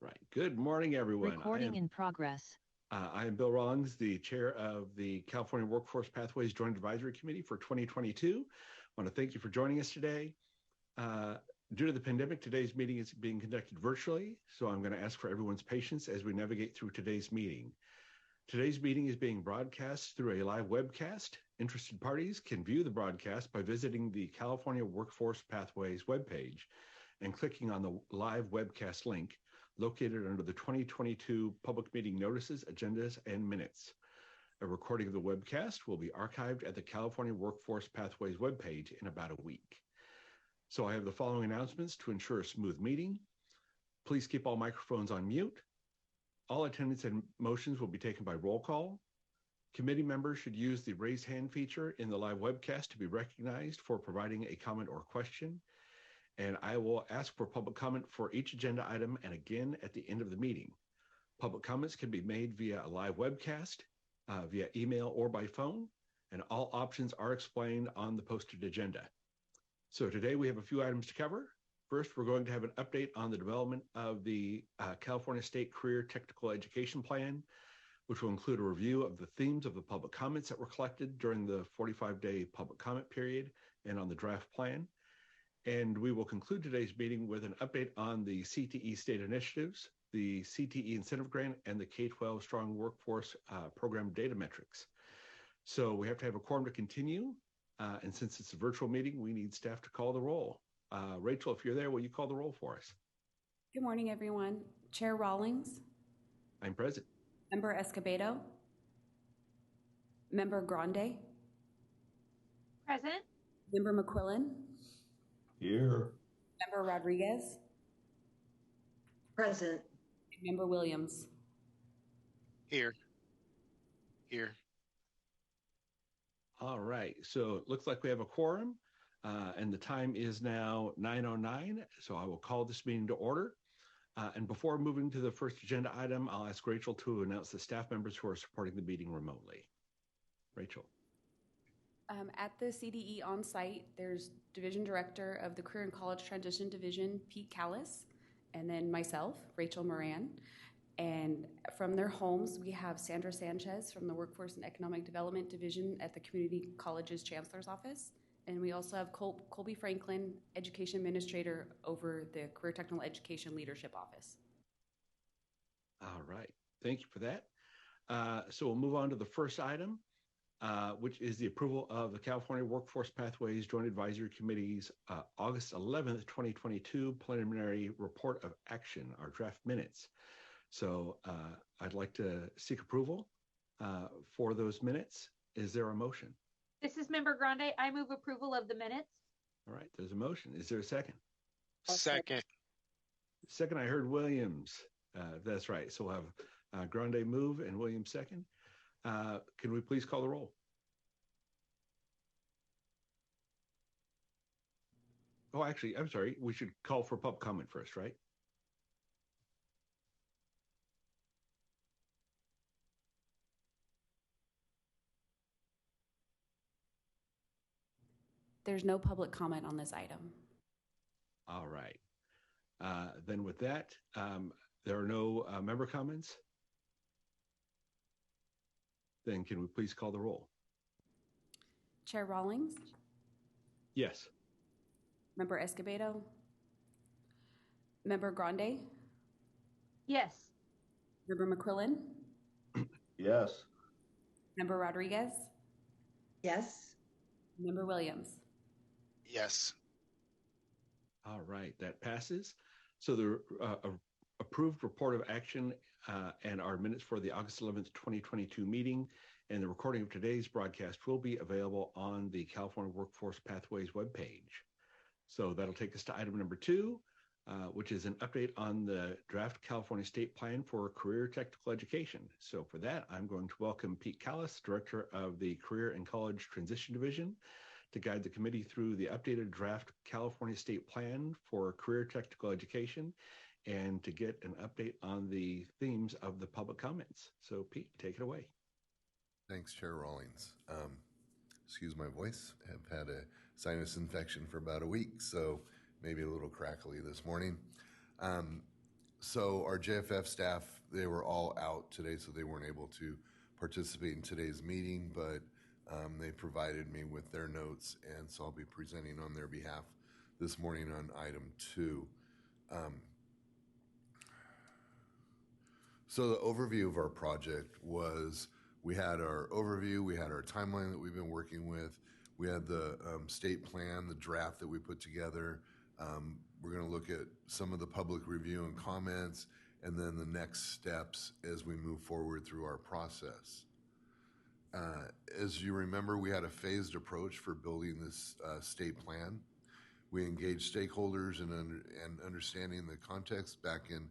Right. Good morning, everyone. Recording in progress. I am Bill Rawlings, the chair of the California Workforce Pathways Joint Advisory Committee for 2022. I want to thank you for joining us today. Due to the pandemic, today's meeting is being conducted virtually, so I'm going to ask for everyone's patience as we navigate through today's meeting. Today's meeting is being broadcast through a live webcast. Interested parties can view the broadcast by visiting the California Workforce Pathways webpage and clicking on the live webcast link located under the 2022 public meeting notices, agendas, and minutes. A recording of the webcast will be archived at the California Workforce Pathways webpage in about a week. So I have the following announcements to ensure a smooth meeting. Please keep all microphones on mute. All attendance and motions will be taken by roll call. Committee members should use the raise hand feature in the live webcast to be recognized for providing a comment or question. And I will ask for public comment for each agenda item and again at the end of the meeting. Public comments can be made via a live webcast, via email, or by phone, and all options are explained on the posted agenda. So today we have a few items to cover. First, we're going to have an update on the development of the California State Career Technical Education Plan, which will include a review of the themes of the public comments that were collected during the 45-day public comment period and on the draft plan. And we will conclude today's meeting with an update on the CTE state initiatives, the CTE incentive grant, and the K-12 Strong Workforce Program data metrics. So we have to have a quorum to continue. And since it's a virtual meeting, we need staff to call the roll. Rachel, if you're there, will you call the roll for us? Good morning, everyone. Chair Rawlings. I'm present. Member Escobedo. Member Grande. Present. Member McQuillan. Here. Member Rodriguez. Present. Member Williams. Here. All right, so it looks like we have a quorum, and the time is now 9:09, so I will call this meeting to order. And before moving to the first agenda item, I'll ask Rachel to announce the staff members who are supporting the meeting remotely. Rachel. At the CDE on-site, there's Division Director of the Career and College Transition Division, Pete Callis, and then myself, Rachel Moran. And from their homes, we have Sandra Sanchez from the Workforce and Economic Development Division at the Community College's Chancellor's Office. And we also have Colby Franklin, Education Administrator over the Career Technical Education Leadership Office. All right, thank you for that. So we'll move on to the first item, which is the approval of the California Workforce Pathways Joint Advisory Committee's August 11th, 2022 preliminary report of action, our draft minutes. So I'd like to seek approval for those minutes. Is there a motion? This is Member Grande. I move approval of the minutes. All right, there's a motion. Is there a second? Second. Second, I heard Williams. That's right. So we'll have Grande move and Williams second. Can we please call the roll? Oh, actually, I'm sorry. We should call for public comment first, right? There's no public comment on this item. All right. Then with that, there are no member comments. Then can we please call the roll? Chair Rawlings. Yes. Member Escobedo. Member Grande. Yes. Member McQuillan. Yes. Member Rodriguez. Yes. Member Williams. Yes. All right, that passes. So the approved report of action and our minutes for the August 11th, 2022 meeting and the recording of today's broadcast will be available on the California Workforce Pathways webpage. So that'll take us to item number 2, which is an update on the draft California State Plan for Career Technical Education. So for that, I'm going to welcome Pete Callis, Director of the Career and College Transition Division, to guide the committee through the updated draft California State Plan for Career Technical Education and to get an update on the themes of the public comments. So Pete, take it away. Thanks, Chair Rawlings. Excuse my voice. I've had a sinus infection for about a week, so maybe a little crackly this morning. So our JFF staff, they were all out today, so they weren't able to participate in today's meeting, but they provided me with their notes, and so I'll be presenting on their behalf this morning on item 2. So the overview of our project was, we had our overview, we had our timeline that we've been working with, we had the state plan, the draft that we put together. We're going to look at some of the public review and comments, and then the next steps as we move forward through our process. As you remember, we had a phased approach for building this state plan. We engaged stakeholders in understanding the context back in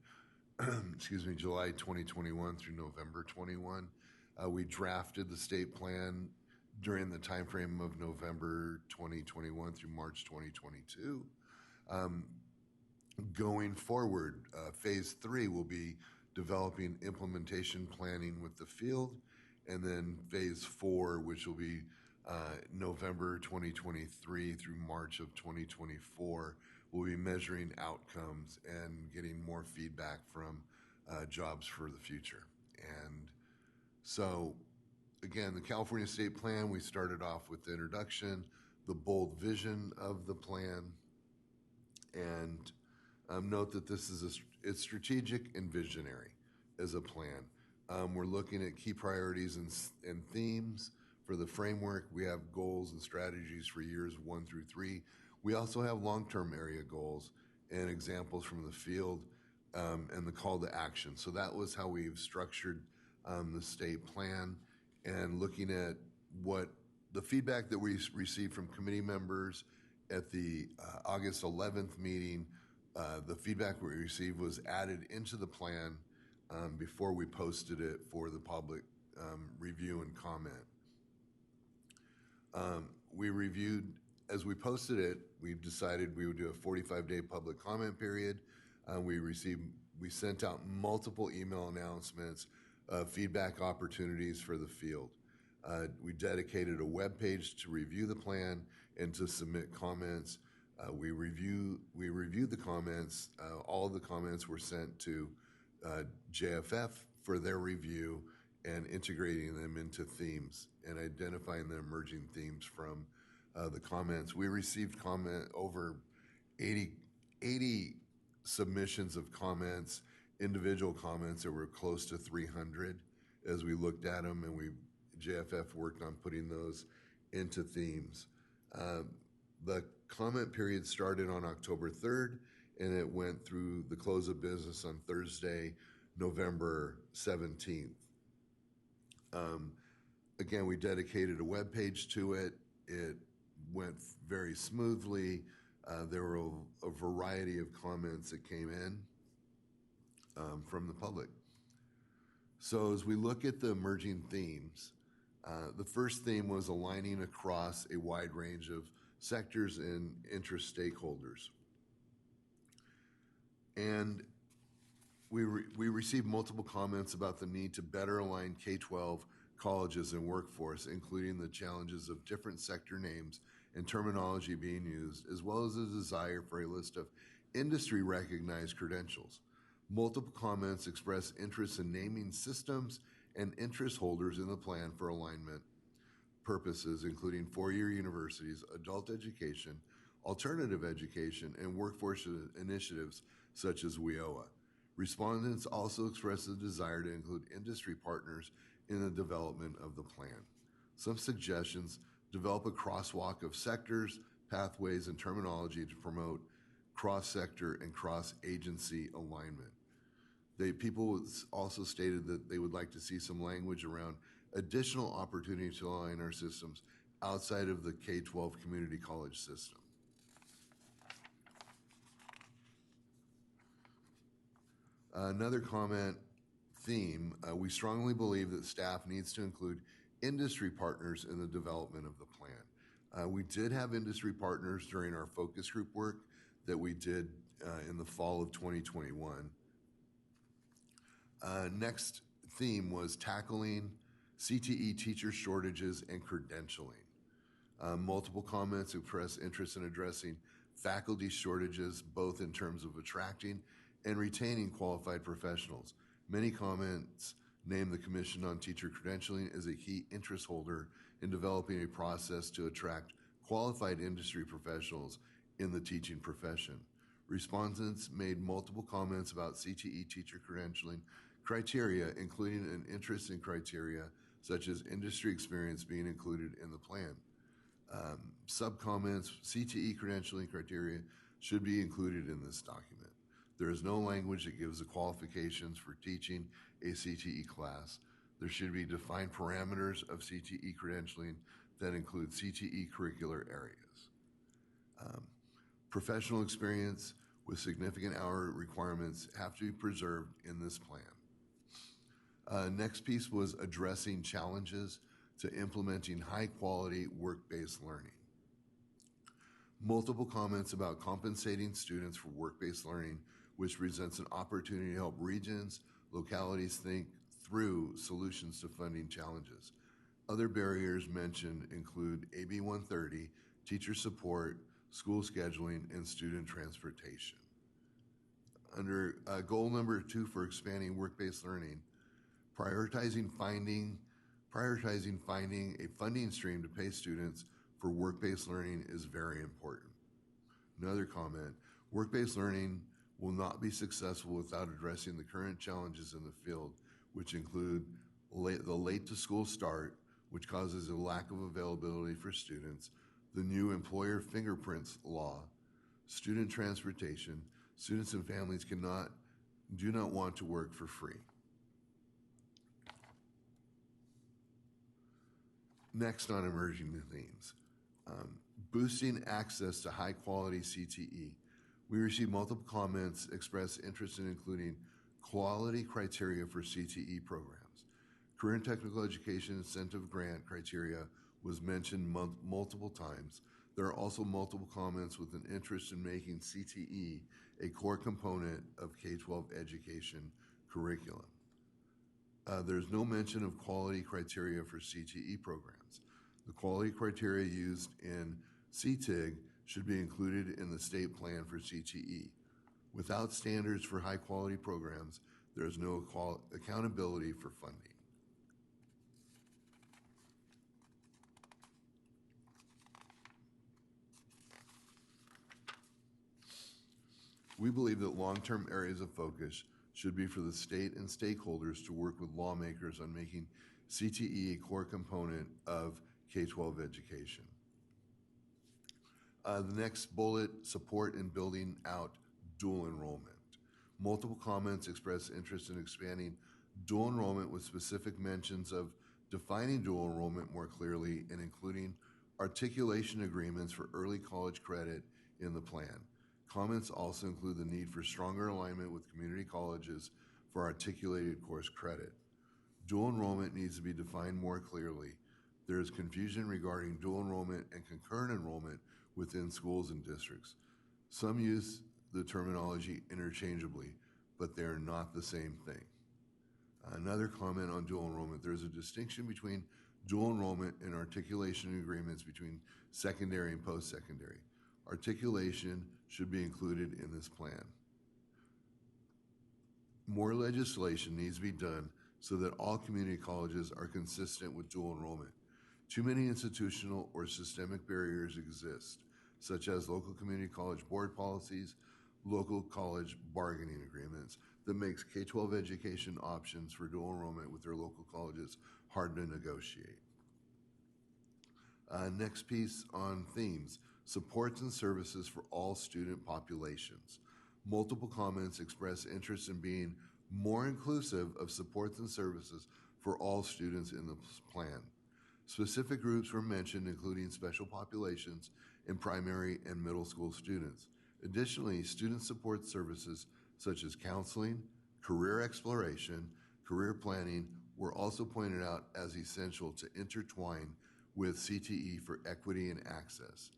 July 2021 through November 21. We drafted the state plan during the time frame of November 2021 through March 2022. Going forward, phase 3 will be developing implementation planning with the field, and then phase 4, which will be November 2023 through March of 2024, we'll be measuring outcomes and getting more feedback from jobs for the future. And so, again, the California State Plan, we started off with the introduction, the bold vision of the plan, and note that this is it's strategic and visionary as a plan. We're looking at key priorities and themes for the framework. We have goals and strategies for years 1 through 3. We also have long-term area goals and examples from the field and the call to action. So that was how we've structured the state plan, and looking at what the feedback that we received from committee members at the August 11th meeting. The feedback we received was added into the plan before we posted it for the public review and comment. We reviewed, as we posted it, we decided we would do a 45-day public comment period. We sent out multiple email announcements, feedback opportunities for the field. We dedicated a web page to review the plan and to submit comments. We reviewed the comments. All of the comments were sent to JFF for their review and integrating them into themes and identifying the emerging themes from the comments. We received over 80 submissions of comments, individual comments that were close to 300 as we looked at them, and JFF worked on putting those into themes. The comment period started on October 3rd, and it went through the close of business on Thursday, November 17th. Again, we dedicated a web page to it. It went very smoothly. There were a variety of comments that came in from the public. So as we look at the emerging themes, the first theme was aligning across a wide range of sectors and interest stakeholders. And we received multiple comments about the need to better align K-12 colleges and workforce, including the challenges of different sector names and terminology being used, as well as a desire for a list of industry-recognized credentials. Multiple comments expressed interest in naming systems and interest holders in the plan for alignment purposes, including four-year universities, adult education, alternative education, and workforce initiatives such as WIOA. Respondents also expressed the desire to include industry partners in the development of the plan. Some suggestions: develop a crosswalk of sectors, pathways, and terminology to promote cross-sector and cross-agency alignment. People also stated that they would like to see some language around additional opportunity to align our systems outside of the K-12 community college system. Another comment theme, we strongly believe that staff needs to include industry partners in the development of the plan. We did have industry partners during our focus group work that we did in the fall of 2021. Next theme was tackling CTE teacher shortages and credentialing. Multiple comments expressed interest in addressing faculty shortages, both in terms of attracting and retaining qualified professionals. Many comments name the Commission on Teacher Credentialing as a key interest holder in developing a process to attract qualified industry professionals in the teaching profession. Respondents made multiple comments about CTE teacher credentialing criteria, including an interest in criteria such as industry experience being included in the plan. Sub-comments, CTE credentialing criteria should be included in this document. There is no language that gives the qualifications for teaching a CTE class. There should be defined parameters of CTE credentialing that include CTE curricular areas. Professional experience with significant hour requirements have to be preserved in this plan. Next piece was addressing challenges to implementing high-quality work-based learning. Multiple comments about compensating students for work-based learning, which presents an opportunity to help regions, localities think through solutions to funding challenges. Other barriers mentioned include AB 130, teacher support, school scheduling, and student transportation. Under goal number 2 for expanding work-based learning, prioritizing finding a funding stream to pay students for work-based learning is very important. Another comment, work-based learning will not be successful without addressing the current challenges in the field, which include the late to school start, which causes a lack of availability for students, the new employer fingerprints law, student transportation. Students and families do not want to work for free. Next on emerging themes, boosting access to high quality CTE. We received multiple comments express interest in including quality criteria for CTE programs. Career and Technical Education Incentive Grant criteria was mentioned multiple times. There are also multiple comments with an interest in making CTE a core component of K-12 education curriculum. There's no mention of quality criteria for CTE programs. The quality criteria used in CTEIG should be included in the state plan for CTE. Without standards for high quality programs, there is no accountability for funding. We believe that long-term areas of focus should be for the state and stakeholders to work with lawmakers on making CTE a core component of K-12 education. The next bullet, support in building out dual enrollment. Multiple comments express interest in expanding dual enrollment with specific mentions of defining dual enrollment more clearly and including articulation agreements for early college credit in the plan. Comments also include the need for stronger alignment with community colleges for articulated course credit. Dual enrollment needs to be defined more clearly. There is confusion regarding dual enrollment and concurrent enrollment within schools and districts. Some use the terminology interchangeably, but they are not the same thing. Another comment on dual enrollment, there's a distinction between dual enrollment and articulation agreements between secondary and post-secondary. Articulation should be included in this plan. More legislation needs to be done so that all community colleges are consistent with dual enrollment. Too many institutional or systemic barriers exist, such as local community college board policies, local college bargaining agreements, that makes K-12 education options for dual enrollment with their local colleges hard to negotiate. Next piece on themes, supports and services for all student populations. Multiple comments express interest in being more inclusive of supports and services for all students in the plan. Specific groups were mentioned, including special populations and primary and middle school students. Additionally, student support services such as counseling, career exploration, career planning were also pointed out as essential to intertwine with CTE for equity and access.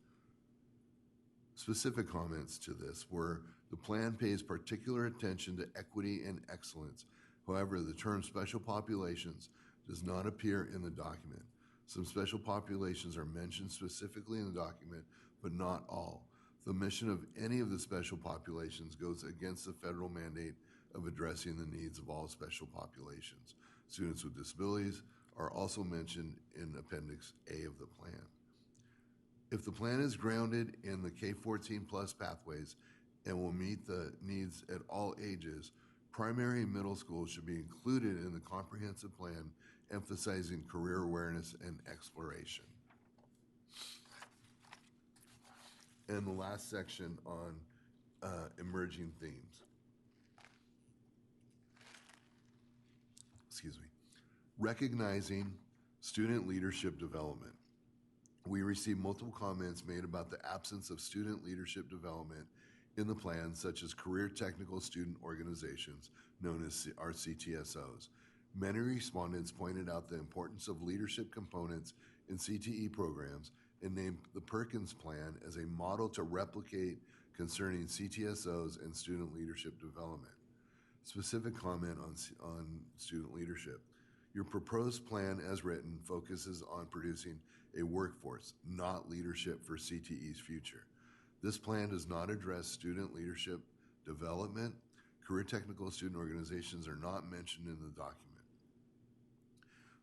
Specific comments to this were the plan pays particular attention to equity and excellence. However, the term special populations does not appear in the document. Some special populations are mentioned specifically in the document, but not all. The mission of any of the special populations goes against the federal mandate of addressing the needs of all special populations. Students with disabilities are also mentioned in Appendix A of the plan. If the plan is grounded in the K-14 plus pathways and will meet the needs at all ages, primary and middle school should be included in the comprehensive plan, emphasizing career awareness and exploration. And the last section on emerging themes. Excuse me. Recognizing student leadership development. We received multiple comments made about the absence of student leadership development in the plan, such as career technical student organizations, known as our CTSOs. Many respondents pointed out the importance of leadership components in CTE programs and named the Perkins Plan as a model to replicate concerning CTSOs and student leadership development. Specific comment on student leadership. Your proposed plan as written focuses on producing a workforce, not leadership for CTE's future. This plan does not address student leadership development. Career technical student organizations are not mentioned in the document.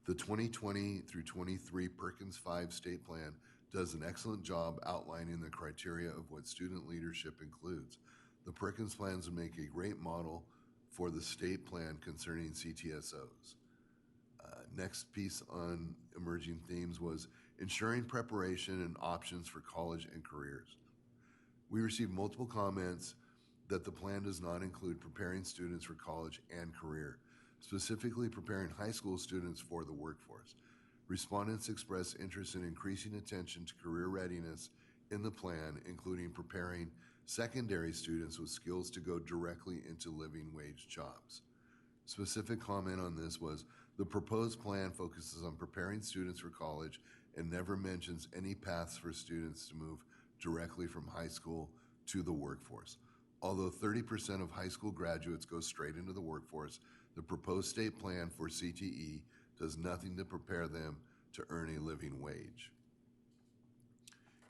The 2020 through 23 Perkins 5 state plan does an excellent job outlining the criteria of what student leadership includes. The Perkins plans would make a great model for the state plan concerning CTSOs. Next piece on emerging themes was ensuring preparation and options for college and careers. We received multiple comments that the plan does not include preparing students for college and career, specifically preparing high school students for the workforce. Respondents expressed interest in increasing attention to career readiness in the plan, including preparing secondary students with skills to go directly into living wage jobs. Specific comment on this was the proposed plan focuses on preparing students for college and never mentions any paths for students to move directly from high school to the workforce. Although 30% of high school graduates go straight into the workforce, the proposed state plan for CTE does nothing to prepare them to earn a living wage.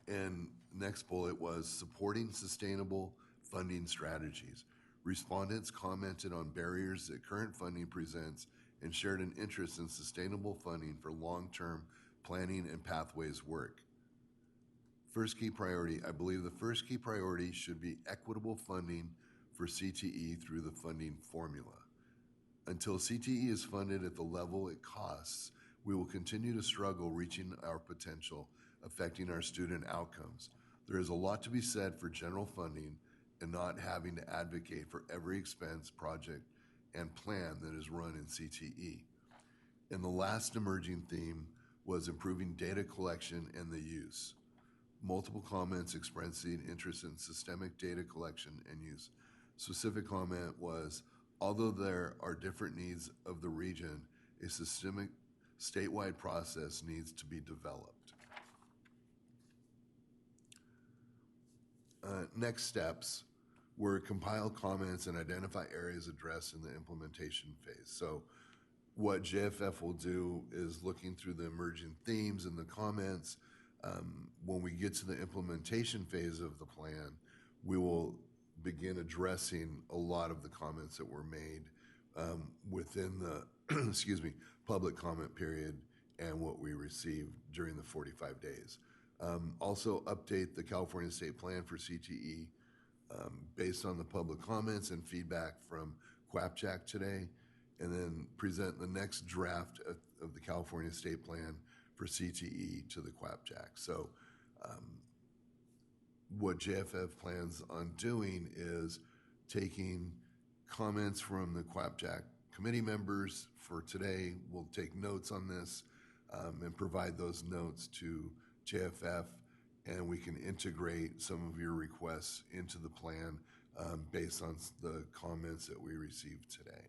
And next bullet was supporting sustainable funding strategies. Respondents commented on barriers that current funding presents and shared an interest in sustainable funding for long-term planning and pathways work. First key priority, I believe the first key priority should be equitable funding for CTE through the funding formula. Until CTE is funded at the level it costs, we will continue to struggle reaching our potential, affecting our student outcomes. There is a lot to be said for general funding and not having to advocate for every expense, project, and plan that is run in CTE. And the last emerging theme was improving data collection and the use. Multiple comments expressing interest in systemic data collection and use. Specific comment was, although there are different needs of the region, a systemic statewide process needs to be developed. Next steps were compile comments and identify areas addressed in the implementation phase. So what JFF will do is looking through the emerging themes and the comments. When we get to the implementation phase of the plan, we will begin addressing a lot of the comments that were made within the excuse me, public comment period and what we received during the 45 days. Also update the California State Plan for CTE based on the public comments and feedback from CWPJAC today, and then present the next draft of the California State Plan for CTE to the CWPJAC. So what JFF plans on doing is taking comments from the CWPJAC committee members for today. We'll take notes on this and provide those notes to JFF, and we can integrate some of your requests into the plan based on the comments that we received today.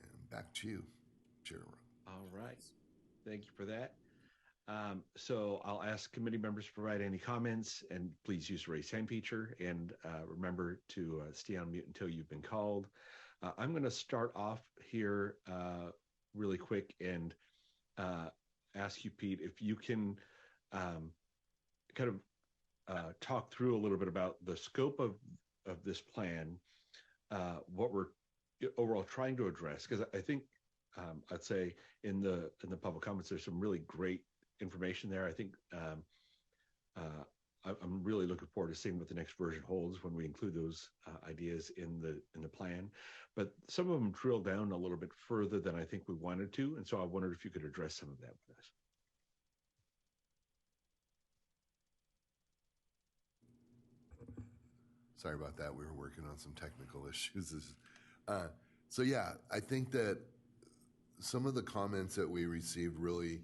And back to you, Chairman. All right. Thank you for that. So I'll ask committee members to provide any comments, and please use the raise hand feature, and remember to stay on mute until you've been called. I'm going to start off here really quick and ask you, Pete, if you can kind of talk through a little bit about the scope of this plan, what we're overall trying to address. Because I think I'd say in the public comments, there's some really great information there. I think I'm really looking forward to seeing what the next version holds when we include those ideas in the plan. But some of them drill down a little bit further than I think we wanted to, and so I wondered if you could address some of that with us. Sorry about that. We were working on some technical issues. So yeah, I think that some of the comments that we received really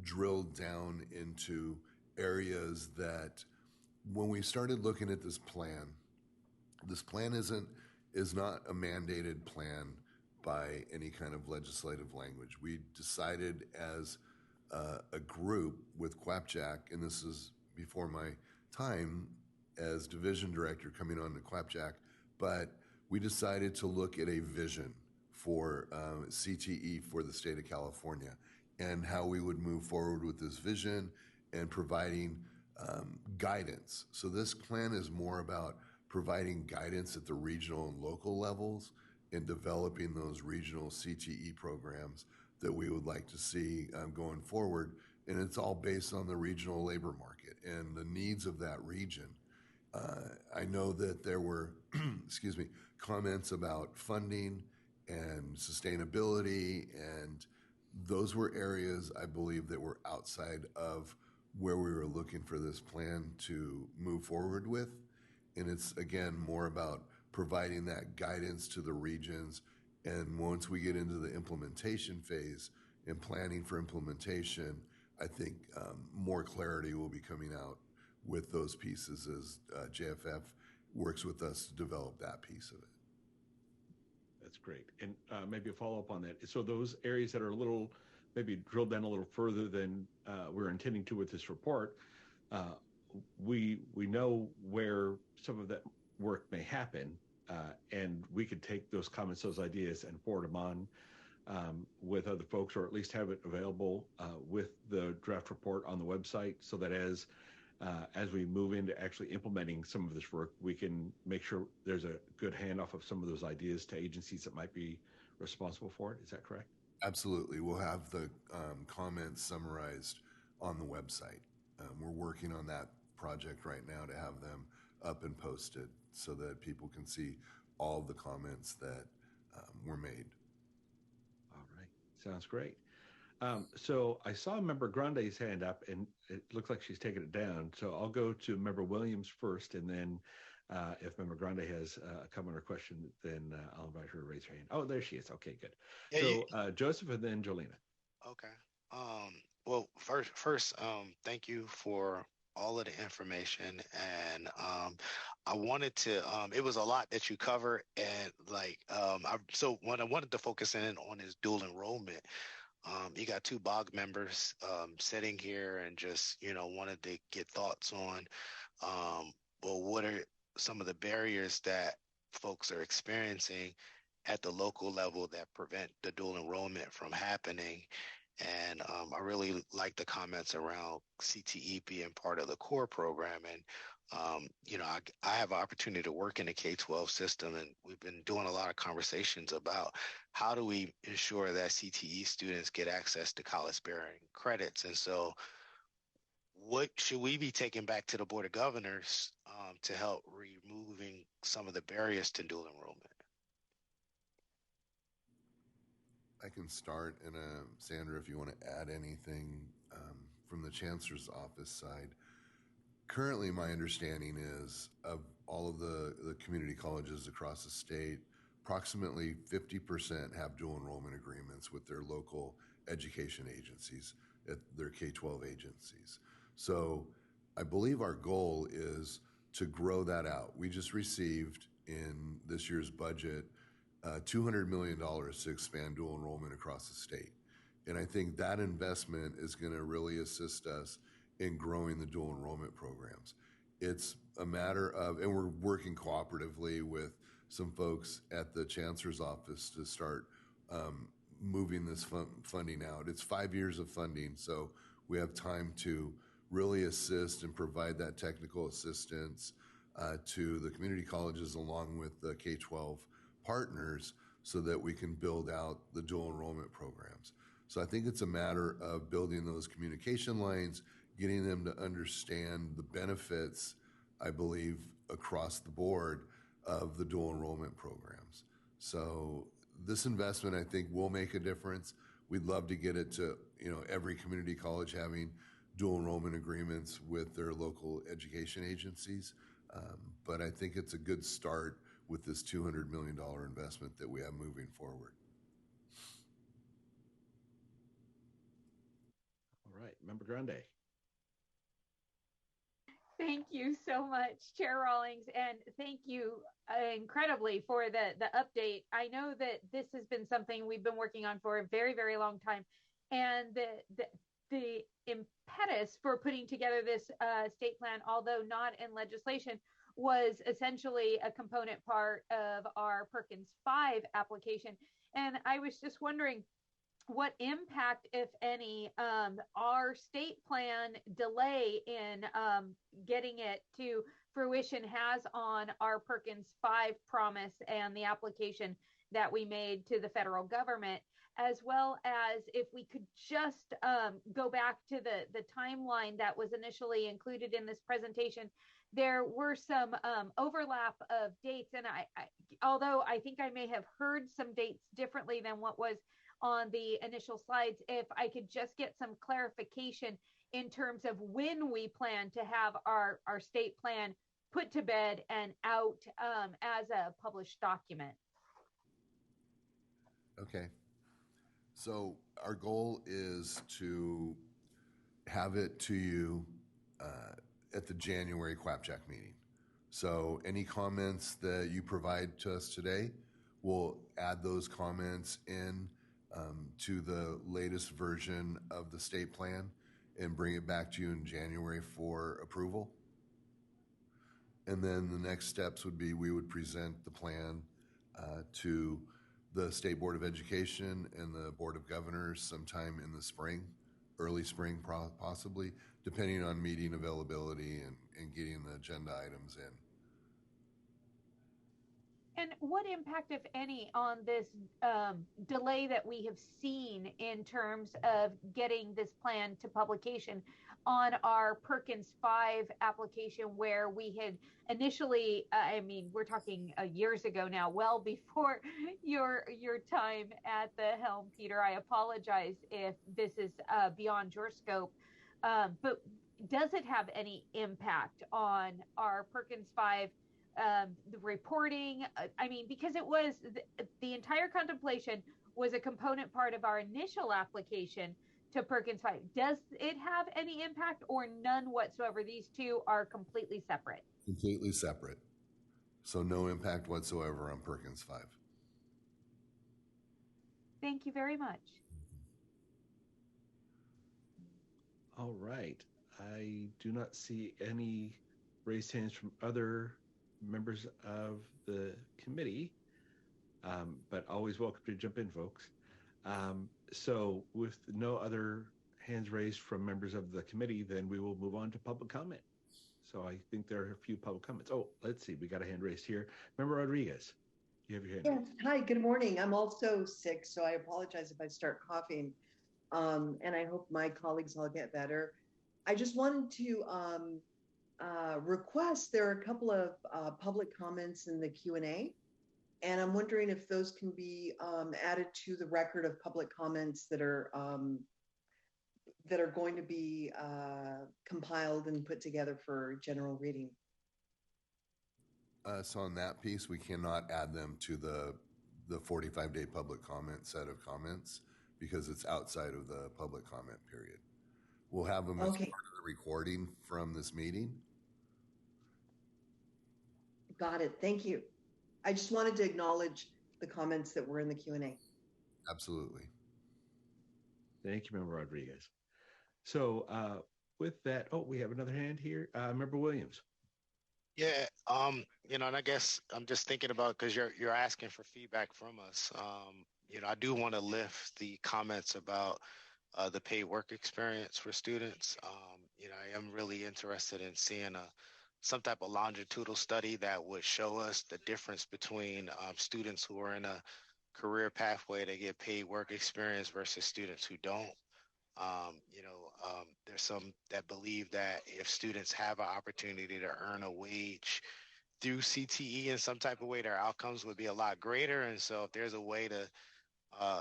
drilled down into areas that when we started looking at this plan is not a mandated plan by any kind of legislative language. We decided as a group with CWPJAC, and this is before my time as division director coming on to CWPJAC, but we decided to look at a vision for CTE for the state of California and how we would move forward with this vision and providing guidance. So this plan is more about providing guidance at the regional and local levels and developing those regional CTE programs that we would like to see going forward. And it's all based on the regional labor market and the needs of that region. I know that there were, comments about funding and sustainability, and those were areas I believe that were outside of where we were looking for this plan to move forward with. And it's, again, more about providing that guidance to the regions. And once we get into the implementation phase and planning for implementation, I think more clarity will be coming out with those pieces as JFF works with us to develop that piece of it. That's great. And maybe a follow-up on that. So those areas that are a little, maybe drilled down a little further than we're intending to with this report, we know where some of that work may happen, and we could take those comments, those ideas, and forward them on with other folks, or at least have it available with the draft report on the website, so that as we move into actually implementing some of this work, we can make sure there's a good handoff of some of those ideas to agencies that might be responsible for it. Is that correct? Absolutely. We'll have the comments summarized on the website. We're working on that project right now to have them up and posted so that people can see all the comments that were made. All right. Sounds great. So I saw Member Grande's hand up, and it looks like she's taken it down. So I'll go to Member Williams first, and then if Member Grande has a comment or question, then I'll invite her to raise her hand. Oh, there she is. Okay, good. Yeah, so Joseph, and then Jolena. Okay. Well, first, thank you for all of the information, and I wanted to. It was a lot that you covered, and so what I wanted to focus in on is dual enrollment. You got two BOG members sitting here, and just wanted to get thoughts on well, what are some of the barriers that folks are experiencing at the local level that prevent the dual enrollment from happening. And I really like the comments around CTE being part of the core program. And, I have an opportunity to work in the K-12 system, and we've been doing a lot of conversations about how do we ensure that CTE students get access to college-bearing credits. And so what should we be taking back to the Board of Governors to help removing some of the barriers to dual enrollment? I can start, and Sandra, if you want to add anything from the Chancellor's office side. Currently, my understanding is of all of the community colleges across the state, approximately 50% have dual enrollment agreements with their local education agencies, at their K-12 agencies. So I believe our goal is to grow that out. We just received in this year's budget $200 million to expand dual enrollment across the state. And I think that investment is going to really assist us in growing the dual enrollment programs. It's a matter of, and we're working cooperatively with some folks at the Chancellor's office to start moving this funding out. It's 5 years of funding, so we have time to really assist and provide that technical assistance to the community colleges along with the K-12 partners so that we can build out the dual enrollment programs. So I think it's a matter of building those communication lines, getting them to understand the benefits, I believe, across the board of the dual enrollment programs. So this investment, I think, will make a difference. We'd love to get it to, every community college having dual enrollment agreements with their local education agencies. But I think it's a good start with this $200 million investment that we have moving forward. All right, Member Grande. Thank you so much, Chair Rawlings, and thank you incredibly for the update. I know that this has been something we've been working on for a very, very long time, and the impetus for putting together this state plan, although not in legislation, was essentially a component part of our Perkins 5 application. And I was just wondering what impact, if any, our state plan delay in getting it to fruition has on our Perkins 5 promise and the application that we made to the federal government, as well as if we could just go back to the timeline that was initially included in this presentation. There were some overlap of dates, and although I think I may have heard some dates differently than what was on the initial slides, if I could just get some clarification in terms of when we plan to have our state plan put to bed and out as a published document. Okay. So our goal is to have it to you at the January CWPJAC meeting. So any comments that you provide to us today, we'll add those comments in to the latest version of the state plan and bring it back to you in January for approval. And then the next steps would be we would present the plan to the State Board of Education and the Board of Governors sometime in the spring, early spring possibly, depending on meeting availability and getting the agenda items in. And what impact, if any, on this delay that we have seen in terms of getting this plan to publication on our Perkins 5 application, where we had initially, we're talking years ago now, well before your time at the helm, Peter. I apologize if this is beyond your scope, but does it have any impact on our Perkins 5 the reporting? Because it was the entire contemplation was a component part of our initial application to Perkins 5. Does it have any impact or none whatsoever? These two are completely separate. Completely separate. So no impact whatsoever on Perkins 5. Thank you very much. All right. I do not see any raised hands from other members of the committee, but always welcome to jump in, folks. So with no other hands raised from members of the committee, then we will move on to public comment. So I think there are a few public comments. Oh, let's see. We got a hand raised here. Member Rodriguez, you have your hand raised. Hi, good morning. I'm also sick, so I apologize if I start coughing. And I hope my colleagues all get better. I just wanted to request, there are a couple of public comments in the Q&A, and I'm wondering if those can be added to the record of public comments that are going to be compiled and put together for general reading. So on that piece, we cannot add them to the 45-day public comment set of comments because it's outside of the public comment period. We'll have them as part of the recording from this meeting. Got it. Thank you. I just wanted to acknowledge the comments that were in the Q&A. Absolutely. Thank you, Member Rodriguez. So with that, we have another hand here. Member Williams. Yeah, and I guess I'm just thinking about, because you're asking for feedback from us. I do want to lift the comments about the paid work experience for students. I am really interested in seeing some type of longitudinal study that would show us the difference between students who are in a career pathway to get paid work experience versus students who don't. There's some that believe that if students have an opportunity to earn a wage through CTE in some type of way, their outcomes would be a lot greater. And so if there's a way to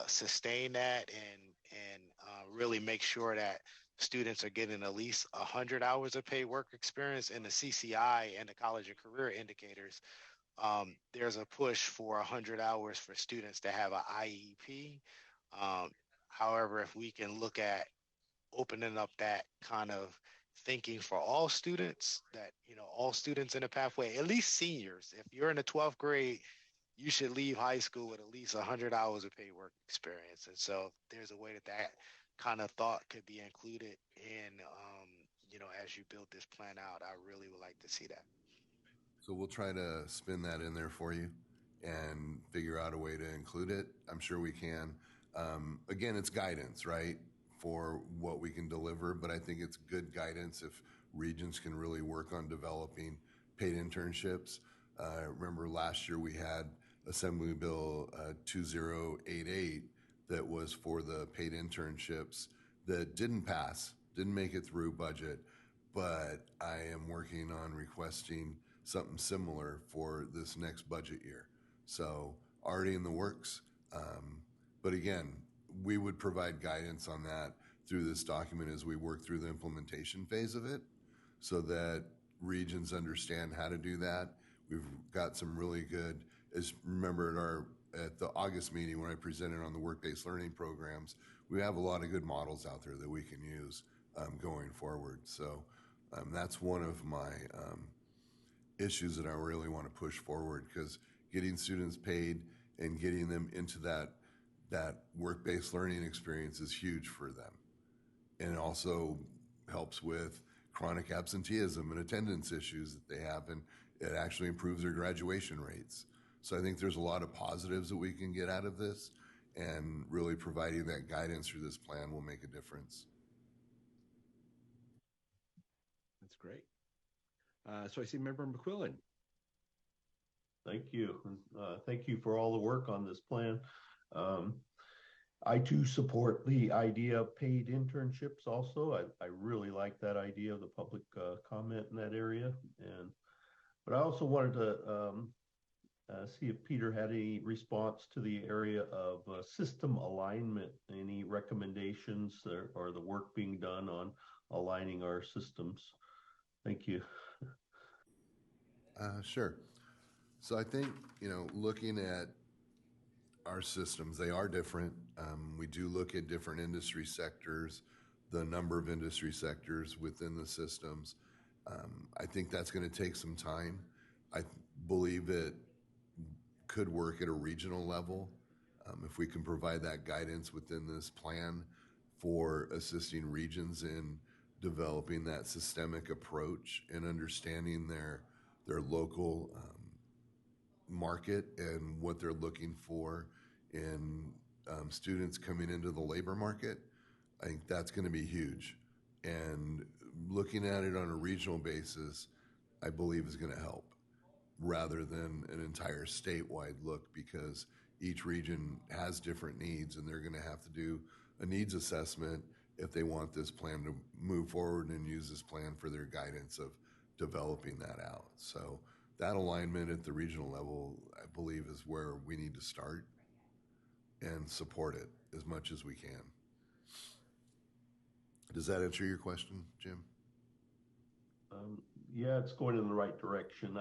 sustain that and really make sure that students are getting at least 100 hours of paid work experience in the CCI and the college and career indicators, there's a push for 100 hours for students to have an IEP. However, if we can look at opening up that kind of thinking for all students, that all students in the pathway, at least seniors, if you're in the 12th grade, you should leave high school with at least 100 hours of paid work experience. And so if there's a way that kind of thought could be included in, as you build this plan out, I really would like to see that. So we'll try to spin that in there for you and figure out a way to include it. I'm sure we can. Again, it's guidance, right, for what we can deliver, but I think it's good guidance if regions can really work on developing paid internships. Remember last year we had Assembly Bill 2088 that was for the paid internships that didn't pass, didn't make it through budget, but I am working on requesting something similar for this next budget year. So already in the works. But again, we would provide guidance on that through this document as we work through the implementation phase of it so that regions understand how to do that. We've got some really good, as remember at the August meeting when I presented on the work-based learning programs, we have a lot of good models out there that we can use going forward. So that's one of my issues that I really want to push forward, because getting students paid and getting them into that work-based learning experience is huge for them. And it also helps with chronic absenteeism and attendance issues that they have, and it actually improves their graduation rates. So I think there's a lot of positives that we can get out of this, and really providing that guidance through this plan will make a difference. That's great. So I see Member McQuillan. Thank you. Thank you for all the work on this plan. I too support the idea of paid internships also. I really like that idea of the public comment in that area. But I also wanted to see if Peter had any response to the area of system alignment, any recommendations or the work being done on aligning our systems. Thank you. Sure. So I think, looking at our systems, they are different. We do look at different industry sectors, the number of industry sectors within the systems. I think that's going to take some time. I believe it could work at a regional level if we can provide that guidance within this plan for assisting regions in developing that systemic approach and understanding their local market and what they're looking for in students coming into the labor market. I think that's going to be huge. And looking at it on a regional basis, I believe is going to help rather than an entire statewide look, because each region has different needs and they're going to have to do a needs assessment if they want this plan to move forward and use this plan for their guidance of developing that out. So that alignment at the regional level, I believe, is where we need to start and support it as much as we can. Does that answer your question, Jim? Yeah, it's going in the right direction.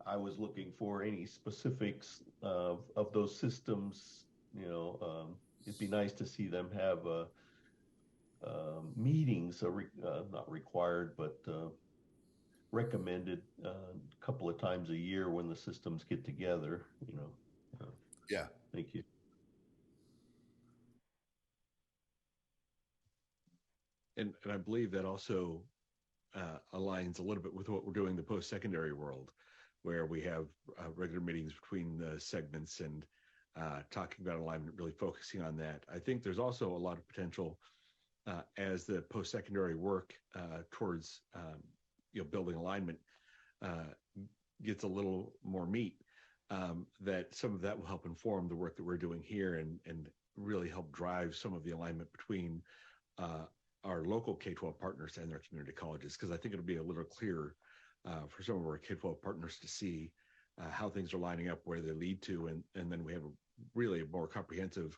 I was looking for any specifics of those systems. It'd be nice to see them have meetings, not required, but recommended a couple of times a year when the systems get together. Yeah. Thank you. And I believe that also aligns a little bit with what we're doing in the post-secondary world, where we have regular meetings between the segments and talking about alignment, really focusing on that. I think there's also a lot of potential as the post-secondary work towards building alignment gets a little more meat, that some of that will help inform the work that we're doing here and really help drive some of the alignment between our local K-12 partners and their community colleges, because I think it'll be a little clearer for some of our K-12 partners to see how things are lining up, where they lead to, and then we have really a more comprehensive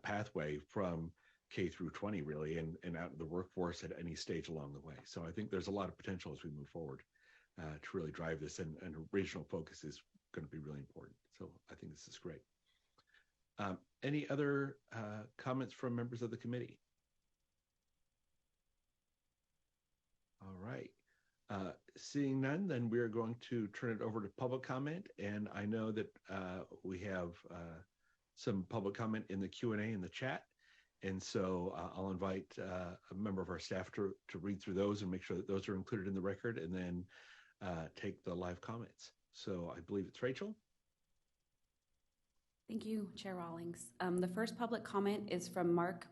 pathway from K through 20, really, and out in the workforce at any stage along the way. So I think there's a lot of potential as we move forward to really drive this, and regional focus is going to be really important. So I think this is great. Any other comments from members of the committee? All right. Seeing none, then we are going to turn it over to public comment. And I know that we have some public comment in the Q&A in the chat. And so I'll invite a member of our staff to read through those and make sure that those are included in the record, and then take the live comments. So I believe it's Rachel. Thank you, Chair Rawlings. The first public comment is from Mark,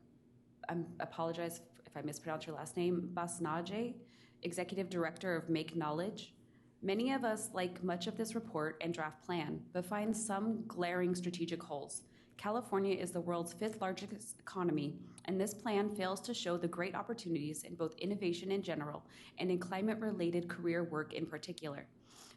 I apologize if I mispronounce your last name, Basnaje, Executive Director of Make Knowledge. Many of us like much of this report and draft plan, but find some glaring strategic holes. California is the world's 5th largest economy, and this plan fails to show the great opportunities in both innovation in general and in climate-related career work in particular.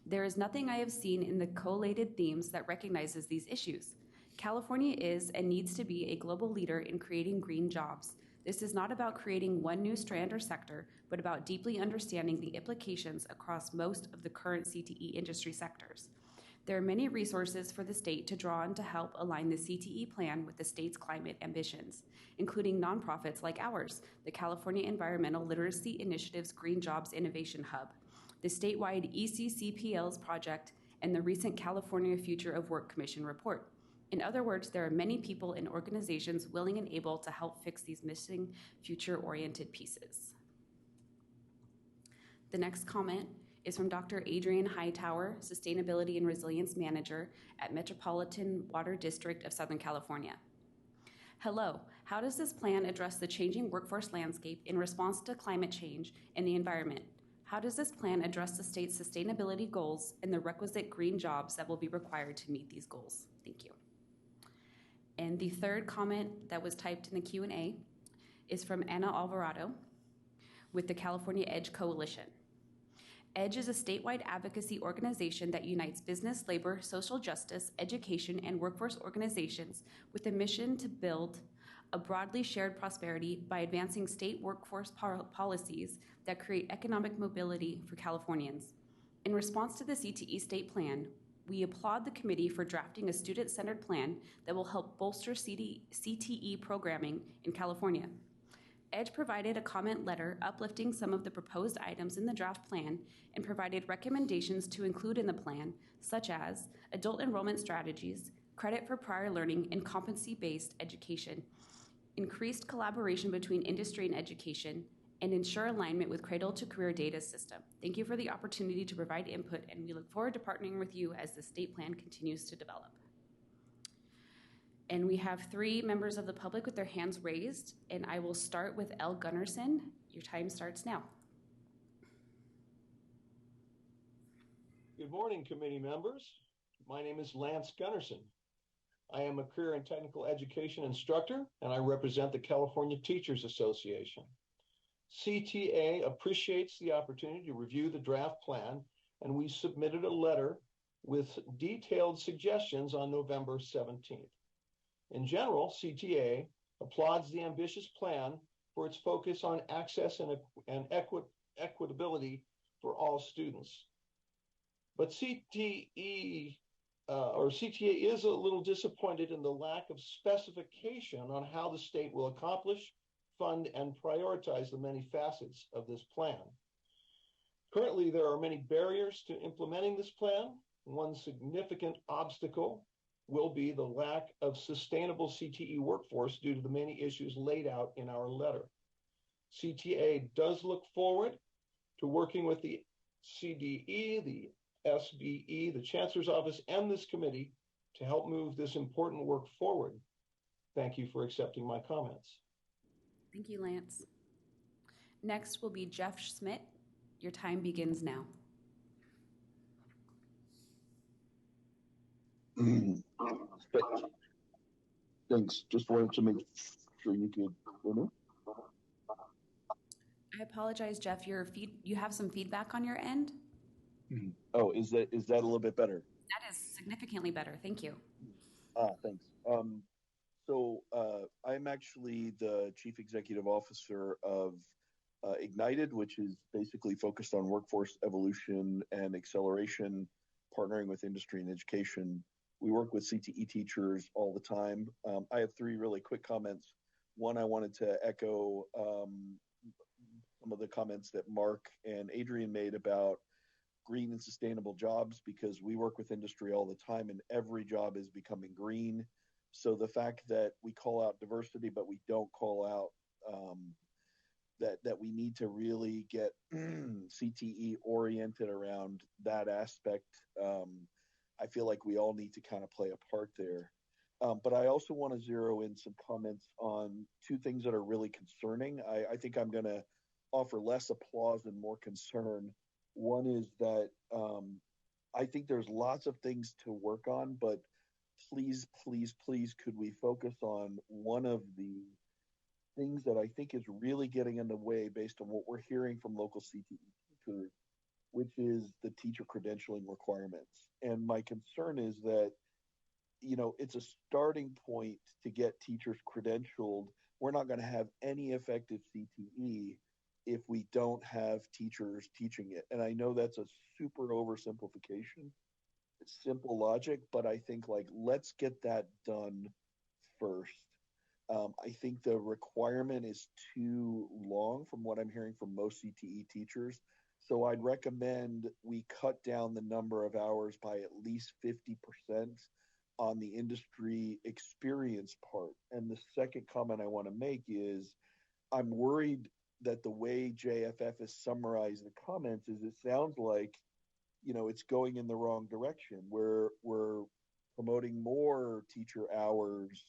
There is nothing I have seen in the collated themes that recognizes these issues. California is and needs to be a global leader in creating green jobs. This is not about creating one new strand or sector, but about deeply understanding the implications across most of the current CTE industry sectors. There are many resources for the state to draw on to help align the CTE plan with the state's climate ambitions, including nonprofits like ours, the California Environmental Literacy Initiative's Green Jobs Innovation Hub, the statewide ECCPL's project, and the recent California Future of Work Commission report. In other words, there are many people and organizations willing and able to help fix these missing future-oriented pieces. The next comment is from Dr. Adrian Hightower, Sustainability and Resilience Manager at Metropolitan Water District of Southern California. Hello, how does this plan address the changing workforce landscape in response to climate change and the environment? How does this plan address the state's sustainability goals and the requisite green jobs that will be required to meet these goals? Thank you. And the third comment that was typed in the Q&A is from Anna Alvarado with the California EDGE Coalition. EDGE is a statewide advocacy organization that unites business, labor, social justice, education, and workforce organizations with a mission to build a broadly shared prosperity by advancing state workforce policies that create economic mobility for Californians. In response to the CTE state plan, we applaud the committee for drafting a student-centered plan that will help bolster CTE programming in California. EDGE provided a comment letter uplifting some of the proposed items in the draft plan and provided recommendations to include in the plan, such as adult enrollment strategies, credit for prior learning, and competency-based education, increased collaboration between industry and education, and ensure alignment with cradle-to-career data system. Thank you for the opportunity to provide input, and we look forward to partnering with you as the state plan continues to develop. And we have 3 members of the public with their hands raised, and I will start with L. Gunnarsson. Your time starts now. Good morning, committee members. My name is Lance Gunnarsson. I am a career and technical education instructor, and I represent the California Teachers Association. CTA appreciates the opportunity to review the draft plan, and we submitted a letter with detailed suggestions on November 17th. In general, CTA applauds the ambitious plan for its focus on access and equitability for all students. But CTA is a little disappointed in the lack of specification on how the state will accomplish, fund, and prioritize the many facets of this plan. Currently, there are many barriers to implementing this plan. One significant obstacle will be the lack of sustainable CTE workforce due to the many issues laid out in our letter. CTA does look forward to working with the CDE, the SBE, the Chancellor's Office, and this committee to help move this important work forward. Thank you for accepting my comments. Thank you, Lance. Next will be Jeff Schmidt. Your time begins now. Thanks. Just wanted to make sure you could hear me. I apologize, Jeff. You have some feedback on your end. Oh, is that a little bit better? That is significantly better. Thank you. Thanks. I'm actually the Chief Executive Officer of Ignited, which is basically focused on workforce evolution and acceleration, partnering with industry and education. We work with CTE teachers all the time. I have three really quick comments. One, I wanted to echo some of the comments that Mark and Adrian made about green and sustainable jobs, because we work with industry all the time and every job is becoming green. So the fact that we call out diversity, but we don't call out that we need to really get CTE oriented around that aspect. I feel like we all need to kind of play a part there. But I also want to zero in some comments on two things that are really concerning. I think I'm going to offer less applause and more concern. One is that I think there's lots of things to work on, but please, please, please, could we focus on one of the things that I think is really getting in the way based on what we're hearing from local CTE teachers, which is the teacher credentialing requirements. And my concern is that, it's a starting point to get teachers credentialed. We're not going to have any effective CTE if we don't have teachers teaching it. And I know that's a super oversimplification. It's simple logic, but I think let's get that done first. I think the requirement is too long from what I'm hearing from most CTE teachers. So I'd recommend we cut down the number of hours by at least 50% on the industry experience part. And the second comment I want to make is I'm worried that the way JFF has summarized the comments is it sounds like, it's going in the wrong direction. We're promoting more teacher hours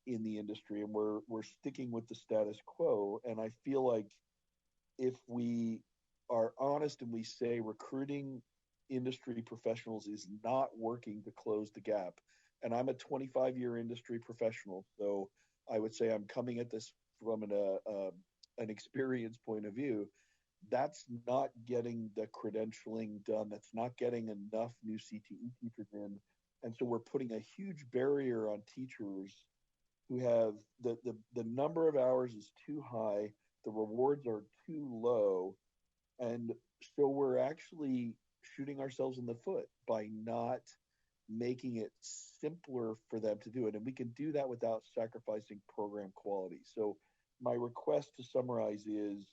in the industry and we're sticking with the status quo. And I feel like if we are honest and we say recruiting industry professionals is not working to close the gap, and I'm a 25-year industry professional, so I would say I'm coming at this from an experience point of view, that's not getting the credentialing done. That's not getting enough new CTE teachers in. And so we're putting a huge barrier on teachers who have the number of hours is too high, the rewards are too low. And so we're actually shooting ourselves in the foot by not making it simpler for them to do it. And we can do that without sacrificing program quality. So my request to summarize is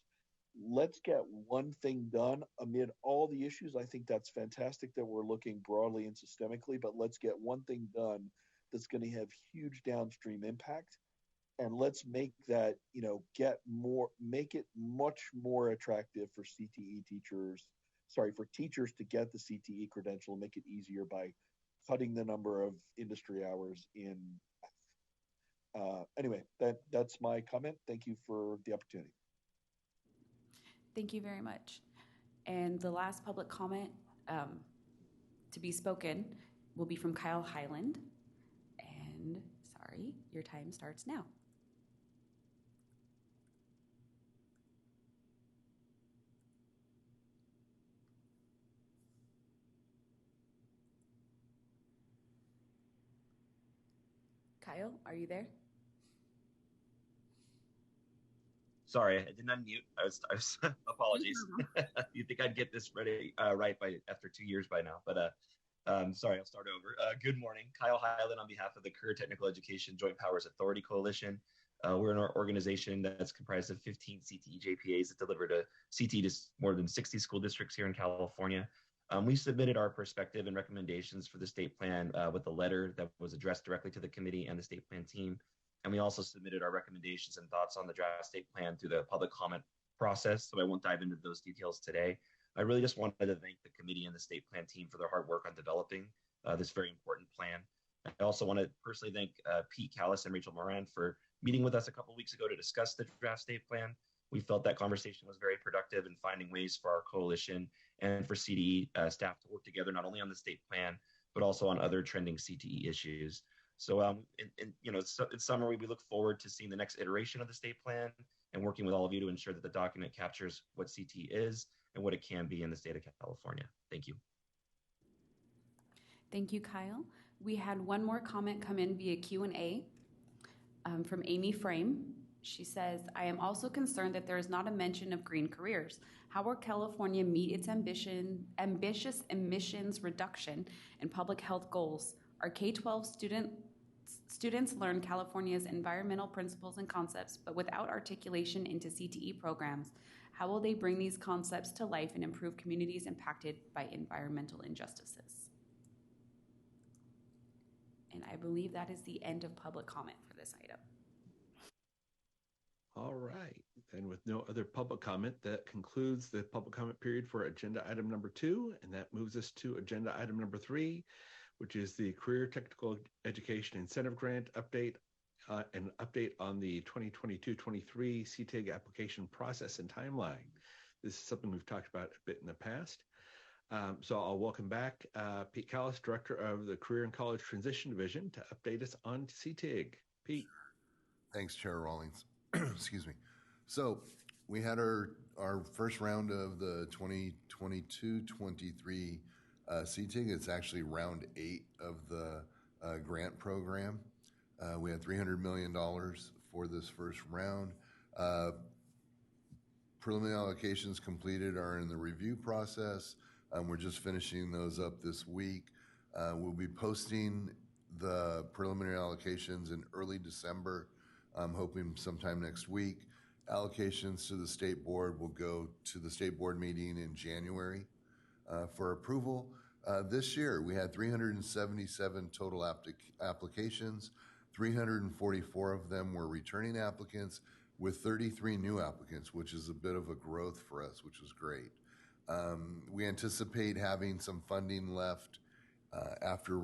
let's get one thing done amid all the issues. I think that's fantastic that we're looking broadly and systemically, but let's get one thing done that's going to have huge downstream impact. And let's make that, make it much more attractive for CTE teachers, for teachers to get the CTE credential, make it easier by cutting the number of industry hours in. Anyway, that's my comment. Thank you for the opportunity. Thank you very much. And the last public comment to be spoken will be from Kyle Highland. And sorry, your time starts now. Kyle, are you there? Sorry, I didn't unmute. I was apologies. You think I'd get this ready right after 2 years by now, but sorry, I'll start over. Good morning, Kyle Highland on behalf of the Career Technical Education Joint Powers Authority Coalition. We're an organization that's comprised of 15 CTEJPAs that deliver to CTE to more than 60 school districts here in California. We submitted our perspective and recommendations for the state plan with a letter that was addressed directly to the committee and the state plan team. And we also submitted our recommendations and thoughts on the draft state plan through the public comment process. So I won't dive into those details today. I really just wanted to thank the committee and the state plan team for their hard work on developing this very important plan. I also want to personally thank Pete Callis and Rachel Moran for meeting with us a couple of weeks ago to discuss the draft state plan. We felt that conversation was very productive in finding ways for our coalition and for CTE staff to work together, not only on the state plan, but also on other trending CTE issues. So, in summary, we look forward to seeing the next iteration of the state plan and working with all of you to ensure that the document captures what CTE is and what it can be in the state of California. Thank you. Thank you, Kyle. We had one more comment come in via Q&A from Amy Frame. She says, I am also concerned that there is not a mention of green careers. How will California meet its ambitious emissions reduction and public health goals? Our K-12 students learn California's environmental principles and concepts, but without articulation into CTE programs. How will they bring these concepts to life and improve communities impacted by environmental injustices? And I believe that is the end of public comment for this item. All right. And with no other public comment, that concludes the public comment period for agenda item number 2. And that moves us to agenda item number 3, which is the Career Technical Education Incentive Grant update, an update on the 2022-23 CTEIG application process and timeline. This is something we've talked about a bit in the past. So I'll welcome back Pete Callis, Director of the Career and College Transition Division, to update us on CTEIG. Pete. Thanks, Chair Rawlings. Excuse me. So we had our first round of the 2022-23 CTEIG. It's actually round 8 of the grant program. We had $300 million for this first round. Preliminary allocations completed are in the review process. We're just finishing those up this week. We'll be posting the preliminary allocations in early December. I'm hoping sometime next week. Allocations to the state board will go to the state board meeting in January for approval. This year, we had 377 total applications. 344 of them were returning applicants with 33 new applicants, which is a bit of a growth for us, which was great. We anticipate having some funding left after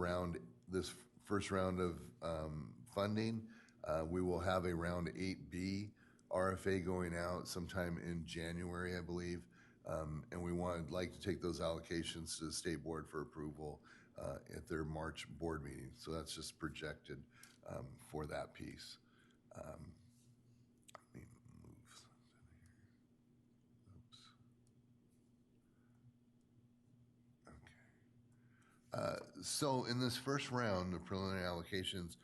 this first round of funding. We will have a round 8B RFA going out sometime in January, I believe. And we would like to take those allocations to the state board for approval at their March board meeting. So that's just projected for that piece. Let me move something here. Oops. Okay. So in this first round of preliminary allocations,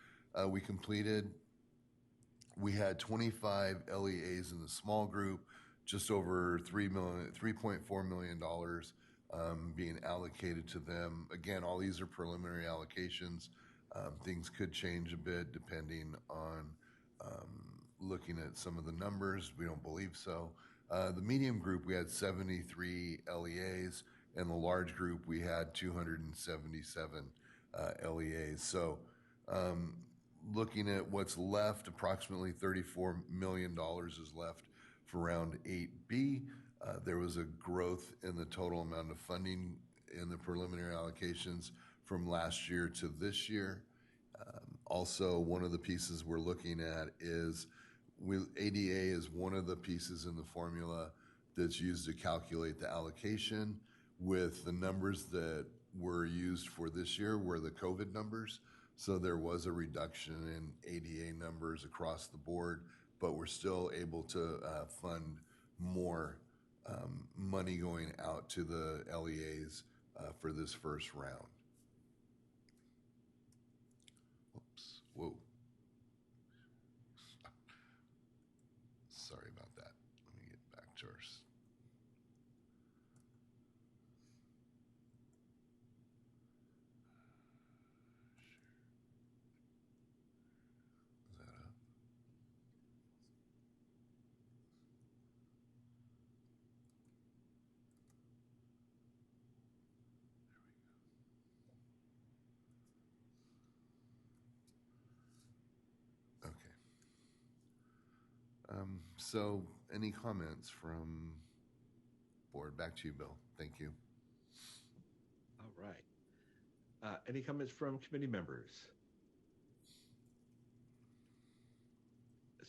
we had 25 LEAs in the small group, just over $3.4 million being allocated to them. Again, all these are preliminary allocations. Things could change a bit depending on looking at some of the numbers. We don't believe so. The medium group, we had 73 LEAs, and the large group, we had 277 LEAs. So looking at what's left, approximately $34 million is left for round 8B. There was a growth in the total amount of funding in the preliminary allocations from last year to this year. Also, one of the pieces we're looking at is ADA is one of the pieces in the formula that's used to calculate the allocation, with the numbers that were used for this year were the COVID numbers. So there was a reduction in ADA numbers across the board, but we're still able to fund more money going out to the LEAs for this first round. Whoops, whoa. Sorry about that. Let me get back to ours. Is that up? So any comments from board? Back to you, Bill. Thank you. All right. Any comments from committee members?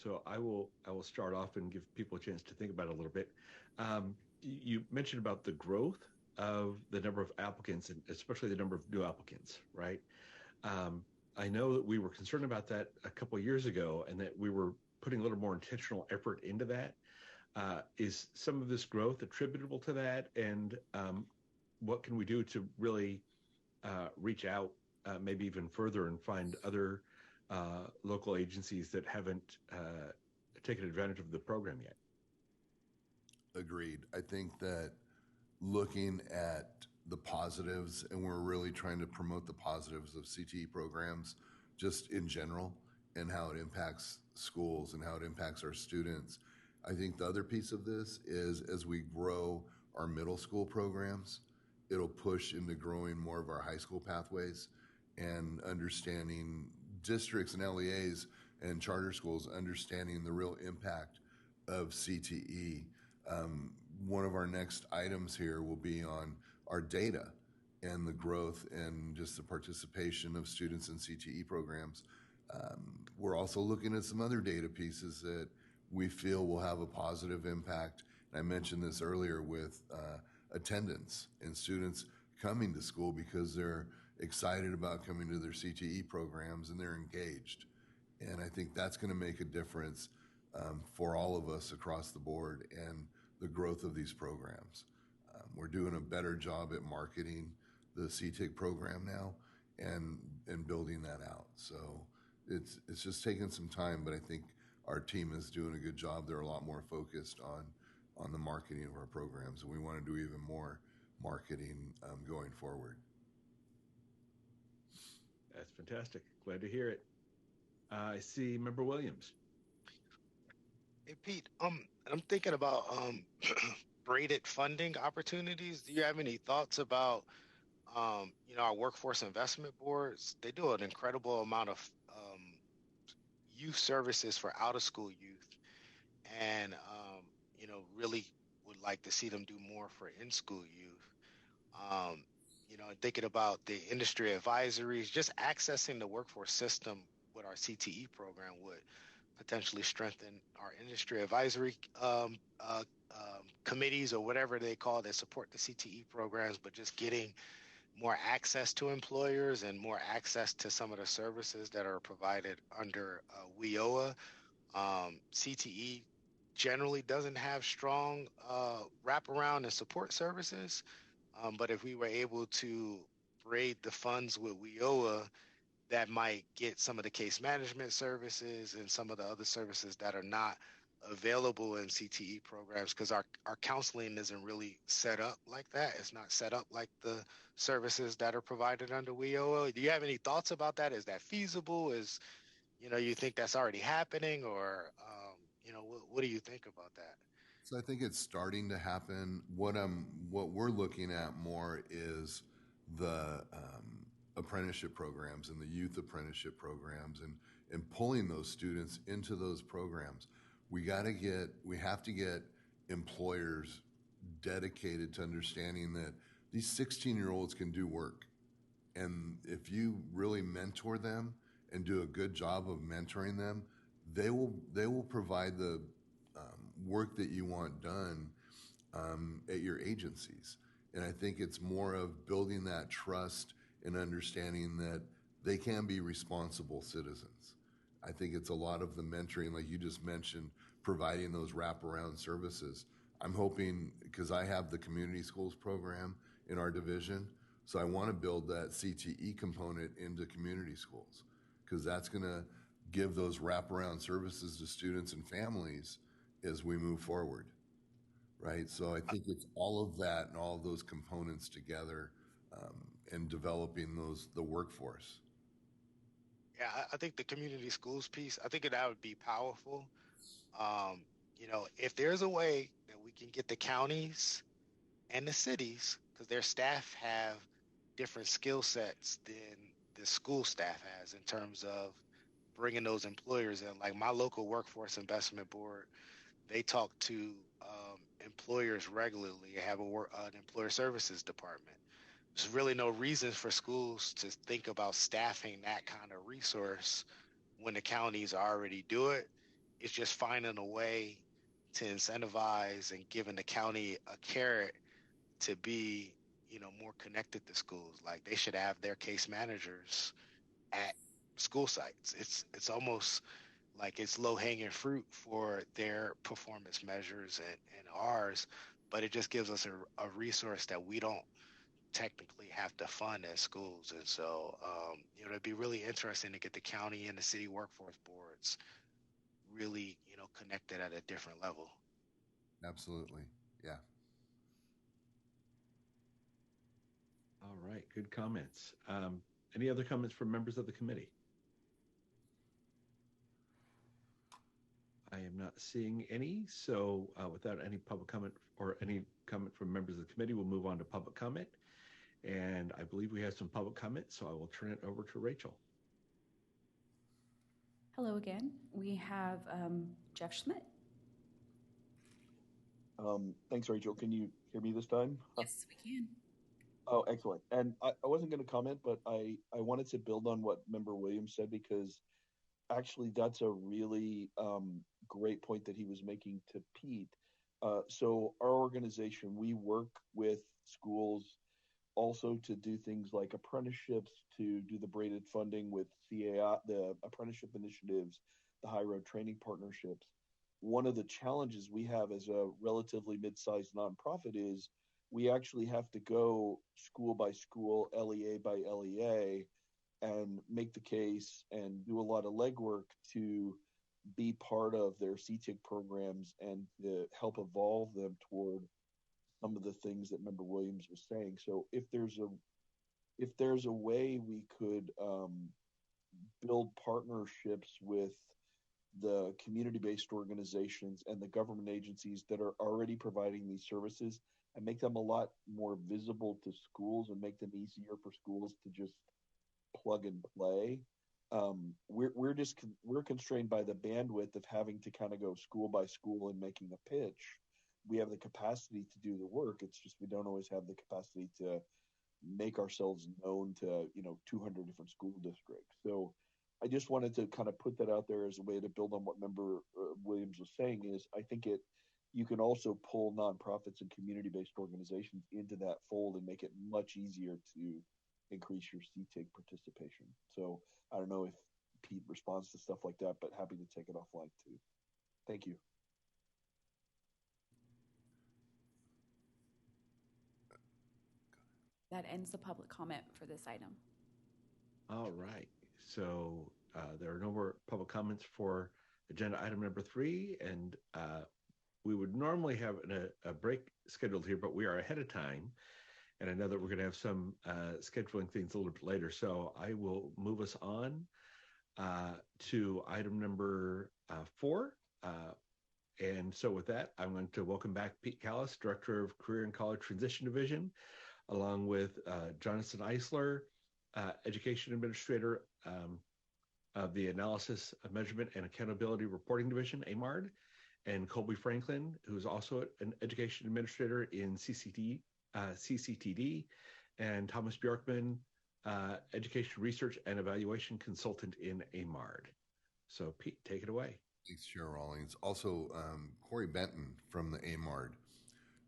So I will start off and give people a chance to think about it a little bit. You mentioned about the growth of the number of applicants, and especially the number of new applicants, right? I know that we were concerned about that a couple of years ago, and that we were putting a little more intentional effort into that. Is some of this growth attributable to that? And what can we do to really reach out maybe even further and find other local agencies that haven't taken advantage of the program yet? Agreed. I think that looking at the positives, and we're really trying to promote the positives of CTE programs just in general and how it impacts schools and how it impacts our students. I think the other piece of this is as we grow our middle school programs, it'll push into growing more of our high school pathways and understanding districts and LEAs and charter schools, understanding the real impact of CTE. One of our next items here will be on our data and the growth and just the participation of students in CTE programs. We're also looking at some other data pieces that we feel will have a positive impact. And I mentioned this earlier with attendance and students coming to school because they're excited about coming to their CTE programs and they're engaged. And I think that's going to make a difference for all of us across the board and the growth of these programs. We're doing a better job at marketing the CTEIG program now and building that out. So it's just taken some time, but I think our team is doing a good job. They're a lot more focused on the marketing of our programs, and we want to do even more marketing going forward. That's fantastic. Glad to hear it. I see Member Williams. Hey, Pete, I'm thinking about braided funding opportunities. Do you have any thoughts about, our workforce investment boards? They do an incredible amount of youth services for out-of-school youth, and, really would like to see them do more for in-school youth. Thinking about the industry advisories, just accessing the workforce system with our CTE program would potentially strengthen our industry advisory committees or whatever they call that support the CTE programs, but just getting more access to employers and more access to some of the services that are provided under WIOA. CTE generally doesn't have strong wraparound and support services, but if we were able to braid the funds with WIOA, that might get some of the case management services and some of the other services that are not available in CTE programs, because our counseling isn't really set up like that. It's not set up like the services that are provided under WIOA. Do you have any thoughts about that? Is that feasible? You think that's already happening, or, what do you think about that? So I think it's starting to happen. What we're looking at more is the apprenticeship programs and the youth apprenticeship programs and pulling those students into those programs. We have to get employers dedicated to understanding that these 16-year-olds can do work. And if you really mentor them and do a good job of mentoring them, they will provide the work that you want done at your agencies. And I think it's more of building that trust and understanding that they can be responsible citizens. I think it's a lot of the mentoring, like you just mentioned, providing those wraparound services. I'm hoping, because I have the community schools program in our division, so I want to build that CTE component into community schools, because that's going to give those wraparound services to students and families as we move forward, right? So I think it's all of that and all of those components together and developing the workforce. Yeah, I think the community schools piece, I think that would be powerful. If there's a way that we can get the counties and the cities, because their staff have different skill sets than the school staff has in terms of bringing those employers in. Like my local workforce investment board, they talk to employers regularly, have an employer services department. There's really no reason for schools to think about staffing that kind of resource when the counties already do it. it's just finding a way to incentivize and giving the county a carrot to be, more connected to schools. Like they should have their case managers at school sites. It's almost like it's low hanging fruit for their performance measures and ours, but it just gives us a resource that we don't technically have to fund as schools. And so, it'd be really interesting to get the county and the city workforce boards really, connected at a different level. Absolutely. Yeah. All right. Good comments. Any other comments from members of the committee? I am not seeing any. So without any public comment or any comment from members of the committee, we'll move on to public comment. And I believe we have some public comment, so I will turn it over to Rachel. Hello again. We have Jeff Schmidt. Thanks, Rachel. Can you hear me this time? Yes, we can. Oh, excellent. And I wasn't going to comment, but I wanted to build on what Member Williams said, because actually that's a really great point that he was making to Pete. So our organization, we work with schools also to do things like apprenticeships, to do the braided funding with CAI, the apprenticeship initiatives, the high road training partnerships. One of the challenges we have as a relatively mid-sized nonprofit is we actually have to go school by school, LEA by LEA, and make the case and do a lot of legwork to be part of their CTEIG programs and to help evolve them toward some of the things that Member Williams was saying. So if there's a way we could build partnerships with the community-based organizations and the government agencies that are already providing these services and make them a lot more visible to schools and make them easier for schools to just plug and play. We're constrained by the bandwidth of having to kind of go school by school and making a pitch. We have the capacity to do the work. It's just we don't always have the capacity to make ourselves known to 200 different school districts. So I just wanted to kind of put that out there as a way to build on what Member Williams was saying. Is I think you can also pull nonprofits and community-based organizations into that fold and make it much easier to increase your CTEIG participation. So I don't know if Pete responds to stuff like that, but happy to take it offline too. Thank you. That ends the public comment for this item. All right. So there are no more public comments for agenda item number 3. And we would normally have a break scheduled here, but we are ahead of time. And I know that we're going to have some scheduling things a little bit later. So I will move us on to item number 4. And so with that, I'm going to welcome back Pete Callis, Director of Career and College Transition Division, along with Jonathan Eisler, Education Administrator of the Analysis, Measurement, and Accountability Reporting Division, AMARD, and Colby Franklin, who's also an Education Administrator in CCTD, and Thomas Bjorkman, Education Research and Evaluation Consultant in AMARD. So Pete, take it away. Thanks, Chair Rawlings. Also, Corey Benton from the AMARD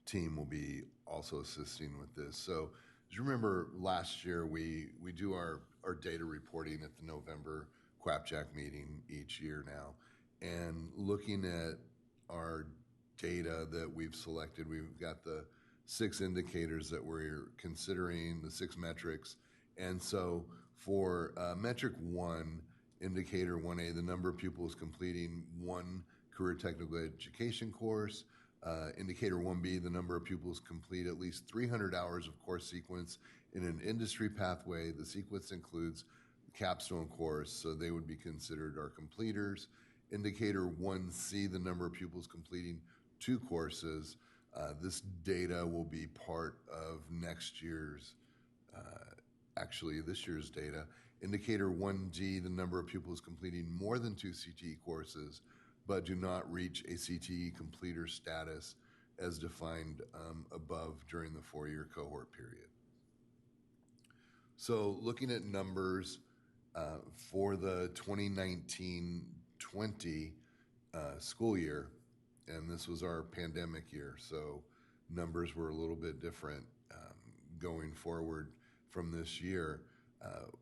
team will be also assisting with this. So as you remember, last year we do our data reporting at the November CWPJAC meeting each year now. And looking at our data that we've selected, we've got the 6 indicators that we're considering, the 6 metrics. And so for metric 1, indicator 1A, the number of pupils completing one career technical education course. Indicator 1B, the number of pupils complete at least 300 hours of course sequence in an industry pathway. The sequence includes capstone course, so they would be considered our completers. Indicator 1C, the number of pupils completing 2 courses. This data will be part of next year's, this year's data. Indicator 1D, the number of pupils completing more than 2 CTE courses, but do not reach a CTE completer status as defined above during the 4-year cohort period. So looking at numbers for the 2019-20 school year, and this was our pandemic year, so numbers were a little bit different going forward from this year.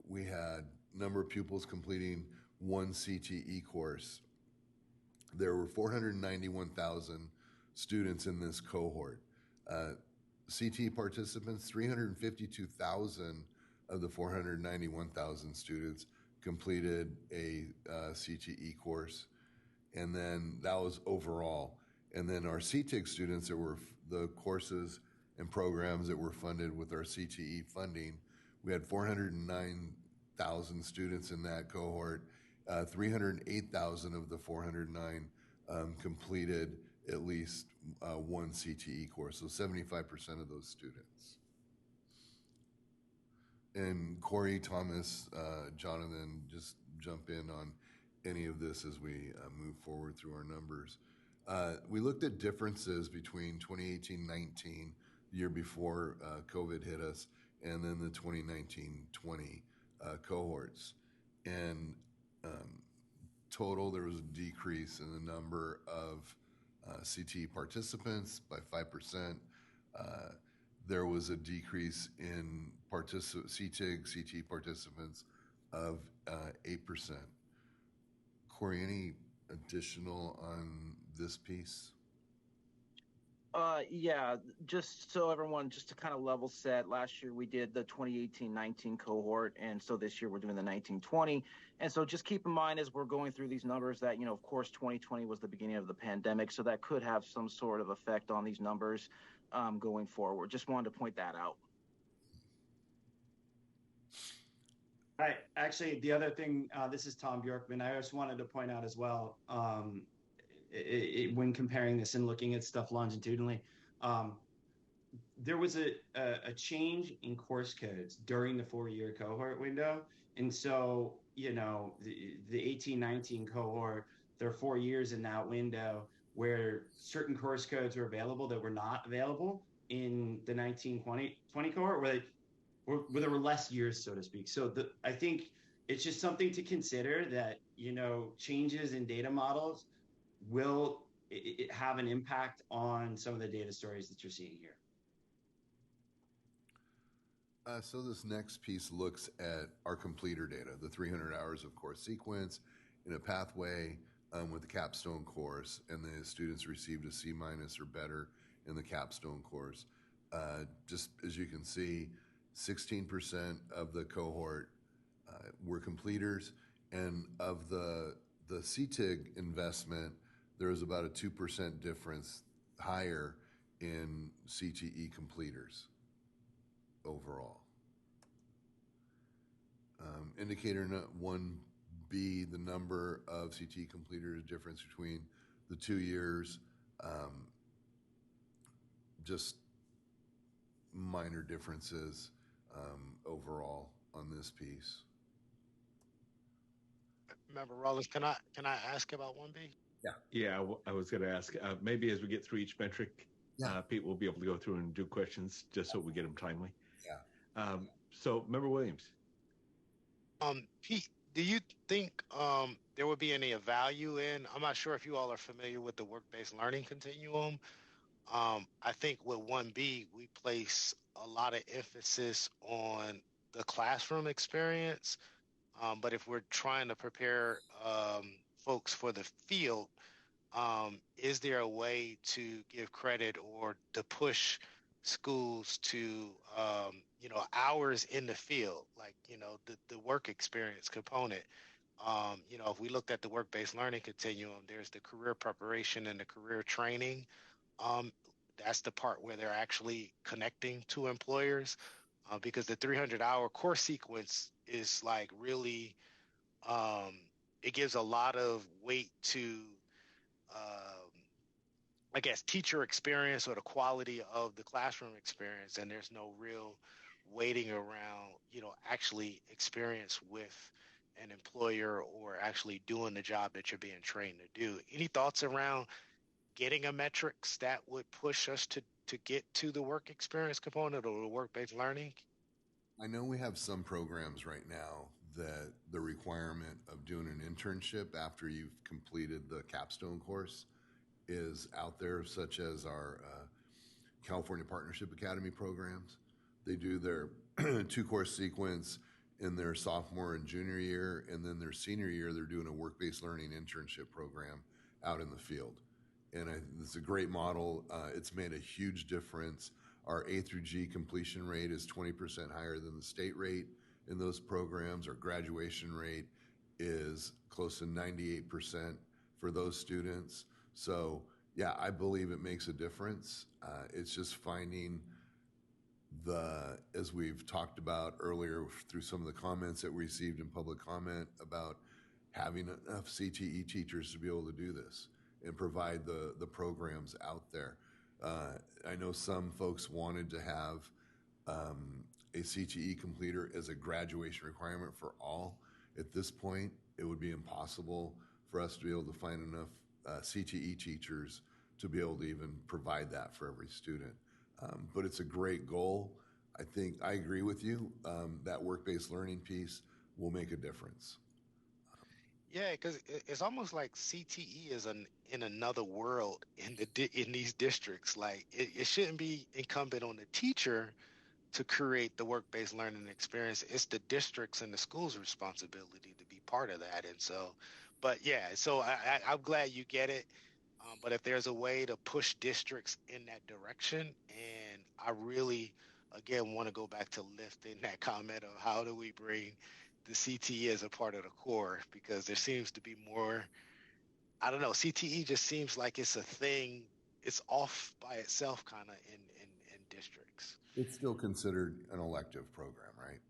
We had number of pupils completing one CTE course. There were 491,000 students in this cohort. CTE participants, 352,000 of the 491,000 students completed a CTE course, and then that was overall. And then our CTEIG students, that were the courses and programs that were funded with our CTE funding, we had 409,000 students in that cohort. 308,000 of the 409 completed at least one CTE course, so 75% of those students. And Corey, Thomas, Jonathan, just jump in on any of this as we move forward through our numbers. We looked at differences between 2018-19, the year before COVID hit us, and then the 2019-20 cohorts. And total, there was a decrease in the number of CTE participants by 5%. There was a decrease in CTEIG participants of 8%. Corey, any additional on this piece? Yeah, just so everyone, just to kind of level set, last year we did the 2018-19 cohort, and so this year we're doing the 19-20. And so just keep in mind as we're going through these numbers that, of course, 2020 was the beginning of the pandemic, so that could have some sort of effect on these numbers going forward. Just wanted to point that out. Right. Actually, the other thing, this is Tom Bjorkman. I just wanted to point out as well, when comparing this and looking at stuff longitudinally, there was a change in course codes during the 4-year cohort window. And so, the 18-19 cohort, there are 4 years in that window where certain course codes were available that were not available in the 19-20 cohort, where there were less years, so to speak. So I think it's just something to consider that, changes in data models will have an impact on some of the data stories that you're seeing here. So this next piece looks at our completer data, the 300 hours of course sequence in a pathway with the capstone course, and the students received a C- or better in the capstone course. Just as you can see, 16% of the cohort were completers, and of the CTEIG investment, there was about a 2% difference higher in CTE completers overall. Indicator 1B, the number of CTE completers difference between the 2 years, just minor differences overall on this piece. Member Rollins, can I ask about 1B? Yeah, I was going to ask, maybe as we get through each metric, Pete will be able to go through and do questions just so we get them timely. Yeah. So, Member Williams. Pete, do you think there would be any value in, I'm not sure if you all are familiar with the work-based learning continuum. I think with 1B, we place a lot of emphasis on the classroom experience. But if we're trying to prepare folks for the field, is there a way to give credit or to push schools to, hours in the field, like, the work experience component? If we looked at the work-based learning continuum, there's the career preparation and the career training. That's the part where they're actually connecting to employers, because the 300-hour course sequence is like really, it gives a lot of weight to, I guess, teacher experience or the quality of the classroom experience, and there's no real waiting around, actually experience with an employer or actually doing the job that you're being trained to do. Any thoughts around getting a metrics that would push us to get to the work experience component or the work-based learning? I know we have some programs right now that the requirement of doing an internship after you've completed the capstone course is out there, such as our California Partnership Academy programs. They do their 2-course sequence in their sophomore and junior year, and then their senior year, they're doing a work-based learning internship program out in the field. And it's a great model. It's made a huge difference. Our A through G completion rate is 20% higher than the state rate in those programs. Our graduation rate is close to 98% for those students. So yeah, I believe it makes a difference. It's just finding as we've talked about earlier through some of the comments that we received in public comment about having enough CTE teachers to be able to do this and provide the programs out there. I know some folks wanted to have a CTE completer as a graduation requirement for all. At this point, it would be impossible for us to be able to find enough CTE teachers to be able to even provide that for every student. But it's a great goal. I think I agree with you. That work-based learning piece will make a difference. Yeah, because it's almost like CTE is in another world in these districts. Like it shouldn't be incumbent on the teacher to create the work-based learning experience. It's the districts and the schools' responsibility to be part of that. And so, but yeah, so I'm glad you get it. But if there's a way to push districts in that direction, and I really, again, want to go back to lifting that comment of how do we bring the CTE as a part of the core, because there seems to be more, I don't know, CTE just seems like it's a thing, it's off by itself kind of in districts. It's still considered an elective program, right?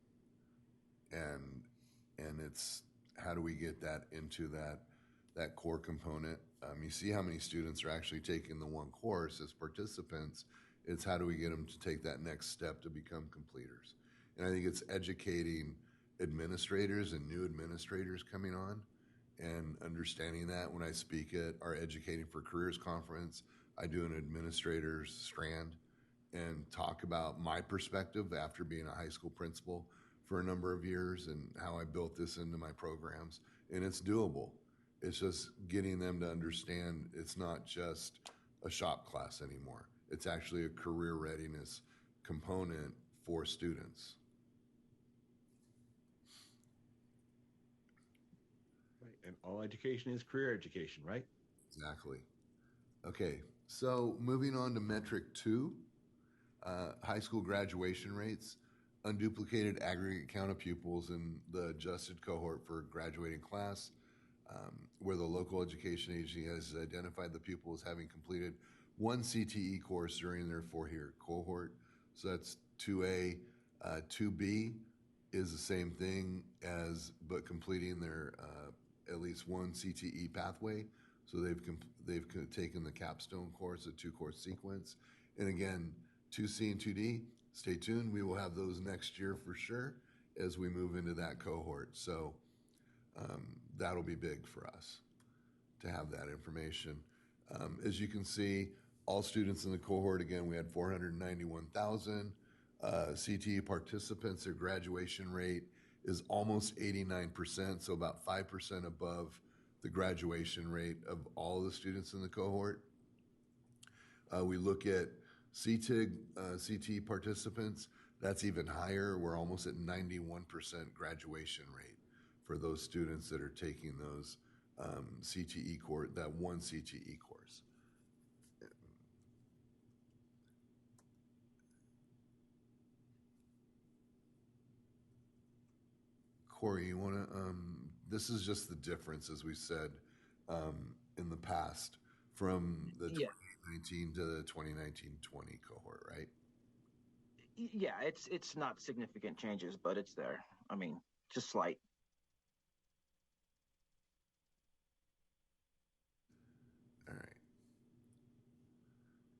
And it's how do we get that into that core component? You see how many students are actually taking the one course as participants. It's how do we get them to take that next step to become completers? And I think it's educating administrators and new administrators coming on and understanding that. When I speak at our Educating for Careers conference, I do an administrator's strand and talk about my perspective after being a high school principal for a number of years and how I built this into my programs. And it's doable. It's just getting them to understand it's not just a shop class anymore. It's actually a career readiness component for students. Right. And all education is career education, right? Exactly. Okay, so moving on to metric 2, high school graduation rates, unduplicated aggregate count of pupils in the adjusted cohort for graduating class, where the local education agency has identified the pupil as having completed one CTE course during their 4-year cohort. So that's 2A. 2B is the same thing but completing their at least one CTE pathway. So they've taken the capstone course, a 2-course sequence. And again, 2C and 2D, stay tuned. We will have those next year for sure as we move into that cohort. So that'll be big for us to have that information. As you can see, all students in the cohort, again, we had 491,000 CTE participants. Their graduation rate is almost 89%, so about 5% above the graduation rate of all the students in the cohort. We look at CTEIG, CTE participants, that's even higher. We're almost at 91% graduation rate for those students that are taking those CTE course, that one CTE course. Corey, you want to, this is just the difference, as we said, in the past from the 2019 to the 2019-20 cohort, right? Yeah, it's not significant changes, but it's there. I mean, just slight. All right.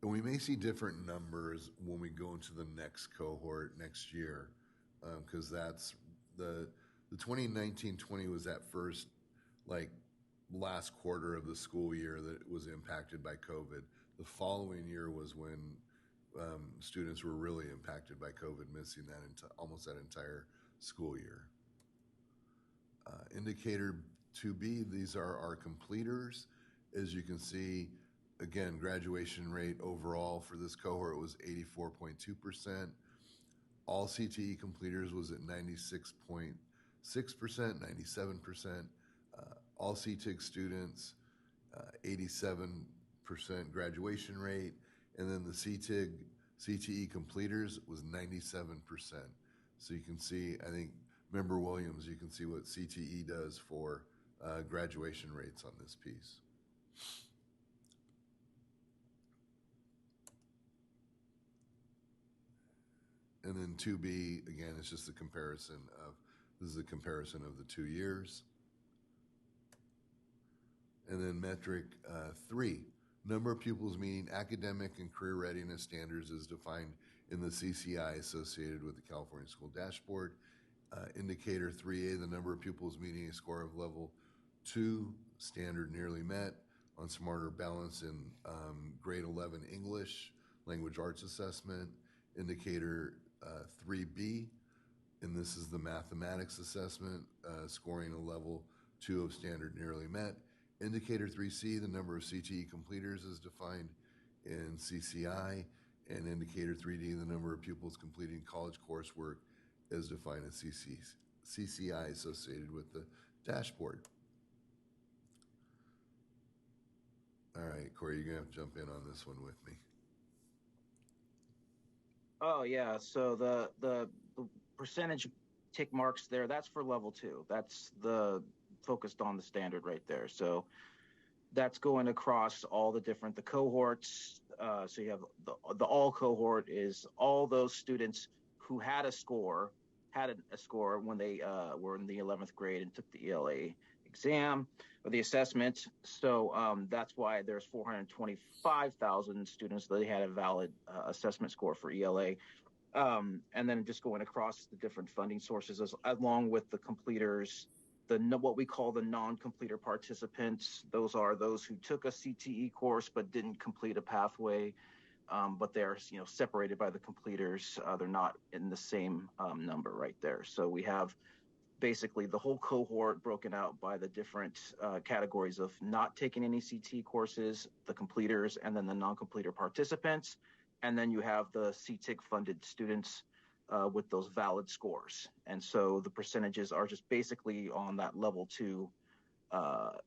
And we may see different numbers when we go into the next cohort next year, because that's the 2019-20 was that first, like, last quarter of the school year that was impacted by COVID. The following year was when students were really impacted by COVID, missing that almost that entire school year. Indicator 2B, these are our completers. As you can see, again, graduation rate overall for this cohort was 84.2%. All CTE completers was at 96.6%, 97%. All CTEIG students, 87% graduation rate. And then the CTE completers was 97%. So you can see, I think, Member Williams, you can see what CTE does for graduation rates on this piece. And then 2B, again, it's just a comparison of, this is a comparison of the 2 years. And then metric 3, number of pupils meeting academic and career readiness standards is defined in the CCI associated with the California School Dashboard. Indicator 3A, the number of pupils meeting a score of level 2 standard nearly met on Smarter Balance in grade 11 English, language arts assessment. Indicator 3B, and this is the mathematics assessment, scoring a level 2 of standard nearly met. Indicator 3C, the number of CTE completers is defined in CCI, and indicator 3D, the number of pupils completing college coursework is defined as CCI associated with the dashboard. All right, Corey, you're gonna have to jump in on this one with me. Oh yeah, so the percentage tick marks there, that's for level 2. That's the focused on the standard right there. So that's going across all the different, the cohorts. So you have the all cohort is all those students who had a score when they were in the 11th grade and took the ELA exam or the assessment. So that's why there's 425,000 students that they had a valid assessment score for ELA. And then just going across the different funding sources along with the completers, what we call the non-completer participants. Those are those who took a CTE course but didn't complete a pathway, but they're separated by the completers. They're not in the same number right there. So we have basically the whole cohort broken out by the different categories of not taking any CTE courses, the completers, and then the non-completer participants. And then you have the CTIC funded students with those valid scores. And so the percentages are just basically on that level 2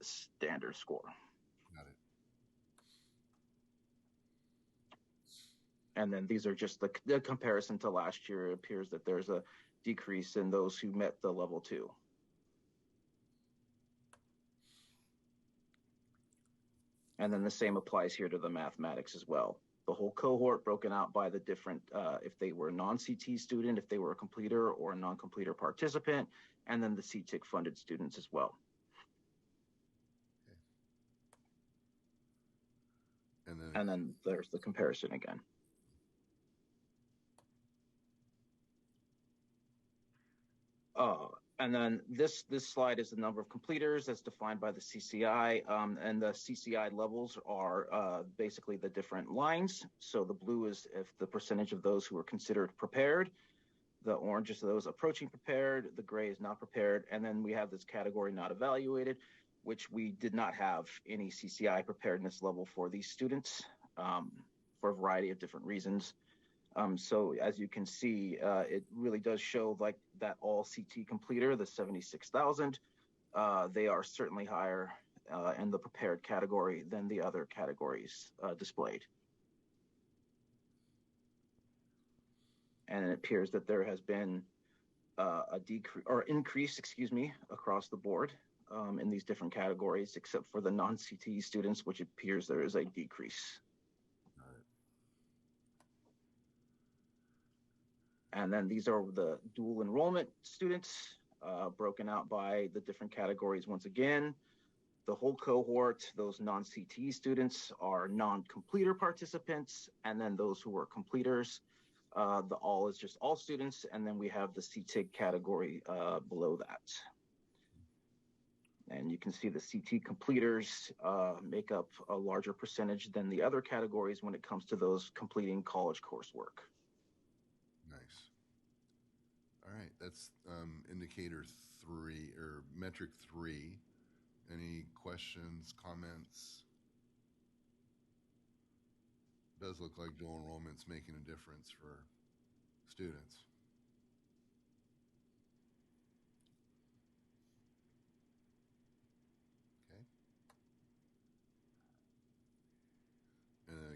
standard score. Got it. And then these are just the comparison to last year. It appears that there's a decrease in those who met the level 2. And then the same applies here to the mathematics as well. The whole cohort broken out by the different, if they were a non-CT student, if they were a completer or a non-completer participant, and then the CTIC funded students as well. Okay. And then there's the comparison again. And then this slide is the number of completers as defined by the CCI, and the CCI levels are basically the different lines. So the blue is if the percentage of those who are considered prepared, the orange is those approaching prepared, the gray is not prepared, and then we have this category not evaluated, which we did not have any CCI preparedness level for these students for a variety of different reasons. So as you can see, it really does show like that all CT completer, the 76,000, they are certainly higher in the prepared category than the other categories displayed. And it appears that there has been a decrease or increase, across the board in these different categories, except for the non-CT students, which appears there is a decrease. And then these are the dual enrollment students broken out by the different categories. Once again, the whole cohort, those non-CTE students are non-completer participants, and then those who are completers, the all is just all students, and then we have the CTIG category below that. And you can see the CT completers make up a larger percentage than the other categories when it comes to those completing college coursework. Nice. All right, that's indicator 3 or metric 3. Any questions, comments? Does look like dual enrollment's making a difference for students. Okay.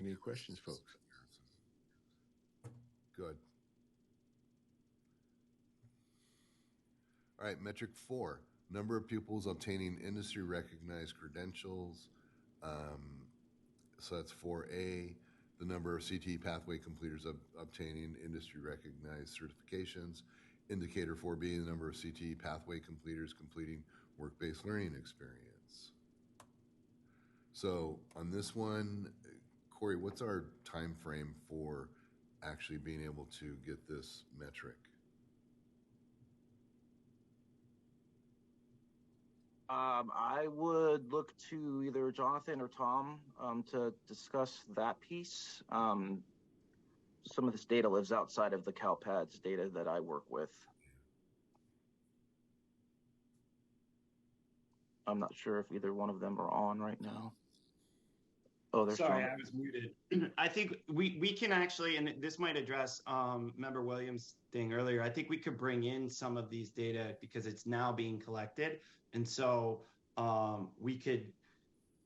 Any questions, folks? Good. All right, metric 4, number of pupils obtaining industry recognized credentials. So that's 4A. The number of CTE pathway completers obtaining industry recognized certifications. Indicator 4B, the number of CTE pathway completers completing work-based learning experience. So on this one, Corey, what's our time frame for actually being able to get this metric? I would look to either Jonathan or Tom to discuss that piece. Some of this data lives outside of the CalPADS data that I work with. I'm not sure if either one of them are on right now. Oh, there's Sorry, Jonathan. I was muted. I think we can actually, and this might address Member Williams' thing earlier. I think we could bring in some of these data because it's now being collected. And so we could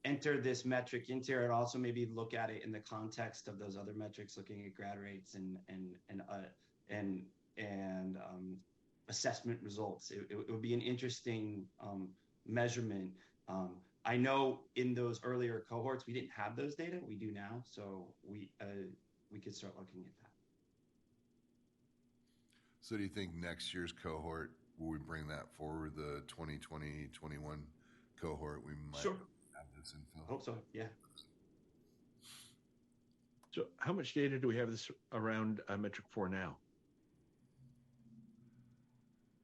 enter this metric into it and also maybe look at it in the context of those other metrics, looking at grad rates and assessment results. It would be an interesting measurement. I know in those earlier cohorts we didn't have those data. We do now, so we could start looking at that. So do you think next year's cohort, will we bring that forward, the 2020-21 cohort? We might sure. have this info. I hope so, yeah. So how much data do we have this around metric 4 now?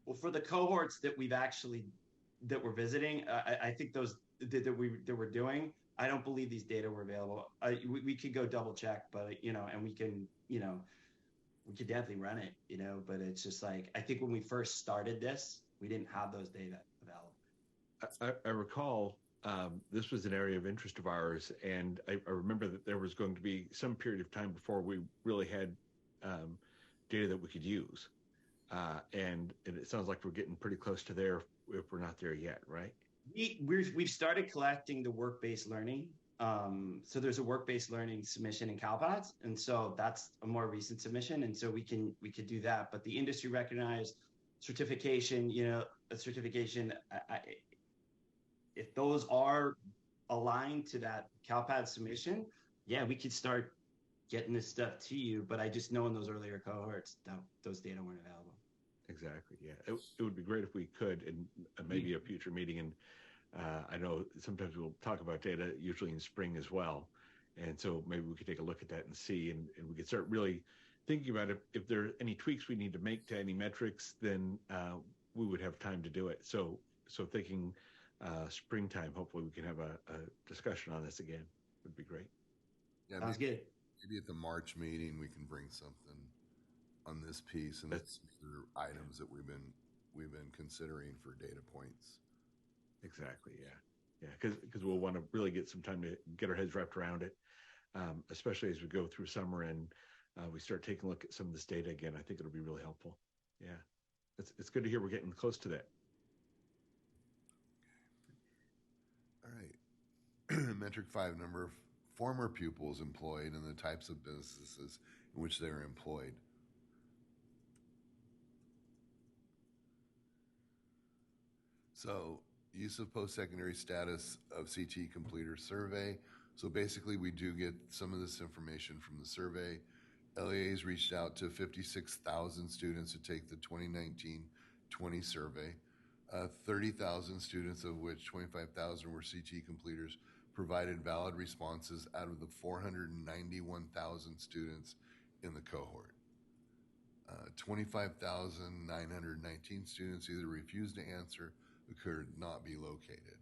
Well, for the cohorts that we're visiting, I think those that we're doing, I don't believe these data were available. We could go double check, but and we can, we could definitely run it, but it's just like, I think when we first started this, we didn't have those data available. I recall this was an area of interest of ours, and I remember that there was going to be some period of time before we really had data that we could use. And it sounds like we're getting pretty close to there if we're not there yet, right? We've started collecting the work-based learning. So there's a work-based learning submission in CalPADS, and so that's a more recent submission, and so we could do that. But the industry recognized certification, a certification, if those are aligned to that CalPADS submission, yeah, we could start getting this stuff to you. But I just know in those earlier cohorts that those data weren't available. Exactly. Yeah, it would be great if we could, and maybe a future meeting. And I know sometimes we'll talk about data, usually in spring as well. And so maybe we could take a look at that and see, and we could start really thinking about if there are any tweaks we need to make to any metrics, then we would have time to do it. So thinking springtime, hopefully we can have a discussion on this again. Would be great. Yeah, sounds good. Maybe at the March meeting we can bring something on this piece and that's other items that we've been considering for data points. Exactly. Yeah. Because we'll want to really get some time to get our heads wrapped around it, especially as we go through summer and we start taking a look at some of this data again. I think it'll be really helpful. Yeah, it's good to hear we're getting close to that. All right. Metric 5, number of former pupils employed and the types of businesses in which they are employed. So use of post-secondary status of CTE completer survey. So basically we do get some of this information from the survey. LEA's reached out to 56,000 students to take the 2019-20 survey. 30,000 students, of which 25,000 were CTE completers, provided valid responses out of the 491,000 students in the cohort. 25,919 students either refused to answer or could not be located.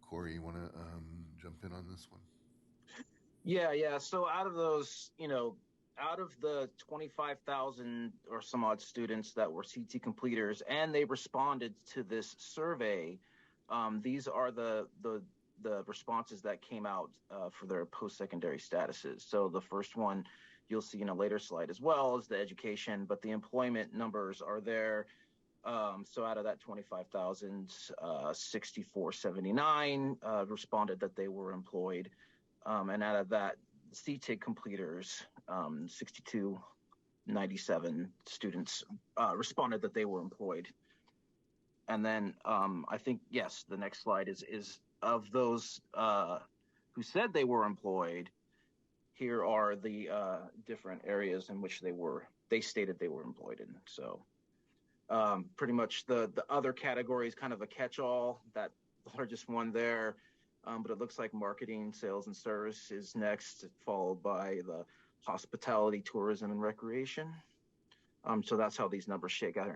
Corey, you want to jump in on this one? Yeah. So out of those, out of the 25,000 or some odd students that were CT completers and they responded to this survey, these are the responses that came out for their post-secondary statuses. So the first one you'll see in a later slide as well is the education, but the employment numbers are there. So out of that 25,000, 6,479 responded that they were employed. And out of that, CTEIG completers, 6,297 students responded that they were employed. And then I think, yes, the next slide is of those who said they were employed, here are the different areas in which they stated they were employed in. So pretty much the other category is kind of a catch-all, that largest one there. But it looks like marketing, sales, and service is next, followed by the hospitality, tourism, and recreation. So that's how these numbers shake out.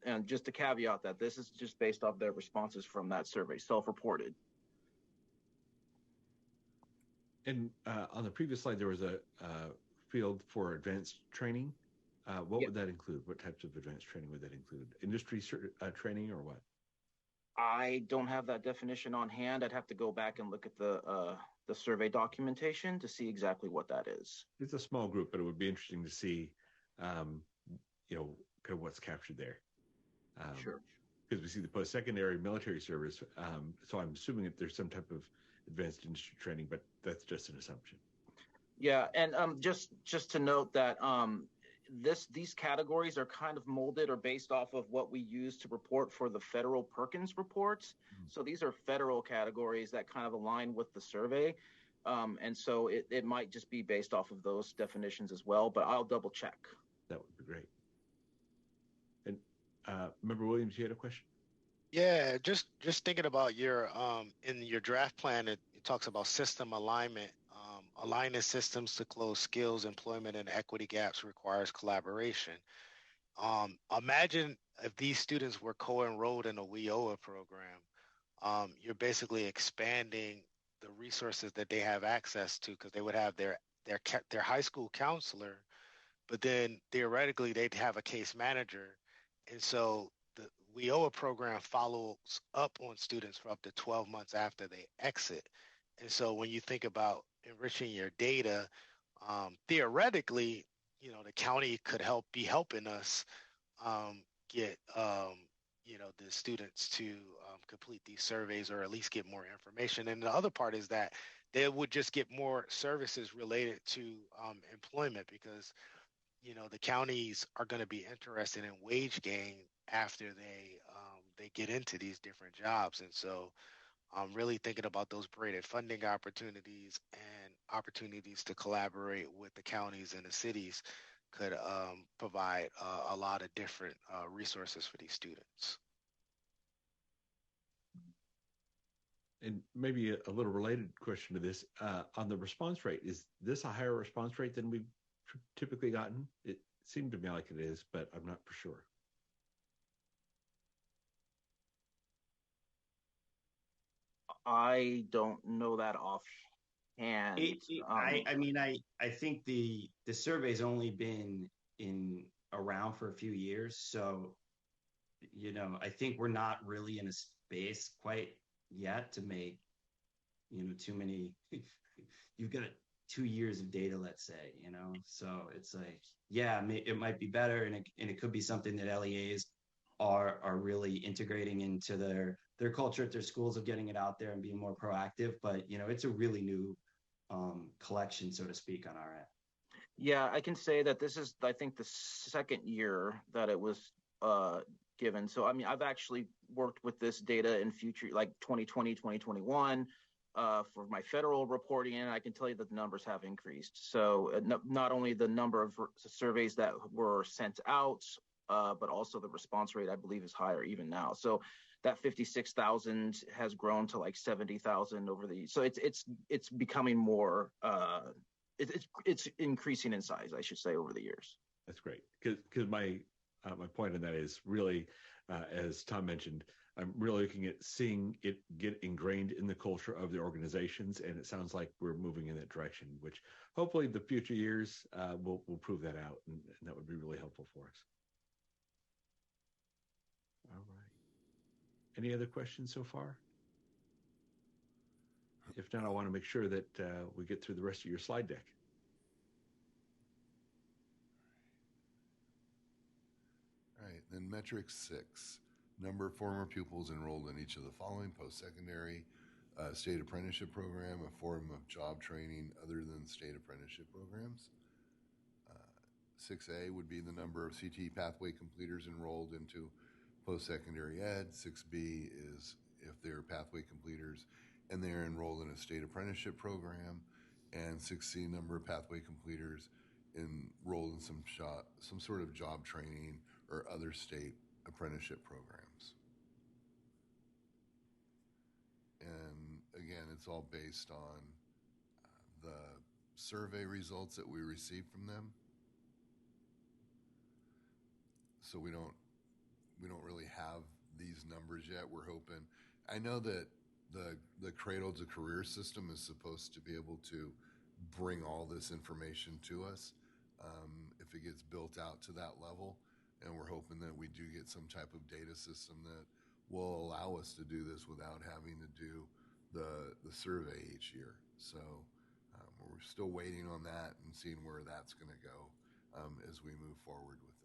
And just to caveat that this is just based off their responses from that survey, self-reported. And on the previous slide, there was a field for advanced training. What would that include? What types of advanced training would that include? Industry training or what? I don't have that definition on hand. I'd have to go back and look at the survey documentation to see exactly what that is. It's a small group, but it would be interesting to see, kind of what's captured there. Sure. Because we see the post-secondary military service, so I'm assuming that there's some type of advanced industry training, but that's just an assumption. Yeah, and just to note that these categories are kind of molded or based off of what we use to report for the federal Perkins reports. Mm-hmm. So these are federal categories that kind of align with the survey. And so it might just be based off of those definitions as well, but I'll double check. That would be great. And Member Williams, you had a question? Yeah, just thinking about your in your draft plan, it talks about system alignment. Aligning systems to close skills, employment, and equity gaps requires collaboration. Imagine if these students were co-enrolled in a WIOA program. You're basically expanding the resources that they have access to, because they would have their high school counselor, but then theoretically they'd have a case manager. And so the WIOA program follows up on students for up to 12 months after they exit. And so when you think about enriching your data, theoretically, the county could be helping us get, the students to complete these surveys, or at least get more information. And the other part is that they would just get more services related to employment, because, the counties are going to be interested in wage gain after they get into these different jobs. And so I'm really thinking about those braided funding opportunities and opportunities to collaborate with the counties and the cities could provide a lot of different resources for these students. And maybe a little related question to this, on the response rate, is this a higher response rate than we've typically gotten? It seemed to me like it is, but I'm not for sure. I don't know that offhand. I think the survey's only been around for a few years, so I think we're not really in a space quite yet to make too many. You've got 2 years of data, let's say, so it's like, it might be better, and it could be something that LEAs are really integrating into their culture at their schools, of getting it out there and being more proactive. But it's a really new collection, so to speak, on our end. Yeah, I can say that this is, I think, the second year that it was given. So I've actually worked with this data in future, like 2020, 2021, for my federal reporting, and I can tell you that the numbers have increased. So not only the number of surveys that were sent out, but also the response rate, I believe, is higher even now. So that 56,000 has grown to like 70,000 over the. So it's becoming more. It's increasing in size, I should say, over the years. That's great, because my point on that is really, as Tom mentioned, I'm really looking at seeing it get ingrained in the culture of the organizations, and it sounds like we're moving in that direction, which hopefully the future years will prove that out, and that would be really helpful for us. All right. Any other questions so far? If not, I want to make sure that we get through the rest of your slide deck. All right, then metric 6, number of former pupils enrolled in each of the following: post-secondary, state apprenticeship program, a form of job training other than state apprenticeship programs. 6A would be the number of CTE pathway completers enrolled into post-secondary ed. 6B is if they're pathway completers and they're enrolled in a state apprenticeship program. And 6C, number of pathway completers enrolled in some sort of job training or other state apprenticeship programs. And again, it's all based on the survey results that we received from them. So we don't really have these numbers yet. We're hoping. I know that the Cradle to Career system is supposed to be able to bring all this information to us if it gets built out to that level. And we're hoping that we do get some type of data system that will allow us to do this without having to do the survey each year. So we're still waiting on that and seeing where that's going to go as we move forward with it.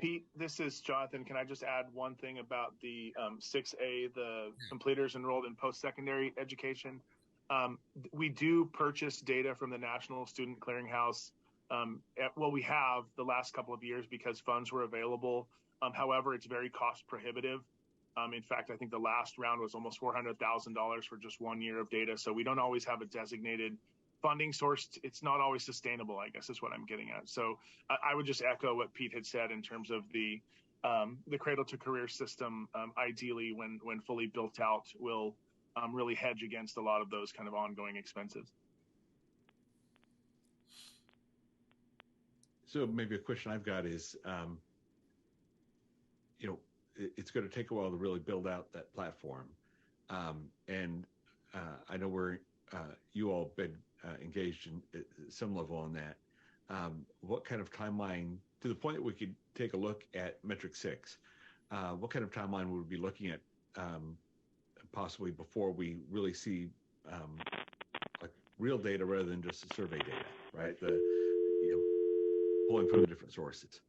Pete, this is Jonathan. Can I just add one thing about the 6A, the completers enrolled in post-secondary education? We do purchase data from the National Student Clearinghouse. We have the last couple of years because funds were available. However, it's very cost prohibitive. In fact, I think the last round was almost $400,000 for just 1 year of data. So we don't always have a designated funding source. It's not always sustainable, I guess is what I'm getting at. So I would just echo what Pete had said in terms of the Cradle to Career system. Ideally, when fully built out, will really hedge against a lot of those kind of ongoing expenses. So maybe a question I've got is, it's going to take a while to really build out that platform. And I know you all been engaged in some level on that. What kind of timeline, to the point that we could take a look at metric 6, what kind of timeline would we be looking at possibly before we really see like real data rather than just the survey data, right? Pulling from the different sources.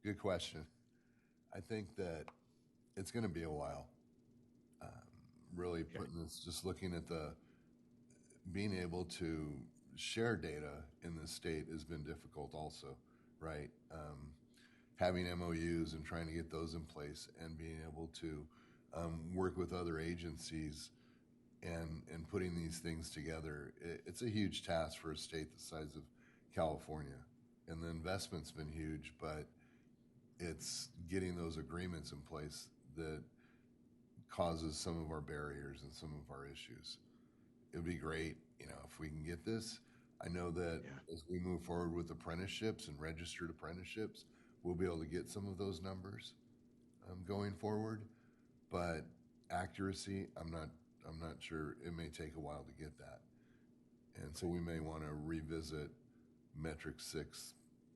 Good question. I think that it's going to be a while. Really putting this, just looking at being able to share data in the state has been difficult also, right? Having MOUs and trying to get those in place and being able to work with other agencies and putting these things together, it's a huge task for a state the size of California. And the investment's been huge, but it's getting those agreements in place that causes some of our barriers and some of our issues. It would be great, if we can get this. I know that as we move forward with apprenticeships and registered apprenticeships, we'll be able to get some of those numbers going forward. But accuracy, I'm not sure. It may take a while to get that. And so we may want to revisit metric 6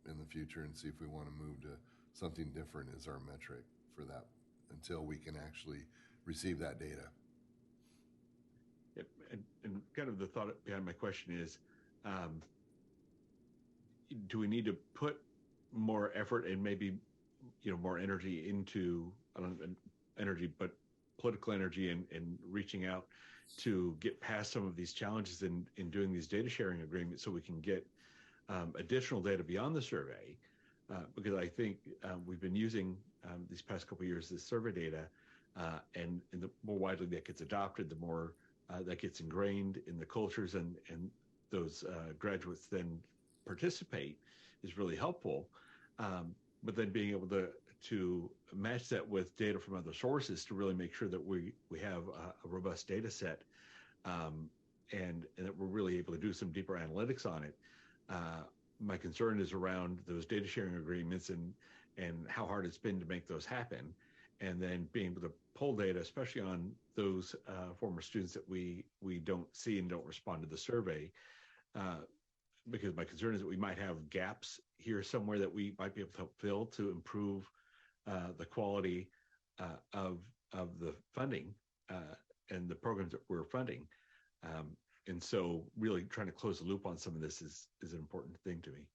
in the future and see if we want to move to something different as our metric for that until we can actually receive that data. Yep. And kind of the thought behind my question is, do we need to put more effort and maybe, more energy into, but political energy and reaching out to get past some of these challenges in doing these data sharing agreements so we can get additional data beyond the survey? Because I think we've been using these past couple of years this survey data, and the more widely that gets adopted, the more that gets ingrained in the cultures, and those graduates then participate is really helpful. But then being able to match that with data from other sources to really make sure that we have a robust data set and that we're really able to do some deeper analytics on it. My concern is around those data sharing agreements and how hard it's been to make those happen, and then being able to pull data, especially on those former students that we don't see and don't respond to the survey. Because my concern is that we might have gaps here somewhere that we might be able to help fill to improve the quality of the funding and the programs that we're funding. And so really trying to close the loop on some of this is an important thing to me.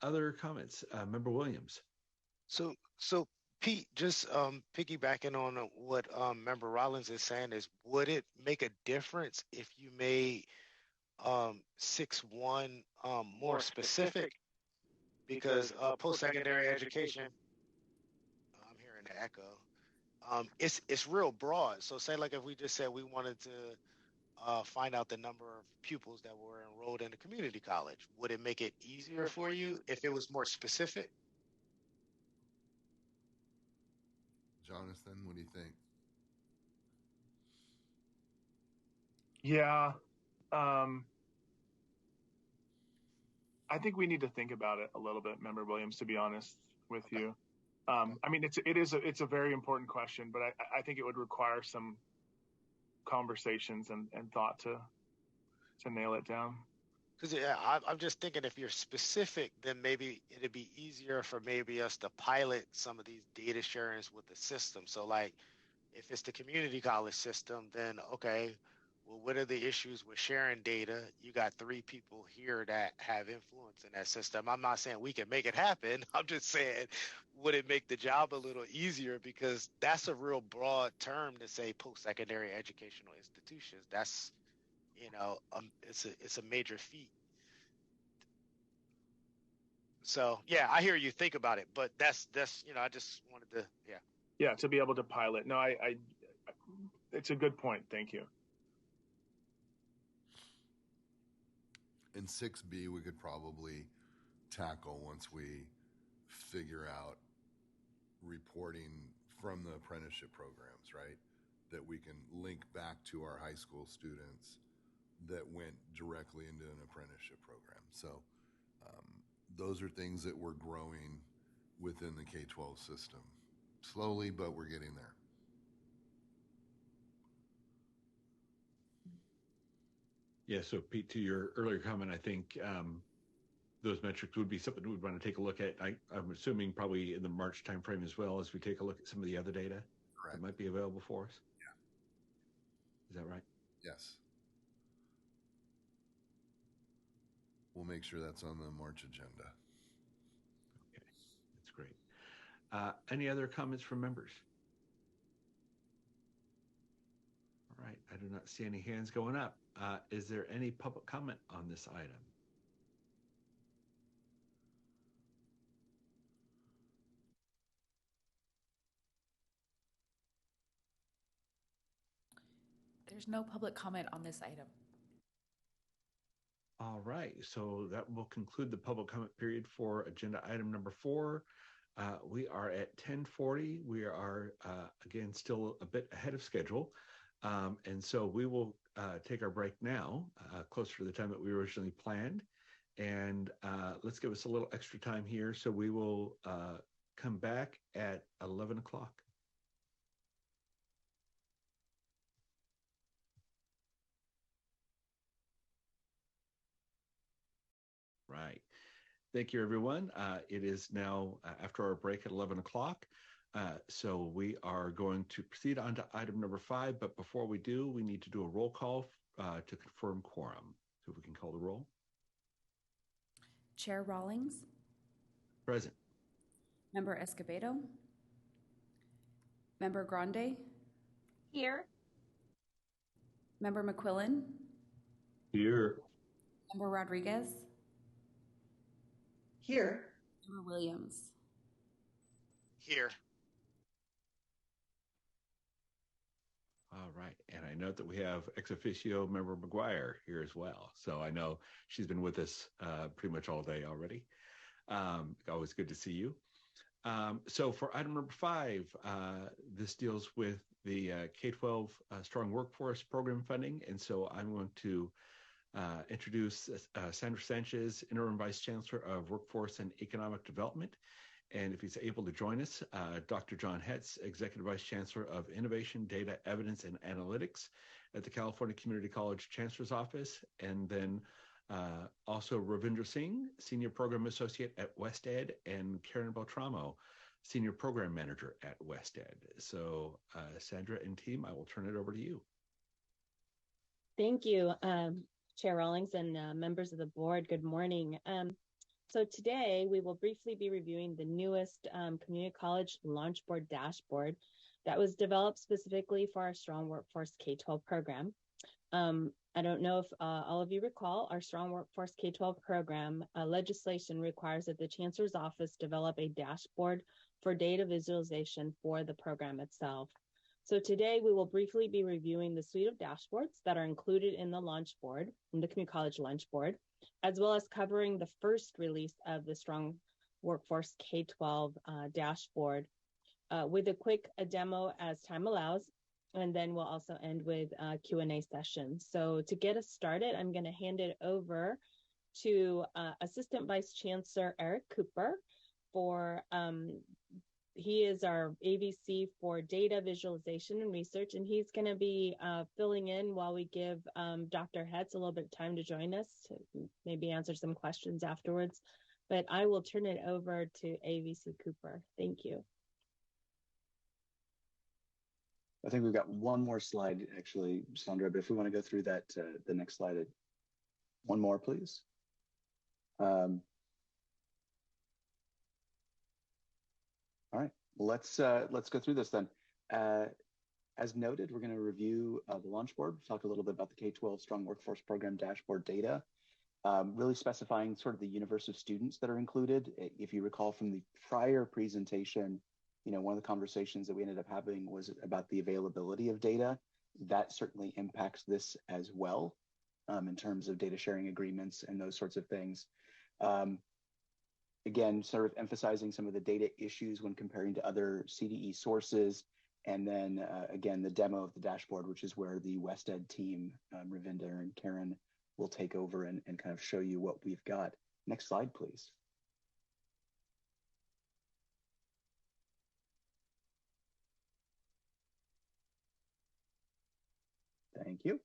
Other comments? Member Williams. So Pete, just piggybacking on what Member Rollins is saying is, would it make a difference if you made 6.1 more specific? Because post-secondary education, I'm hearing the echo. It's real broad. So say like if we just said we wanted to find out the number of pupils that were enrolled in a community college, would it make it easier for you if it was more specific? Jonathan, what do you think? Yeah. I think we need to think about it a little bit, Member Williams, to be honest with you. I mean, it's a very important question, but I think it would require some conversations and thought to nail it down. Because I'm just thinking if you're specific, then maybe it'd be easier for maybe us to pilot some of these data sharings with the system. So like if it's the community college system, then okay, well, what are the issues with sharing data? You got 3 people here that have influence in that system. I'm not saying we can make it happen. I'm just saying, would it make the job a little easier? Because that's a real broad term to say post-secondary educational institutions. That's, it's a major feat. So yeah, I hear you think about it, but that's I just wanted to yeah, to be able to pilot. No, I it's a good point. Thank you. In 6B, we could probably tackle once we figure out reporting from the apprenticeship programs, right? That we can link back to our high school students that went directly into an apprenticeship program. So those are things that we're growing within the K-12 system. Slowly, but we're getting there. Yeah, so Pete, to your earlier comment, I think those metrics would be something we'd want to take a look at. I'm assuming probably in the March timeframe as well, as we take a look at some of the other data that might be available for us. Yeah. Is that right? Yes. We'll make sure that's on the March agenda. Okay, that's great. Any other comments from members? All right, I do not see any hands going up. Is there any public comment on this item? There's no public comment on this item. All right, so that will conclude the public comment period for agenda item number 4. We are at 10:40. We are, again, still a bit ahead of schedule. And so we will take our break now, closer to the time that we originally planned. And let's give us a little extra time here. So we will come back at 11 o'clock. Right. Thank you, everyone. It is now after our break at 11 o'clock. So we are going to proceed on to item number 5. But before we do, we need to do a roll call to confirm quorum. So if we can call the roll. Chair Rawlings. Present. Member Escobedo. Member Grande. Here. Member McQuillan. Here. Member Rodriguez. Here. Member Williams. Here. All right. And I note that we have ex officio member McGuire here as well. So I know she's been with us pretty much all day already. Always good to see you. So for item number 5, this deals with the K-12 Strong Workforce Program funding. And so I'm going to introduce Sandra Sanchez, Interim Vice Chancellor of Workforce and Economic Development. And if he's able to join us, Dr. John Hetz, Executive Vice Chancellor of Innovation, Data, Evidence, and Analytics at the California Community College Chancellor's Office. And then also Ravindra Singh, Senior Program Associate at WestEd, and Karen Beltramo, Senior Program Manager at WestEd. So Sandra and team, I will turn it over to you. Thank you, Chair Rawlings and members of the board. Good morning. So today we will briefly be reviewing the newest Community College Launch Board dashboard that was developed specifically for our Strong Workforce K-12 program. I don't know if all of you recall, our Strong Workforce K-12 program legislation requires that the Chancellor's Office develop a dashboard for data visualization for the program itself. So today we will briefly be reviewing the suite of dashboards that are included in the launch board, in the Community College Launch Board, as well as covering the first release of the Strong Workforce K-12 dashboard with a quick demo as time allows. And then we'll also end with a Q&A session. So to get us started, I'm going to hand it over to Assistant Vice Chancellor Eric Cooper for he is our AVC for data visualization and research, and he's going to be filling in while we give Dr. Hetz a little bit of time to join us, to maybe answer some questions afterwards. But I will turn it over to AVC Cooper. Thank you. I think we've got one more slide, actually, Sandra, but if we want to go through that, the next slide, one more, please. All right, let's go through this then. As noted, we're going to review the launch board, talk a little bit about the K-12 Strong Workforce Program dashboard data, really specifying sort of the universe of students that are included. If you recall from the prior presentation, one of the conversations that we ended up having was about the availability of data. That certainly impacts this as well in terms of data sharing agreements and those sorts of things. Again, sort of emphasizing some of the data issues when comparing to other CDE sources. And then again, the demo of the dashboard, which is where the WestEd team, Ravinder and Karen, will take over and kind of show you what we've got. Next slide, please. Thank you.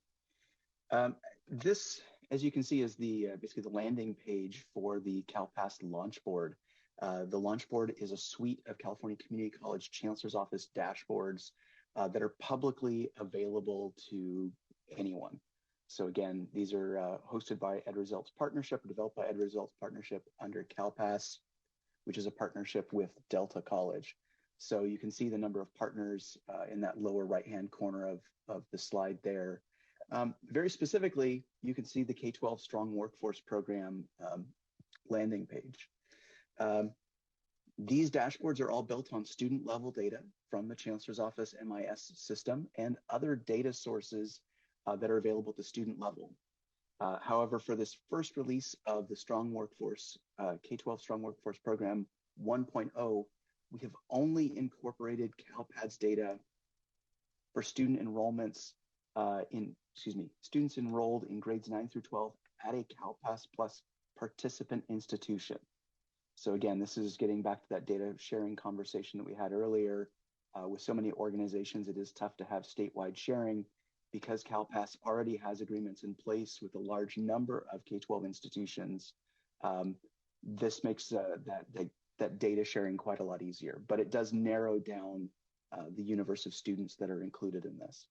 This, as you can see, is the basically the landing page for the CalPAS launch board. The launch board is a suite of California Community College Chancellor's Office dashboards that are publicly available to anyone. So again, these are hosted by EdResults Partnership, or developed by EdResults Partnership under CalPAS, which is a partnership with Delta College. So you can see the number of partners in that lower right-hand corner of the slide there. Very specifically, you can see the K-12 Strong Workforce Program landing page. These dashboards are all built on student-level data from the Chancellor's Office MIS system and other data sources that are available at the student level. However, for this first release of the Strong Workforce, K-12 Strong Workforce Program 1.0, we have only incorporated CalPADS data for student enrollments students enrolled in grades 9 through 12 at a CalPAS Plus participant institution. So again, this is getting back to that data sharing conversation that we had earlier. With so many organizations, it is tough to have statewide sharing because CalPAS already has agreements in place with a large number of K-12 institutions. This makes that data sharing quite a lot easier, but it does narrow down the universe of students that are included in this.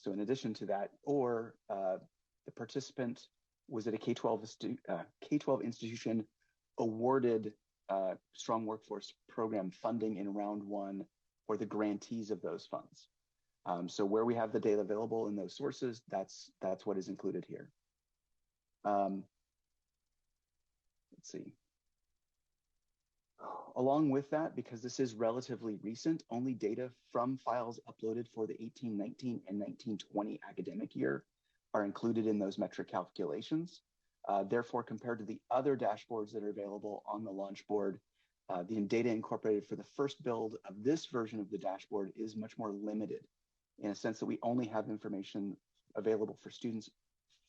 So in addition to that, the participant was at a K-12 institution awarded Strong Workforce Program funding in round 1 or the grantees of those funds. So where we have the data available in those sources, that's what is included here. Let's see. Along with that, because this is relatively recent, only data from files uploaded for the 1819 and 1920 academic year are included in those metric calculations. Therefore, compared to the other dashboards that are available on the launch board, the data incorporated for the first build of this version of the dashboard is much more limited, in a sense that we only have information available for students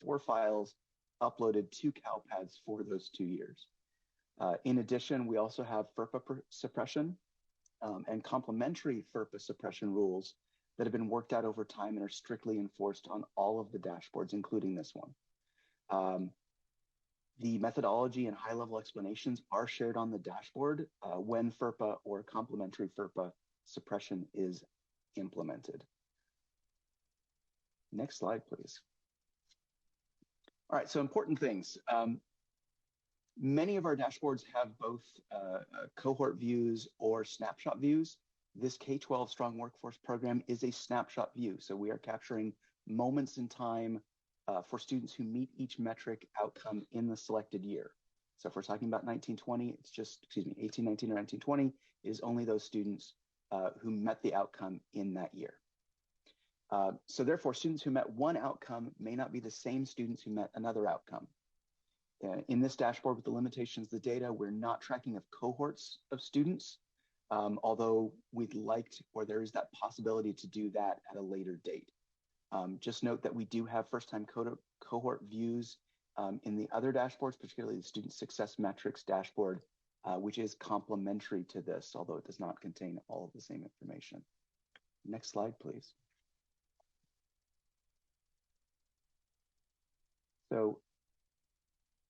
for files uploaded to CalPads for those 2 years. In addition, we also have FERPA suppression and complementary FERPA suppression rules that have been worked out over time and are strictly enforced on all of the dashboards, including this one. The methodology and high-level explanations are shared on the dashboard when FERPA or complementary FERPA suppression is implemented. Next slide, please. All right, so important things. Many of our dashboards have both cohort views or snapshot views. This K-12 Strong Workforce program is a snapshot view. So we are capturing moments in time for students who meet each metric outcome in the selected year. So if we're talking about 1920, it's just, 1819 or 1920 is only those students who met the outcome in that year. So therefore, students who met one outcome may not be the same students who met another outcome. In this dashboard with the limitations of the data, we're not tracking of cohorts of students, although we'd like to, or there is that possibility to do that at a later date. Just note that we do have first-time cohort views in the other dashboards, particularly the Student Success Metrics dashboard, which is complementary to this, although it does not contain all of the same information. Next slide, please. So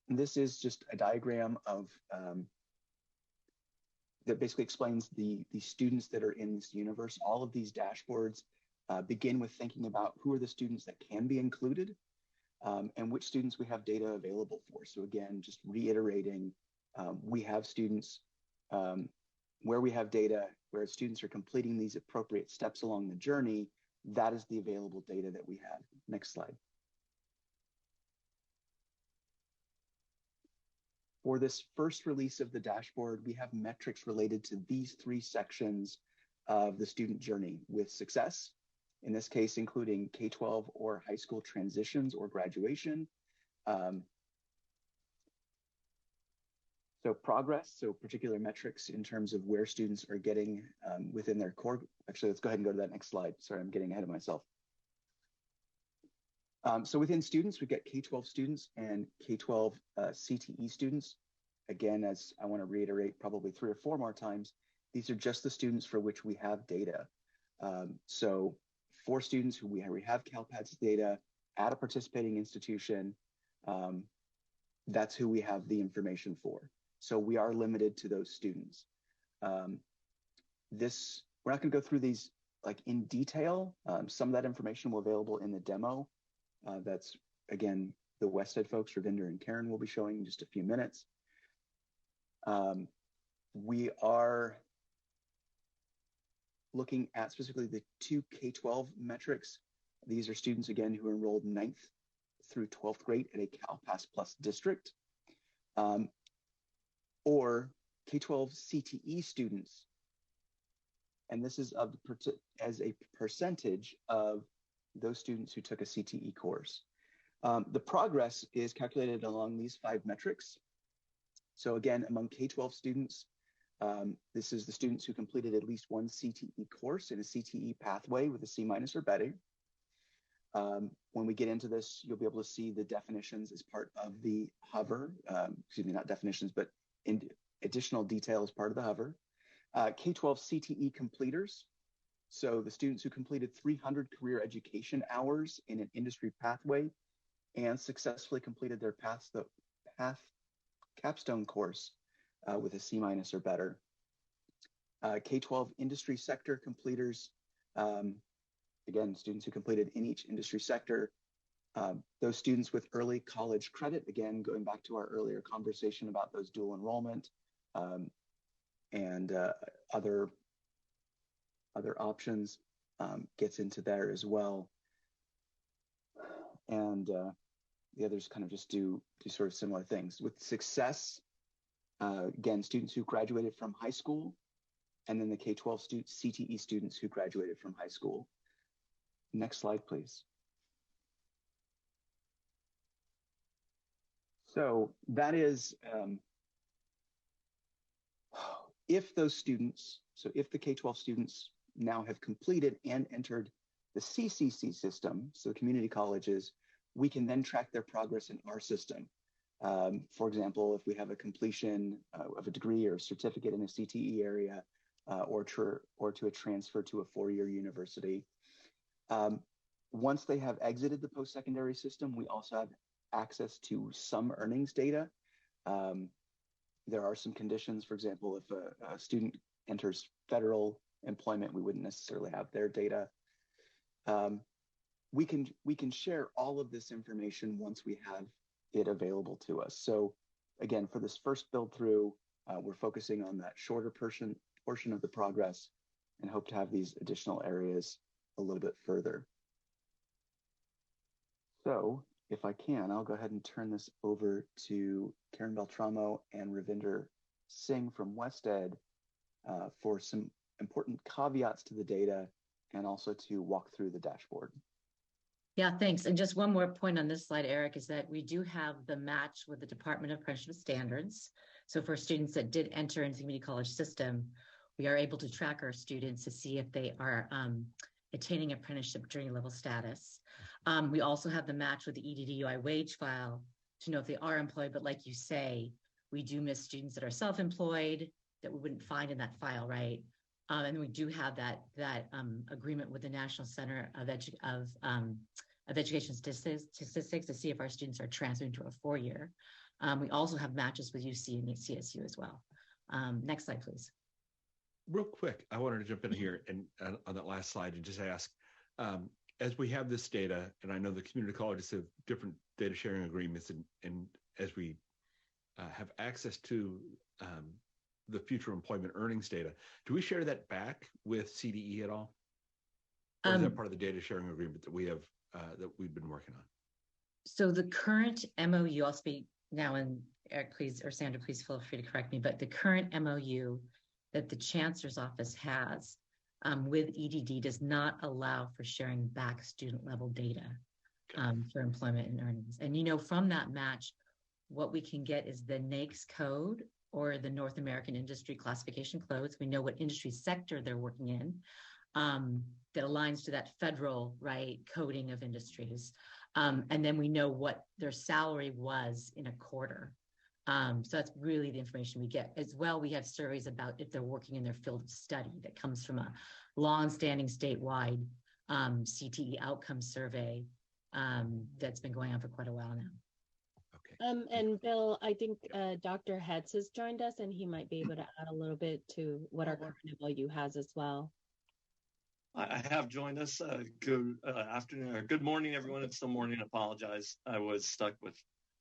this is just a diagram of that basically explains the students that are in this universe. All of these dashboards begin with thinking about who are the students that can be included and which students we have data available for. So again, just reiterating, we have students where we have data, where students are completing these appropriate steps along the journey. That is the available data that we have. Next slide. For this first release of the dashboard, we have metrics related to these three sections of the student journey with success, in this case, including K-12 or high school transitions or graduation. So progress, so particular metrics in terms of where students are getting within their core. Actually, let's go ahead and go to that next slide. Sorry, I'm getting ahead of myself. So within students, we get K-12 students and K-12 CTE students. Again, as I want to reiterate probably 3 or 4 more times, these are just the students for which we have data. So for students who we have CalPads data at a participating institution, that's who we have the information for. So we are limited to those students. We're not going to go through these like in detail. Some of that information will be available in the demo. That's, again, the Wested folks, Ravinder and Karen, will be showing in just a few minutes. We are looking at specifically the 2 K-12 metrics. These are students, again, who are enrolled 9th through 12th grade at a CalPass Plus district, or K-12 CTE students. And this is as a percentage of those students who took a CTE course. The progress is calculated along these 5 metrics. So again, among K-12 students, this is the students who completed at least one CTE course in a CTE pathway with a C- or better. When we get into this, you'll be able to see the definitions as part of the hover. Excuse me, not definitions, but in additional detail as part of the hover. K-12 CTE completers. So the students who completed 300 career education hours in an industry pathway and successfully completed their path capstone course with a C- or better. K-12 industry sector completers, again, students who completed in each industry sector. Those students with early college credit, again, going back to our earlier conversation about those dual enrollment and other options, gets into there as well. And the others kind of just do sort of similar things. With success, again, students who graduated from high school, and then the K-12 CTE students who graduated from high school. Next slide, please. So that is, if those students, so if the K-12 students now have completed and entered the CCC system, so community colleges, we can then track their progress in our system. For example, if we have a completion of a degree or a certificate in a CTE area, or to a transfer to a four-year university. Once they have exited the post-secondary system, we also have access to some earnings data. There are some conditions. For example, if a student enters federal employment, we wouldn't necessarily have their data. We can share all of this information once we have it available to us. So again, for this first build through, we're focusing on that shorter portion of the progress and hope to have these additional areas a little bit further. So if I can, I'll go ahead and turn this over to Karen Beltramo and Ravinder Singh from WestEd for some important caveats to the data and also to walk through the dashboard. Yeah, thanks. And just one more point on this slide, Eric, is that we do have the match with the Department of Apprenticeship Standards. So for students that did enter into the community college system, we are able to track our students to see if they are attaining apprenticeship journey level status. We also have the match with the EDDUI wage file to know if they are employed, but like you say, we do miss students that are self-employed that we wouldn't find in that file, right? And we do have that agreement with the National Center of Education Statistics to see if our students are transferring to a four-year. We also have matches with UC and CSU as well. Next slide, please. Real quick, I wanted to jump in here and on that last slide and just ask, as we have this data, and I know the community colleges have different data sharing agreements, and as we have access to the future employment earnings data, do we share that back with CDE at all? Or is that part of the data sharing agreement that we have, that we've been working on? So the current MOU, I'll speak now, and Eric, please, or Sandra, please feel free to correct me, but the current MOU that the Chancellor's office has with EDD does not allow for sharing back student level data for employment and earnings. And, you know, from that match, what we can get is the NAICS code or the North American Industry Classification codes. We know what industry sector they're working in that aligns to that federal, right, coding of industries. And then we know what their salary was in a quarter. So that's really the information we get. As well, we have surveys about if they're working in their field of study that comes from a long-standing statewide CTE outcome survey that's been going on for quite a while now. And Bill, I think Dr. Hetz has joined us, and he might be able to add a little bit to what our current MOU has as well. I have joined us. Good afternoon, or good morning, everyone. It's still morning. Apologize. I was stuck with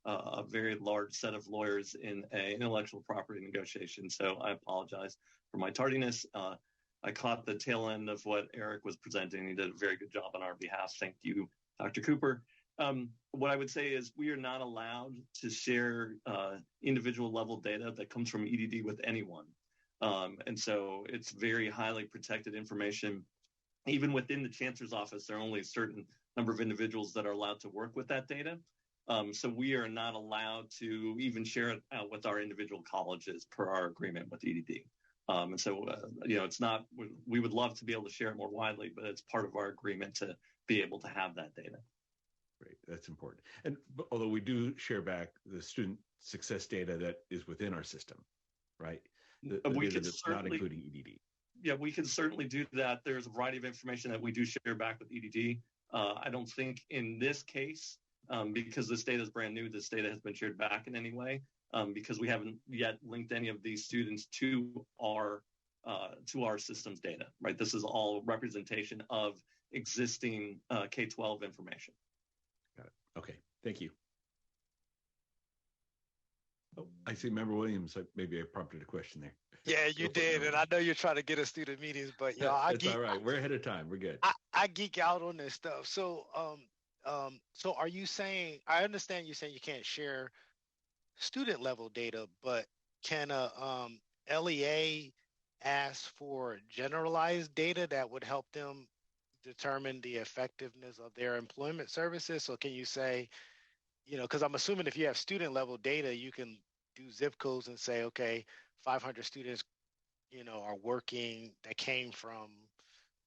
a very large set of lawyers in an intellectual property negotiation, so I apologize for my tardiness. I caught the tail end of what Eric was presenting. He did a very good job on our behalf. Thank you, Dr. Cooper. What I would say is we are not allowed to share individual level data that comes from EDD with anyone. And so it's very highly protected information. Even within the Chancellor's office, there are only a certain number of individuals that are allowed to work with that data. So we are not allowed to even share it out with our individual colleges per our agreement with EDD. And so, it's not, we would love to be able to share it more widely, but it's part of our agreement to be able to have that data. Great, that's important. And although we do share back the student success data that is within our system, right? The we data could that's not including EDD. Yeah, we can certainly do that. There's a variety of information that we do share back with EDD. I don't think in this case, because this data is brand new, this data has been shared back in any way, because we haven't yet linked any of these students to our system's data, right? This is all representation of existing K-12 information. Got it. Okay, thank you. Oh, I see Member Williams, maybe I prompted a question there. Yeah, you did, and I know you're trying to get us through the meetings, but it's all right. We're ahead of time. We're good. I geek out on this stuff. So, so are you saying? I understand you saying you can't share student level data, but can a LEA ask for generalized data that would help them determine the effectiveness of their employment services? So, can you say, because I'm assuming if you have student level data, you can do zip codes and say, okay, 500 students, are working that came from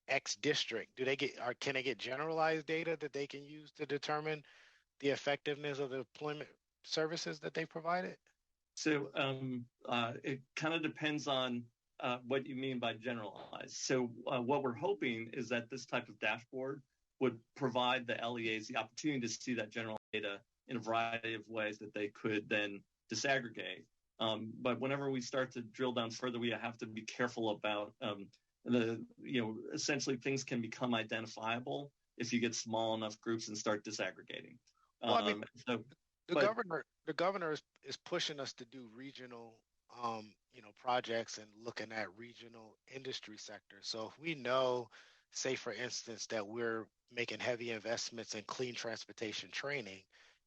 X district. Can they get generalized data that they can use to determine the effectiveness of the employment services that they provided? So it kind of depends on what you mean by generalized. So what we're hoping is that this type of dashboard would provide the LEAs the opportunity to see that general data in a variety of ways that they could then disaggregate. But whenever we start to drill down further, we have to be careful about essentially things can become identifiable if you get small enough groups and start disaggregating. Well, I mean, the governor is pushing us to do regional, projects and looking at regional industry sectors. So if we know, say for instance, that we're making heavy investments in clean transportation training,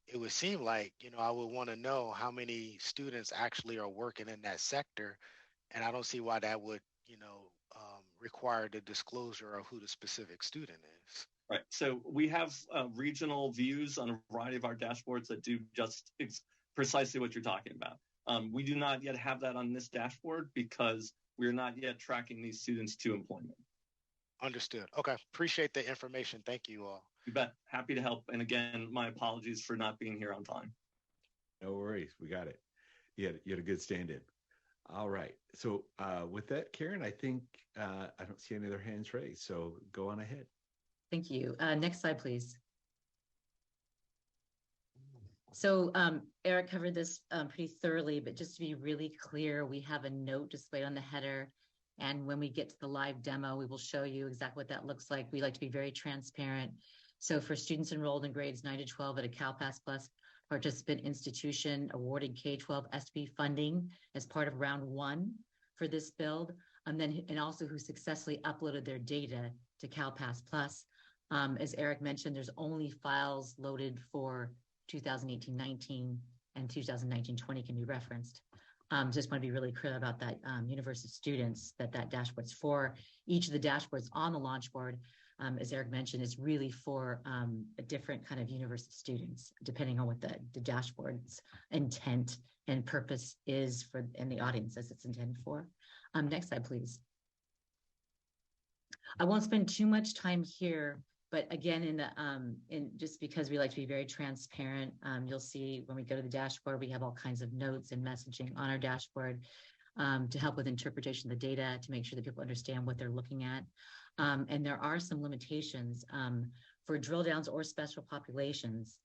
it would seem like, I would want to know how many students actually are working in that sector. And I don't see why that would, require the disclosure of who the specific student is. Right. So we have regional views on a variety of our dashboards that do just precisely what you're talking about. We do not yet have that on this dashboard because we're not yet tracking these students to employment. Understood. Okay. Appreciate the information. Thank you all. You bet. Happy to help. And again, my apologies for not being here on time. No worries. We got it. You had a good stand-in. All right. So with that, Karen, I think I don't see any other hands raised. So go on ahead. Thank you. Next slide, please. So Eric covered this pretty thoroughly, but just to be really clear, we have a note displayed on the header. And when we get to the live demo, we will show you exactly what that looks like. We like to be very transparent. So for students enrolled in grades 9 to 12 at a CalPass Plus participant institution awarded K-12 SB funding as part of round 1 for this build, and also who successfully uploaded their data to CalPass Plus. As Eric mentioned, there's only files loaded for 2018-19 and 2019-20 can be referenced. Just want to be really clear about that universe of students that dashboard's for. Each of the dashboards on the launch board, as Eric mentioned, is really for a different kind of universe of students, depending on what the dashboard's intent and purpose is for, and the audience as it's intended for. Next slide, please. I won't spend too much time here, but again, in just because we like to be very transparent, you'll see when we go to the dashboard, we have all kinds of notes and messaging on our dashboard to help with interpretation of the data, to make sure that people understand what they're looking at. And there are some limitations for drill downs or special populations.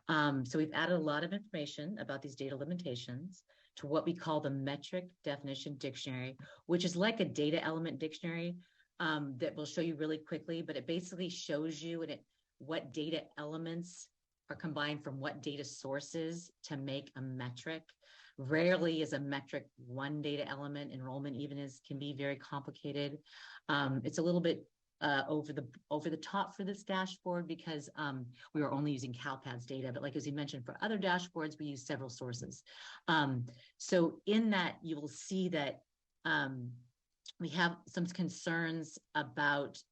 So we've added a lot of information about these data limitations to what we call the metric definition dictionary, which is like a data element dictionary that we'll show you really quickly, but it basically shows you what data elements are combined from what data sources to make a metric. Rarely is a metric one data element. Enrollment even can be very complicated. It's a little bit over the top for this dashboard because we are only using CalPADS data, but like as you mentioned, for other dashboards, we use several sources. So in that, you will see that we have some concerns about,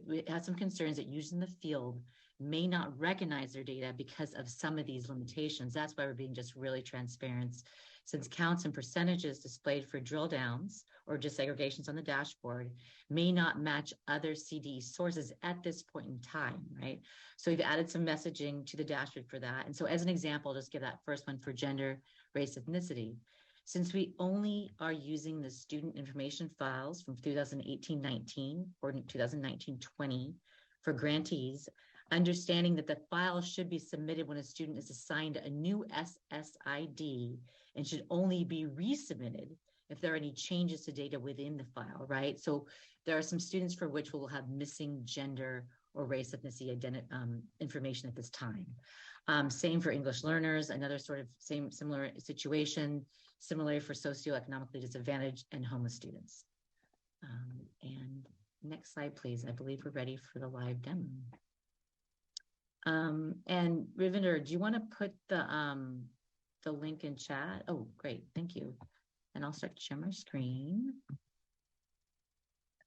we have some concerns that users in the field may not recognize their data because of some of these limitations. That's why we're being just really transparent. Since counts and percentages displayed for drill downs or disaggregations on the dashboard may not match other CDE sources at this point in time, right? So we've added some messaging to the dashboard for that. And so as an example, just give that first one for gender, race, ethnicity. Since we only are using the student information files from 2018-19 or 2019-20 for grantees, understanding that the file should be submitted when a student is assigned a new SSID and should only be resubmitted if there are any changes to data within the file, right? So there are some students for which we'll have missing gender or race ethnicity information at this time. Same for English learners, another sort of similar situation, similarly for socioeconomically disadvantaged and homeless students. And next slide, please. I believe we're ready for the live demo. And Ravinder, do you want to put the link in chat? Oh, great, thank you. And I'll start to share my screen.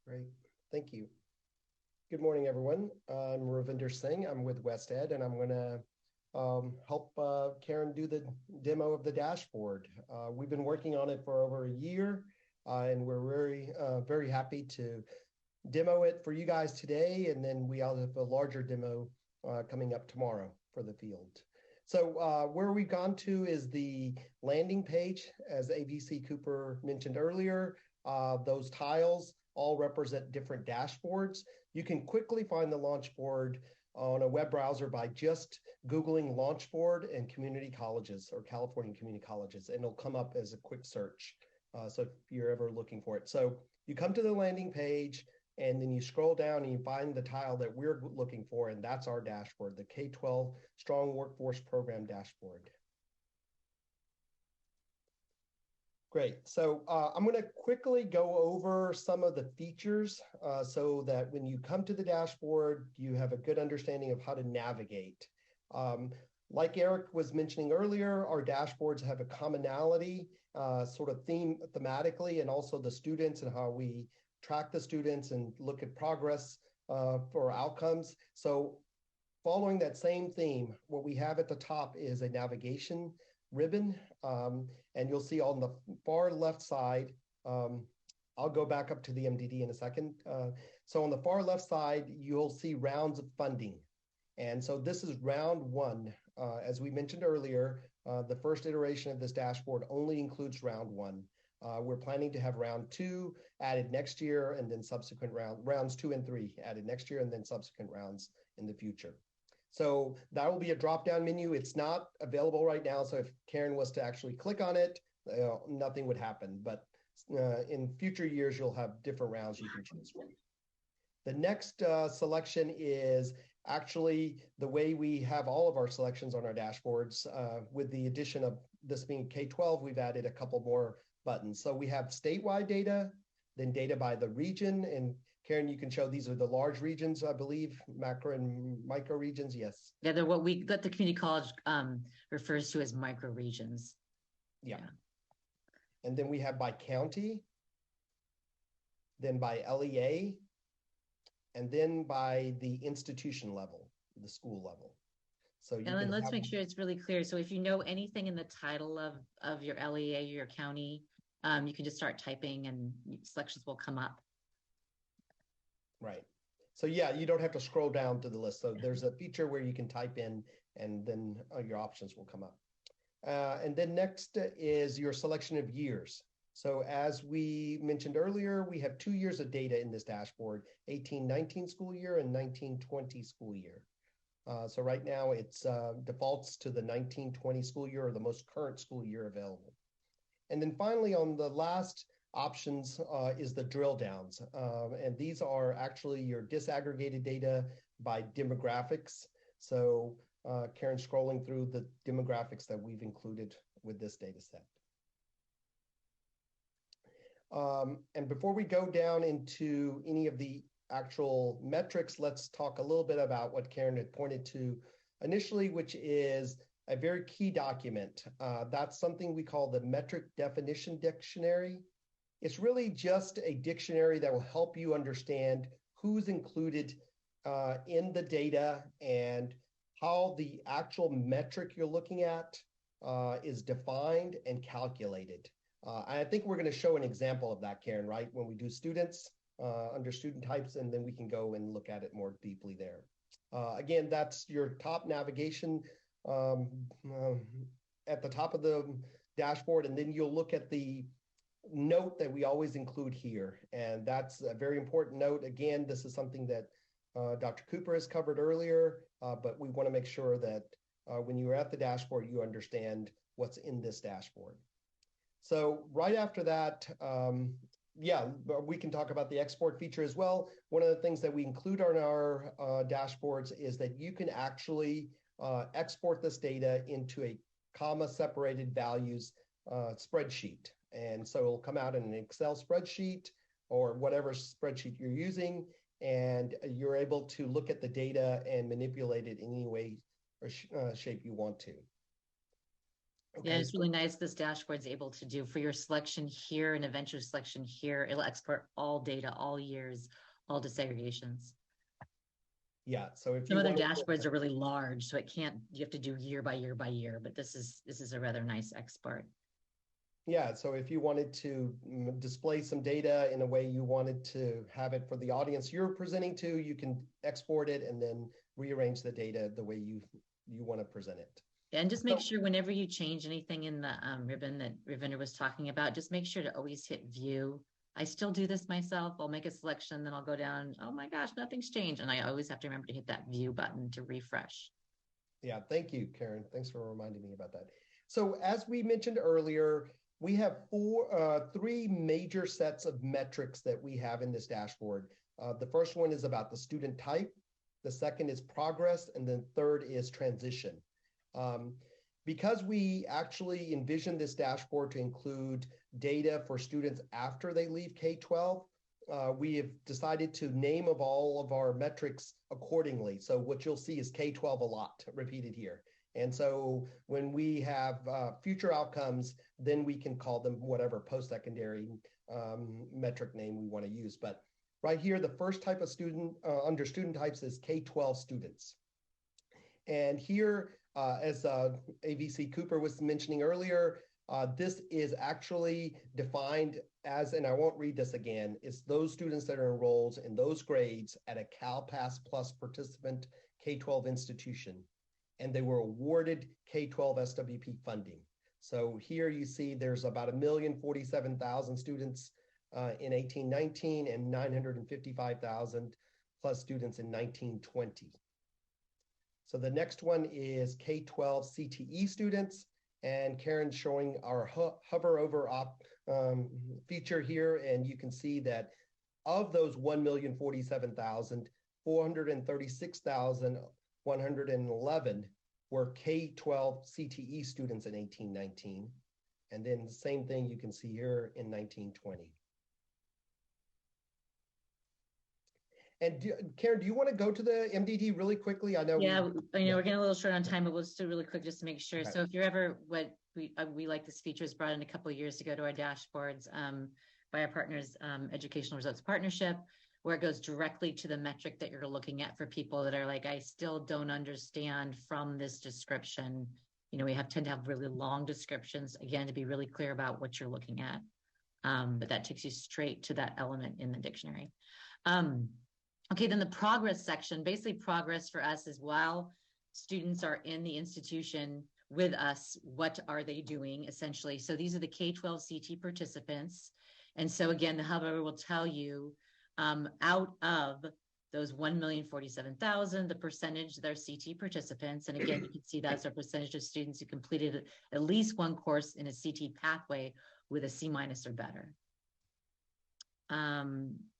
Great, thank you. Good morning, everyone. I'm Ravinder Singh. I'm with West Ed, and I'm going to help Karen do the demo of the dashboard. We've been working on it for over a year, and we're very happy to demo it for you guys today. And then we also have a larger demo coming up tomorrow for the field. So where we've gone to is the landing page, as AVC Cooper mentioned earlier. Those tiles all represent different dashboards. You can quickly find the launch board on a web browser by just Googling launch board and community colleges or California community colleges, and it'll come up as a quick search. So if you're ever looking for it. So you come to the landing page, and then you scroll down and you find the tile that we're looking for, and that's our dashboard, the K-12 Strong Workforce Program dashboard. Great. So I'm going to quickly go over some of the features so that when you come to the dashboard, you have a good understanding of how to navigate. Like Eric was mentioning earlier, our dashboards have a commonality, sort of thematically, and also the students and how we track the students and look at progress for outcomes. So following that same theme, what we have at the top is a navigation ribbon, and you'll see on the far left side, I'll go back up to the MDD in a second. So on the far left side, you'll see rounds of funding. And so this is round one. As we mentioned earlier, the first iteration of this dashboard only includes round one. We're planning to have round two added next year, and then subsequent rounds 2 and 3 added next year, and then subsequent rounds in the future. So that will be a drop-down menu. It's not available right now, so if Karen was to actually click on it, nothing would happen. But in future years, you'll have different rounds you can choose from. The next selection is actually the way we have all of our selections on our dashboards. With the addition of this being K-12, we've added a couple more buttons. So we have statewide data, then data by the region, and Karen, you can show these are the large regions, I believe, macro and micro regions. Yes. Yeah, they're what the community college refers to as micro regions. Yeah. And then we have by county, then by LEA, and then by the institution level, the school level. So Ellen, let's make sure it's really clear. So if you know anything in the title of your LEA or your county, you can just start typing and selections will come up. Right. So yeah, you don't have to scroll down to the list. So there's a feature where you can type in and then your options will come up. And then next is your selection of years. So as we mentioned earlier, we have 2 years of data in this dashboard, 18-19 school year and 19-20 school year. So right now it's defaults to the 19-20 school year or the most current school year available. And then finally on the last options is the drill downs. And these are actually your disaggregated data by demographics. So Karen, scrolling through the demographics that we've included with this data set. And before we go down into any of the actual metrics, let's talk a little bit about what Karen had pointed to initially, which is a very key document. That's something we call the Metric Definition Dictionary. It's really just a dictionary that will help you understand who's included in the data and how the actual metric you're looking at is defined and calculated. I think we're going to show an example of that, Karen, right? When we do students under student types, and then we can go and look at it more deeply there. Again, that's your top navigation at the top of the dashboard, and then you'll look at the note that we always include here. And that's a very important note. Again, this is something that Dr. Cooper has covered earlier, but we want to make sure that when you're at the dashboard, you understand what's in this dashboard. So right after that, yeah, we can talk about the export feature as well. One of the things that we include on our dashboards is that you can actually export this data into a comma-separated values spreadsheet. And so it'll come out in an Excel spreadsheet or whatever spreadsheet you're using, and you're able to look at the data and manipulate it in any way or shape you want to. Okay. Yeah, it's really nice. This dashboard's able to do for your selection here and eventual selection here. It'll export all data, all years, all disaggregations. Yeah. So if some you other want dashboards are really large, so it can't, you have to do year by year by year, but this is a rather nice export. Yeah, so if you wanted to display some data in a way you wanted to have it for the audience you're presenting to, you can export it and then rearrange the data the way you want to present it. And just make sure whenever you change anything in the ribbon that Ravinder was talking about, just make sure to always hit view. I still do this myself. I'll make a selection, then I'll go down, oh my gosh, nothing's changed. And I always have to remember to hit that view button to refresh. Yeah, thank you, Karen. Thanks for reminding me about that. So as we mentioned earlier, we have three major sets of metrics that we have in this dashboard. The first one is about the student type. The second is progress. And then third is transition. Because we actually envision this dashboard to include data for students after they leave K-12, we have decided to name of all of our metrics accordingly. So what you'll see is K-12 a lot repeated here. And so when we have future outcomes, then we can call them whatever post-secondary metric name we want to use. But right here, the first type of student under student types is K-12 students. And here, as AVC Cooper was mentioning earlier, this is actually defined as, and I won't read this again, it's those students that are enrolled in those grades at a CalPAS Plus participant K-12 institution, and they were awarded K-12 SWP funding. So here you see there's about 1,047,000 students in 1819 and 955,000 plus students in 1920. So the next one is K-12 CTE students, and Karen's showing our hover over feature here, and you can see that of those 1,047,000, 436,111 were K-12 CTE students in 1819, and then the same thing you can see here in 1920. And Karen, do you want to go to the MDD really quickly? I know. Yeah, we're getting a little short on time, but we'll just do really quick just to make sure. Okay. So if you're ever, what we like this feature was brought in a couple of years ago to our dashboards by our partners, Educational Results Partnership, where it goes directly to the metric that you're looking at for people that are like, I still don't understand from this description. We tend to have really long descriptions, again, to be really clear about what you're looking at. But that takes you straight to that element in the dictionary. Okay, then the progress section, basically progress for us is while students are in the institution with us, what are they doing essentially? So these are the K-12 CT participants. And so again, the hover will tell you out of those 1,047,000, the percentage that are CT participants. And again, you can see that's our percentage of students who completed at least one course in a CT pathway with a C- or better.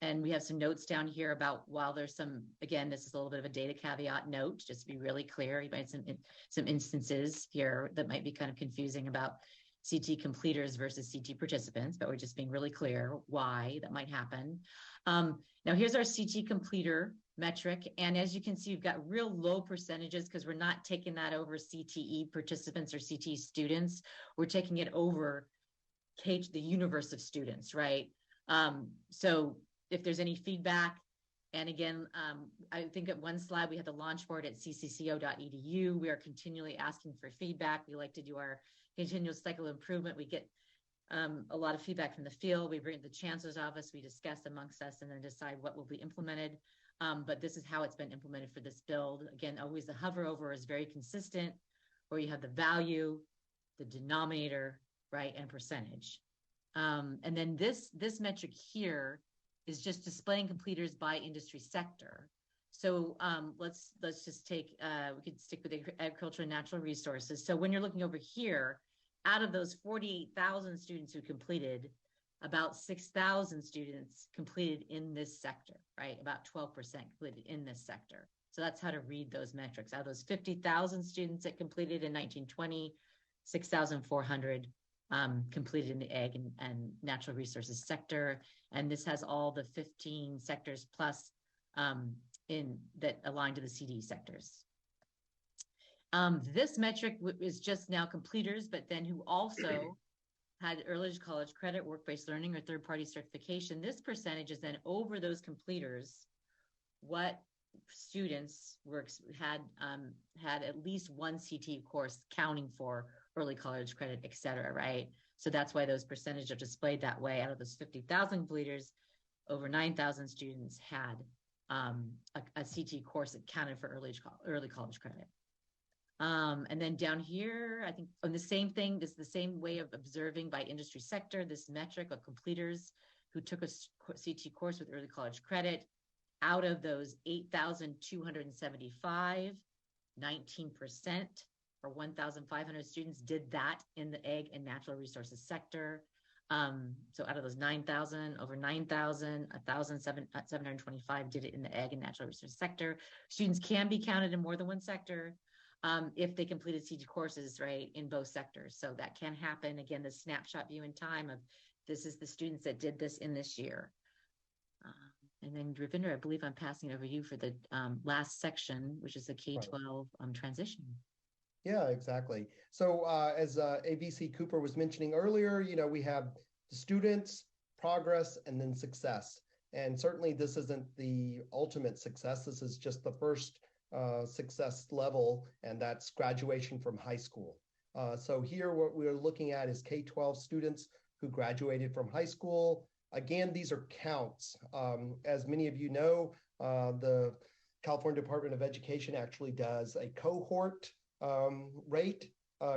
And we have some notes down here about while there's some, again, this is a little bit of a data caveat note, just to be really clear. You might have some instances here that might be kind of confusing about CT completers versus CT participants, but we're just being really clear why that might happen. Now here's our CT completer metric. And as you can see, you've got real low percentages because we're not taking that over CTE participants or CT students. We're taking it over the universe of students, right? So if there's any feedback, and again, I think at one slide, we had the launch board at ccco.edu. We are continually asking for feedback. We like to do our continuous cycle of improvement. We get a lot of feedback from the field. We bring it to the Chancellor's office. We discuss amongst us and then decide what will be implemented. But this is how it's been implemented for this build. Again, always the hover over is very consistent, where you have the value, the denominator, right, and percentage. And then this metric here is just displaying completers by industry sector. So let's just take, we could stick with agriculture and natural resources. So when you're looking over here, out of those 48,000 students who completed, about 6,000 students completed in this sector, right? About 12% completed in this sector. So that's how to read those metrics. Out of those 50,000 students that completed in 1920, 6,400 completed in the ag and natural resources sector. And this has all the 15 sectors plus in that align to the CD sectors. This metric is just now completers, but then who also had early college credit, work-based learning, or third-party certification. This percentage is then over those completers, what students had at least one CTE course counting for early college credit, et cetera, right? So that's why those percentages are displayed that way. Out of those 50,000 completers, over 9,000 students had a CTE course that counted for early college credit. And then down here, I think on the same thing, this is the same way of observing by industry sector, this metric of completers who took a CTE course with early college credit. Out of those 8,275, 19% or 1,500 students did that in the ag and natural resources sector. So out of those 9,000, over 9,000, 1,725 did it in the ag and natural resources sector. Students can be counted in more than one sector if they completed CTE courses, right, in both sectors. So that can happen. Again, the snapshot view in time of this is the students that did this in this year. And then Ravinder, I believe I'm passing it over to you for the last section, which is the K-12 transition. Yeah, exactly. So as AVC Cooper was mentioning earlier, we have the students, progress, and then success. And certainly this isn't the ultimate success. This is just the first success level, and that's graduation from high school. So here what we're looking at is K-12 students who graduated from high school. Again, these are counts. As many of you know, the California Department of Education actually does a cohort rate,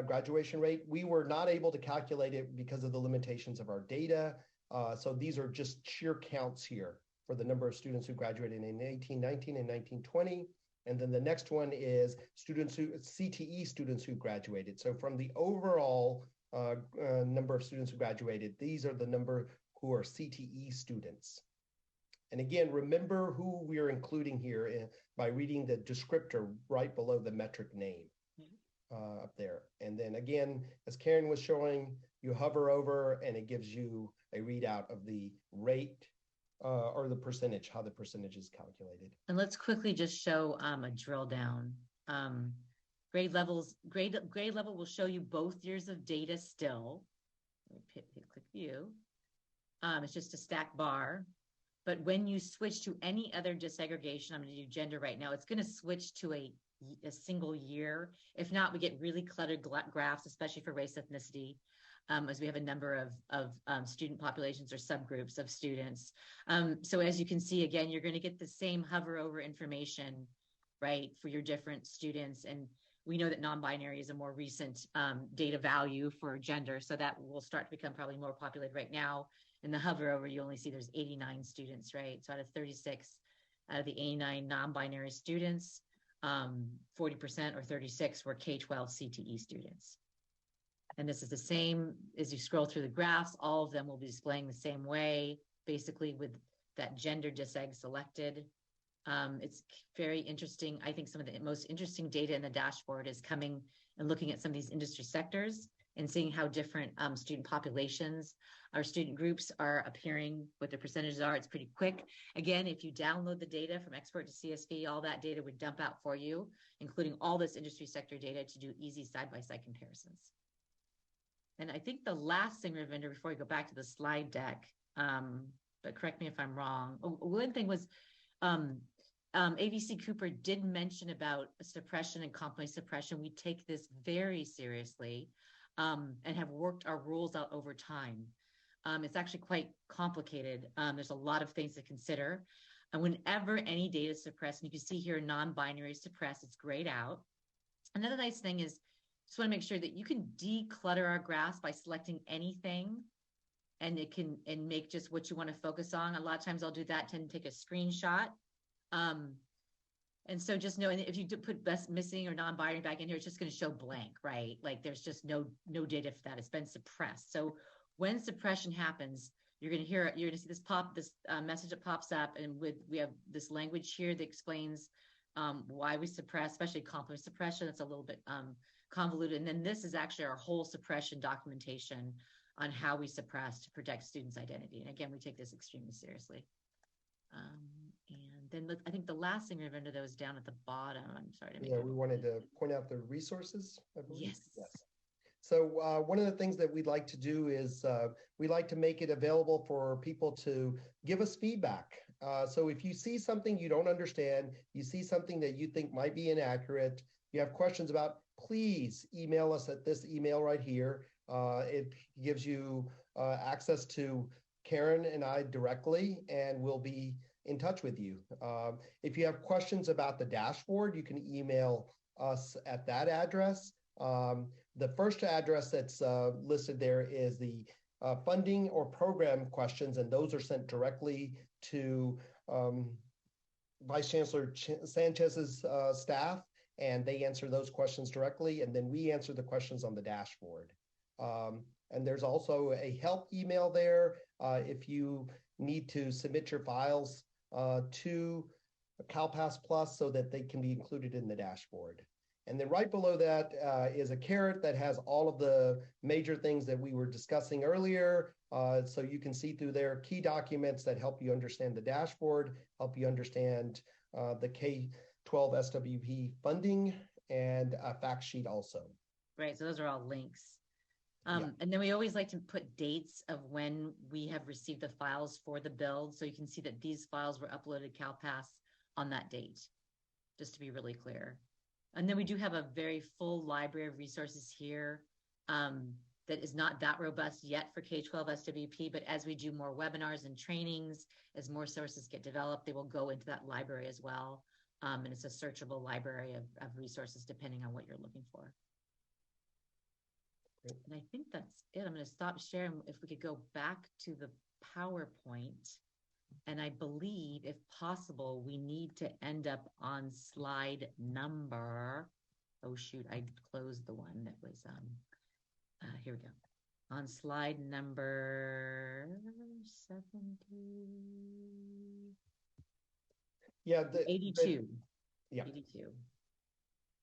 graduation rate. We were not able to calculate it because of the limitations of our data. So these are just sheer counts here for the number of students who graduated in 1819 and 1920. And then the next one is CTE students who graduated. So from the overall number of students who graduated, these are the number who are CTE students. And again, remember who we are including here by reading the descriptor right below the metric name up there. And then again, as Karen was showing, you hover over and it gives you a readout of the rate or the percentage, how the percentage is calculated. And let's quickly just show a drill down. Grade level will show you both years of data still. Click view. It's just a stack bar. But when you switch to any other disaggregation, I'm going to do gender right now, it's going to switch to a single year. If not, we get really cluttered graphs, especially for race ethnicity, as we have a number of student populations or subgroups of students. So as you can see, again, you're going to get the same hover over information, right, for your different students. And we know that non-binary is a more recent data value for gender. So that will start to become probably more populated right now. In the hover over, you only see there's 89 students, right? So out of 36, out of the 89 non-binary students, 40% or 36 were K-12 CTE students. And this is the same as you scroll through the graphs, all of them will be displaying the same way, basically with that gender diseg selected. It's very interesting. I think some of the most interesting data in the dashboard is coming and looking at some of these industry sectors and seeing how different student populations or student groups are appearing, what their percentages are. It's pretty quick. Again, if you download the data from expert to CSV, all that data would dump out for you, including all this industry sector data to do easy side-by-side comparisons. And I think the last thing, Ravinder, before we go back to the slide deck, but correct me if I'm wrong. One thing was AVC Cooper did mention about suppression and complaint suppression. We take this very seriously and have worked our rules out over time. It's actually quite complicated. There's a lot of things to consider. And whenever any data is suppressed, and you can see here non-binary suppressed, it's grayed out. Another nice thing is, just want to make sure that you can declutter our graphs by selecting anything, and it can make just what you want to focus on. A lot of times I'll do that, tend to take a screenshot. And so just know, and if you put best missing or non-binary back in here, it's just going to show blank, right? Like there's just no data for that. It's been suppressed. So when suppression happens, you're going to see this message that pops up, and we have this language here that explains why we suppress, especially complement suppression. That's a little bit convoluted. And then this is actually our whole suppression documentation on how we suppress to protect students' identity. And again, we take this extremely seriously. And then I think the last thing we're under those down at the bottom. I'm sorry to make we wanted to point out the resources, I believe. Yes. So one of the things that we'd like to do is we like to make it available for people to give us feedback So if you see something you don't understand, you see something that you think might be inaccurate, you have questions about, please email us at this email right here. It gives you access to Karen and I directly, and we'll be in touch with you. If you have questions about the dashboard, you can email us at that address. The first address that's listed there is the funding or program questions, and those are sent directly to Vice Chancellor Sanchez's staff, and they answer those questions directly, and then we answer the questions on the dashboard. And there's also a help email there if you need to submit your files to CalPass Plus so that they can be included in the dashboard. And then right below that is a caret that has all of the major things that we were discussing earlier. So you can see through there key documents that help you understand the dashboard, help you understand the K-12 SWP funding, and a fact sheet also. Right, so those are all links. And then we always like to put dates of when we have received the files for the build. So you can see that these files were uploaded to CalPass on that date, just to be really clear. And then we do have a very full library of resources here that is not that robust yet for K-12 SWP, but as we do more webinars and trainings, as more sources get developed, they will go into that library as well. And it's a searchable library of resources depending on what you're looking for. And I think that's it. I'm going to stop sharing. If we could go back to the PowerPoint. And I believe, if possible, we need to end up on slide number. Oh, shoot. I closed the one that was, here we go. On slide number 70. Yeah. 82. Yeah. 82.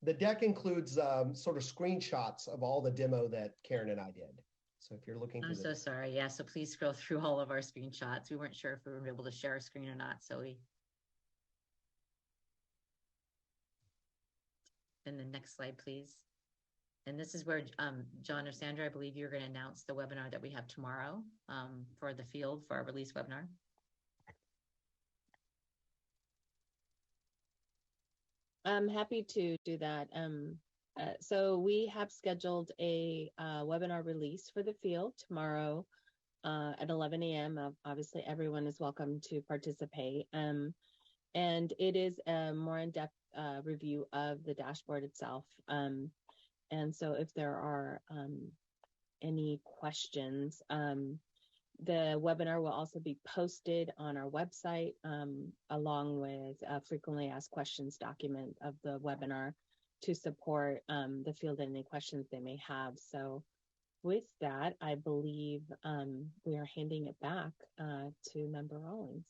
The deck includes sort of screenshots of all the demo that Karen and I did. So if you're looking I'm so sorry. Yeah, so please scroll through all of our screenshots. We weren't sure if we were able to share a screen or not, so we. And the next slide, please. And this is where John or Sandra, I believe you're going to announce the webinar that we have tomorrow for the field for our release webinar. I'm happy to do that. So we have scheduled a webinar release for the field tomorrow at 11 a.m. Obviously, everyone is welcome to participate. And it is a more in-depth review of the dashboard itself. And so if there are any questions, the webinar will also be posted on our website along with a frequently asked questions document of the webinar to support the field and any questions they may have. So with that, I believe we are handing it back to Member Rawlings.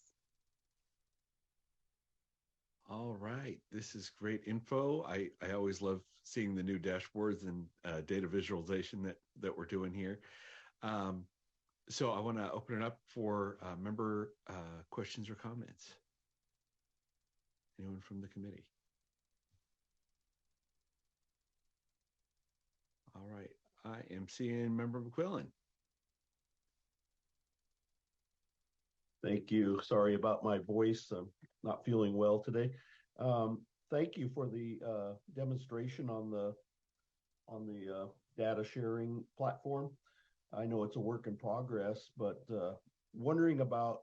All right, this is great info. I always love seeing the new dashboards and data visualization that we're doing here. So I want to open it up for member questions or comments. Anyone from the committee? All right, I am seeing Member McQuillan. Thank you. Sorry about my voice. I'm not feeling well today. Thank you for the demonstration on the data sharing platform. I know it's a work in progress, but wondering about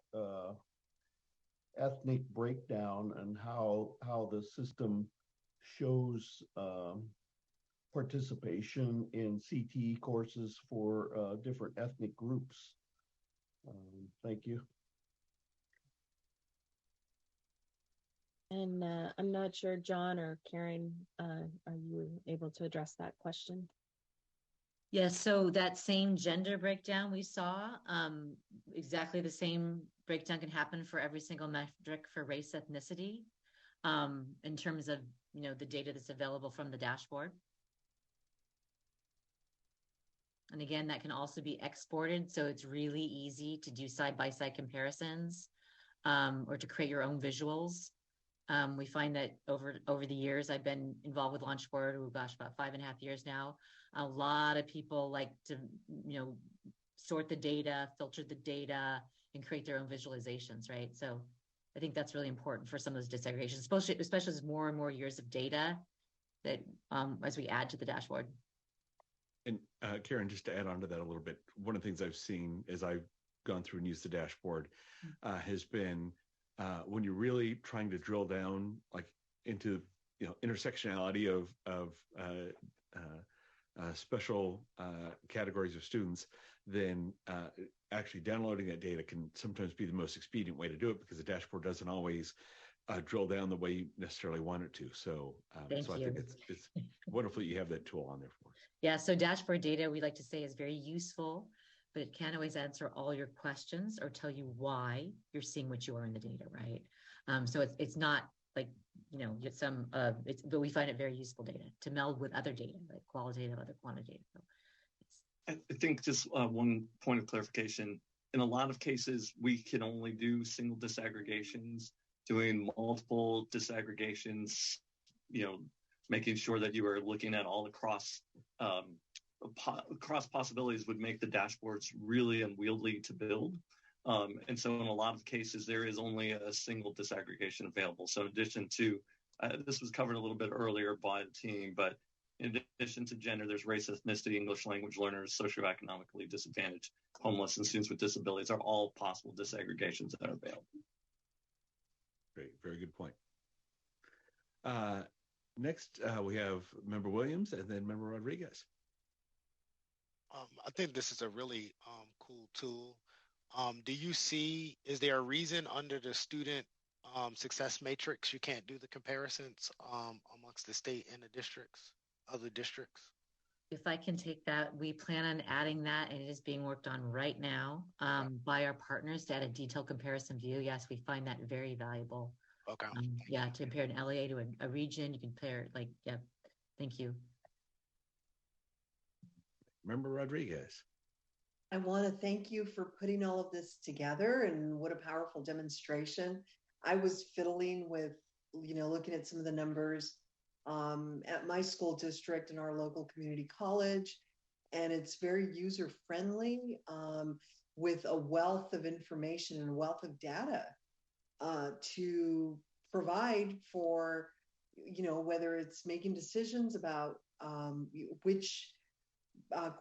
ethnic breakdown and how the system shows participation in CTE courses for different ethnic groups. Thank you. And I'm not sure, John or Karen, are you able to address that question? Yes, so that same gender breakdown we saw, exactly the same breakdown can happen for every single metric for race, ethnicity, in terms of, the data that's available from the dashboard. And again, that can also be exported, so it's really easy to do side-by-side comparisons or to create your own visuals. We find that over the years, I've been involved with Launchboard, about 5.5 years now. A lot of people like to, sort the data, filter the data, and create their own visualizations, right? So I think that's really important for some of those disaggregations, especially as more and more years of data that as we add to the dashboard. And Karen, just to add on to that a little bit, one of the things I've seen as I've gone through and used the dashboard has been when you're really trying to drill down like into intersectionality of special categories of students, then actually downloading that data can sometimes be the most expedient way to do it because the dashboard doesn't always drill down the way you necessarily want it to. So, I think it's wonderful you have that tool on there for us. Yeah, so dashboard data, we like to say, is very useful, but it can't always answer all your questions or tell you why you're seeing what you are in the data, right? So it's not like, but we find it very useful data to meld with other data, like qualitative, other quantitative. So I think just one point of clarification. In a lot of cases, we can only do single disaggregations. Doing multiple disaggregations, making sure that you are looking at all the cross possibilities would make the dashboards really unwieldy to build. And so in a lot of cases, there is only a single disaggregation available. So in addition to, this was covered a little bit earlier by the team, but in addition to gender, there's race, ethnicity, English language learners, socioeconomically disadvantaged, homeless, and students with disabilities are all possible disaggregations that are available. Great, very good point. Next, we have Member Williams and then Member Rodriguez. I think this is a really cool tool. Is there a reason under the student success matrix you can't do the comparisons amongst the state and the districts, other districts? If I can take that, we plan on adding that, and it is being worked on right now by our partners to add a detailed comparison view. Yes, we find that very valuable. Okay. To compare an LEA to a region, you compare thank you. Member Rodriguez. I want to thank you for putting all of this together, and what a powerful demonstration. I was fiddling with, looking at some of the numbers at my school district and our local community college, and it's very user friendly with a wealth of information and a wealth of data to provide for, whether it's making decisions about which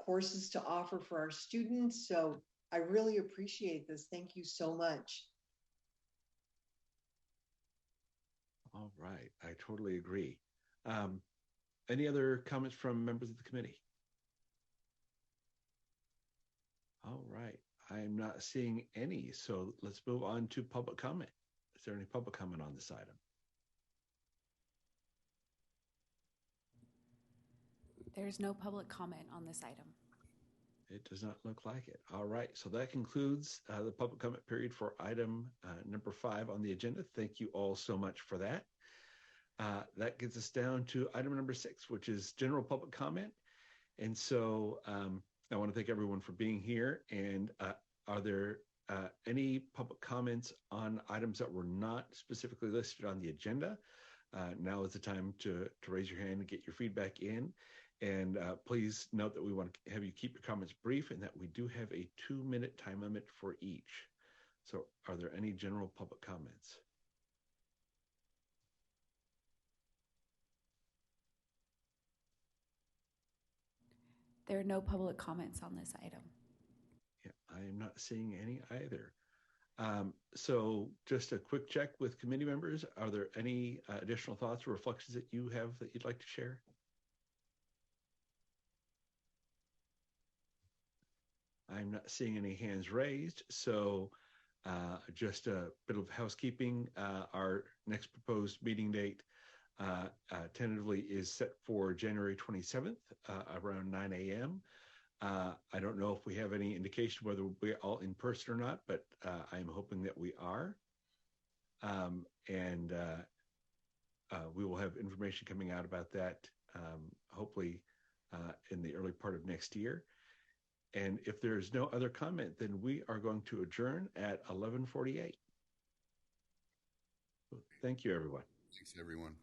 courses to offer for our students. So I really appreciate this. Thank you so much. All right, I totally agree. Any other comments from members of the committee? All right, I'm not seeing any, so let's move on to public comment. Is there any public comment on this item? There's no public comment on this item. It does not look like it. All right, so that concludes the public comment period for item number 5 on the agenda. Thank you all so much for that. That gets us down to item number 6, which is general public comment. And so I want to thank everyone for being here. And are there any public comments on items that were not specifically listed on the agenda? Now is the time to raise your hand and get your feedback in. And please note that we want to have you keep your comments brief and that we do have a 2-minute time limit for each. So are there any general public comments? There are no public comments on this item. Yeah, I am not seeing any either. So just a quick check with committee members. Are there any additional thoughts or reflections that you have that you'd like to share? I'm not seeing any hands raised. So just a bit of housekeeping. Our next proposed meeting date tentatively is set for January 27th around 9 a.m. I don't know if we have any indication whether we'll be all in person or not, but I'm hoping that we are. And we will have information coming out about that hopefully in the early part of next year. And if there's no other comment, then we are going to adjourn at 11:48. Thank you, everyone. Thanks, everyone.